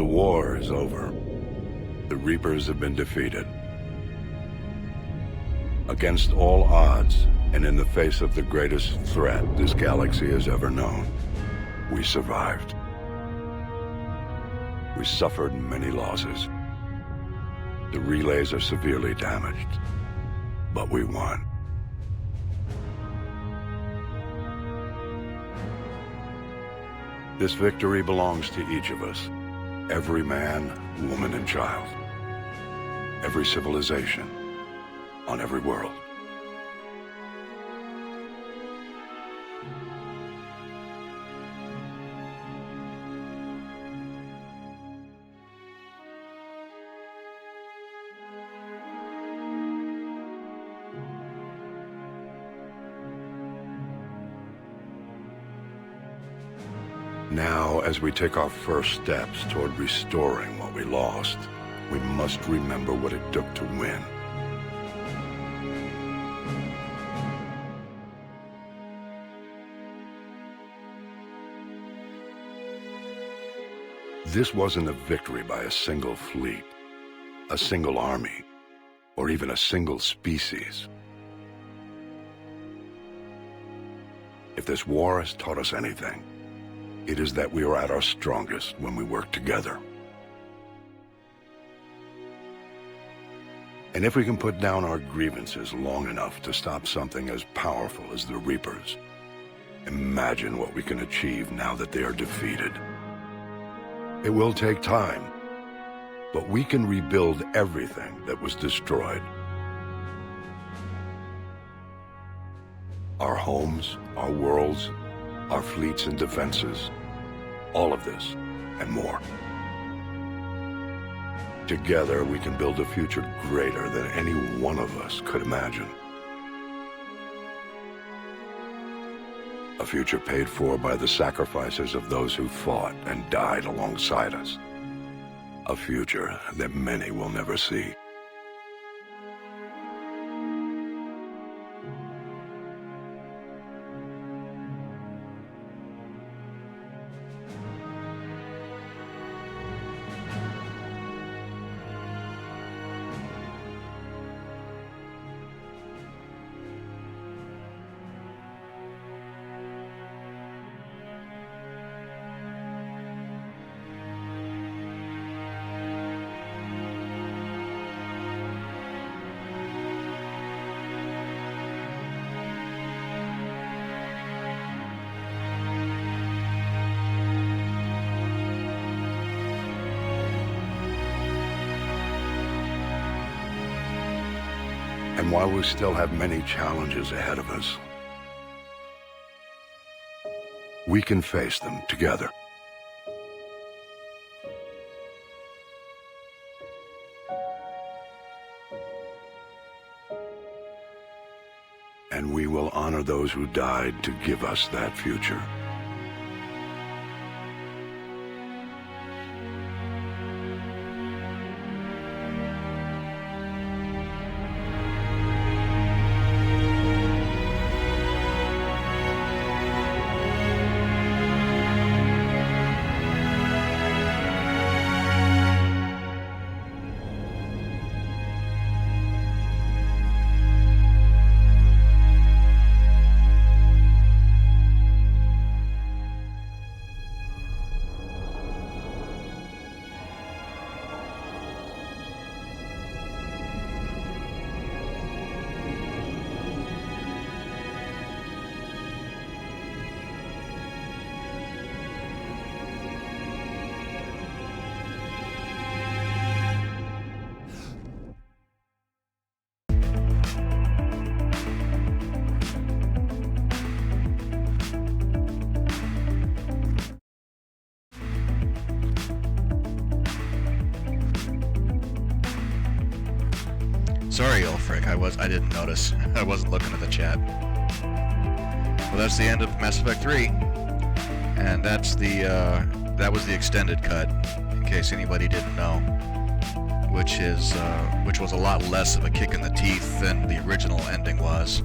war is over. The Reapers have been defeated. Against all odds, and in the face of the greatest threat this galaxy has ever known, we survived. We suffered many losses. The relays are severely damaged, but we won. This victory belongs to each of us. Every man, woman, and child. Every civilization. On every world. Now, as we take our first steps toward restoring what we lost, we must remember what it took to win. This wasn't a victory by a single fleet, a single army, or even a single species. If this war has taught us anything, it is that we are at our strongest when we work together. And if we can put down our grievances long enough to stop something as powerful as the Reapers, imagine what we can achieve now that they are defeated. It will take time, but we can rebuild everything that was destroyed. Our homes, our worlds, our fleets and defenses, all of this and more. Together we can build a future greater than any one of us could imagine. A future paid for by the sacrifices of those who fought and died alongside us. A future that many will never see. And while we still have many challenges ahead of us, we can face them together. And we will honor those who died to give us that future. Sorry, Ulfric, I didn't notice. I wasn't looking at the chat. Well, that's the end of Mass Effect 3. And that's the, that was the extended cut, in case anybody didn't know. Which was a lot less of a kick in the teeth than the original ending was.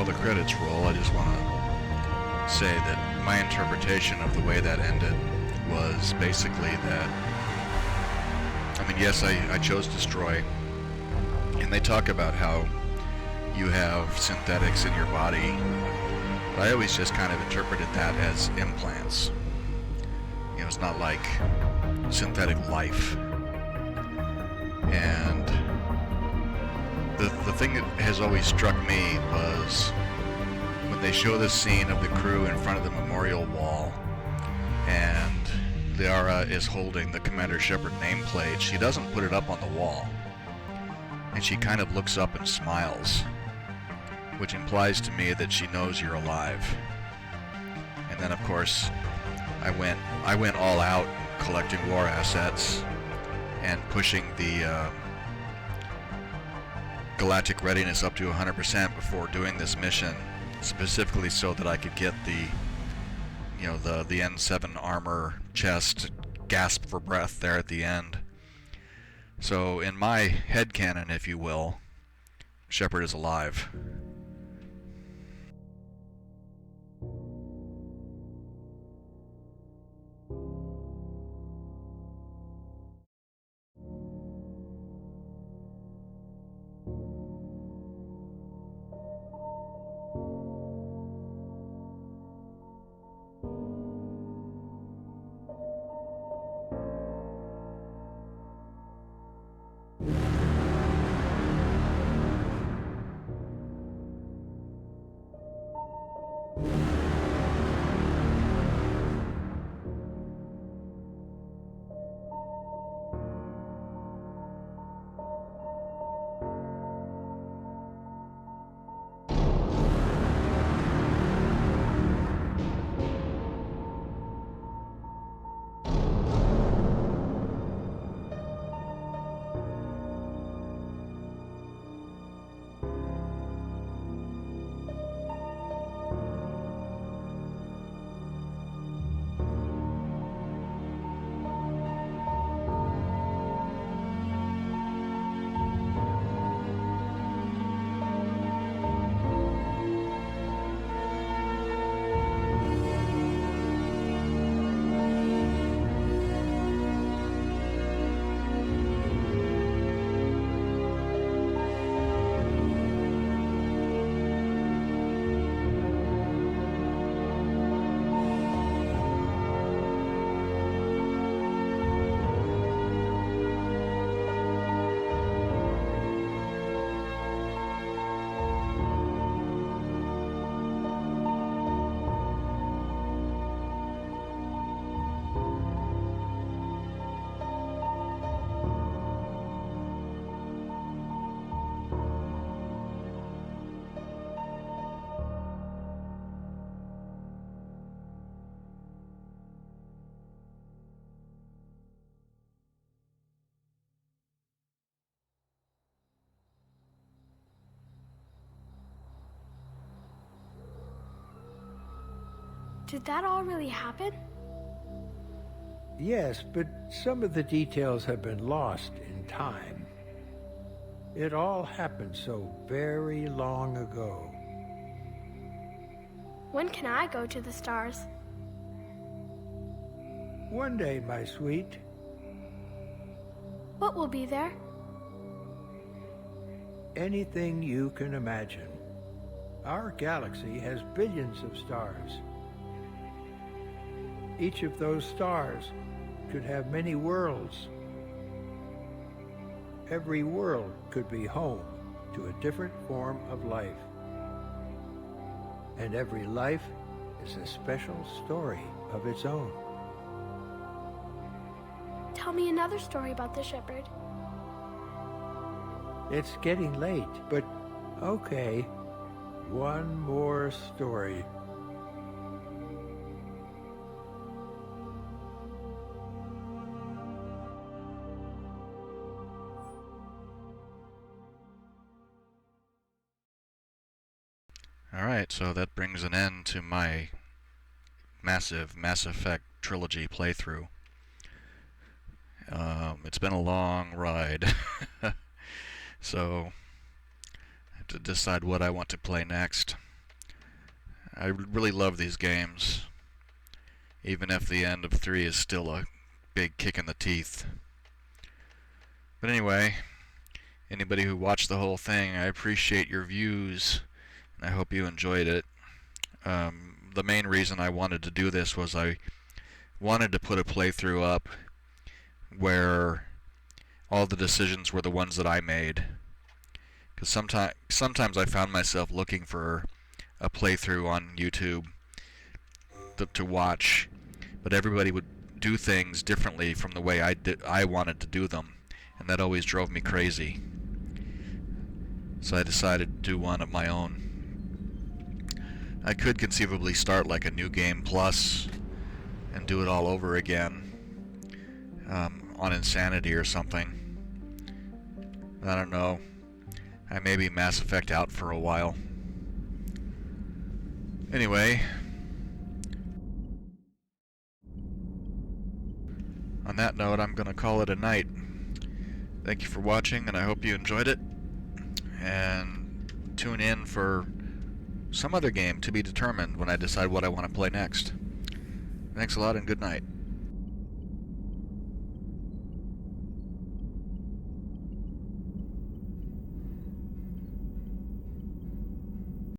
the credits roll, I just want to say that my interpretation of the way that ended was basically that, I mean, yes, I chose Destroy, and they talk about how you have synthetics in your body, but I always just kind of interpreted that as implants. You know, it's not like synthetic life. And the thing that has always struck me was when they show the scene of the crew in front of the memorial wall, and Liara is holding the Commander Shepard nameplate. She doesn't put it up on the wall, and she kind of looks up and smiles, which implies to me that she knows you're alive. And then, of course, I went all out collecting war assets and pushing the Galactic Readiness up to 100% before doing this mission, specifically so that I could get the N7 armor chest, gasp for breath there at the end. So in my headcanon, if you will, Shepard is alive. Did that all really happen? Yes, but some of the details have been lost in time. It all happened so very long ago. When can I go to the stars? One day, my sweet. What will be there? Anything you can imagine. Our galaxy has billions of stars. Each of those stars could have many worlds. Every world could be home to a different form of life. And every life is a special story of its own. Tell me another story about the Shepherd. It's getting late, but okay. One more story. Alright, so that brings an end to my massive Mass Effect trilogy playthrough. It's been a long ride, so I have to decide what I want to play next. I really love these games, even if the end of 3 is still a big kick in the teeth. But anyway, anybody who watched the whole thing, I appreciate your views, and I hope you enjoyed it. The main reason I wanted to do this was I wanted to put a playthrough up where all the decisions were the ones that I made. Because sometimes I found myself looking for a playthrough on YouTube to watch, but everybody would do things differently from the way I wanted to do them, and that always drove me crazy. So I decided to do one of my own. I could conceivably start like a new game plus and do it all over again on Insanity or something. I don't know. I may be Mass Effect out for a while. Anyway, on that note, I'm going to call it a night. Thank you for watching, and I hope you enjoyed it. And tune in for some other game to be determined when I decide what I want to play next. Thanks a lot, and good night.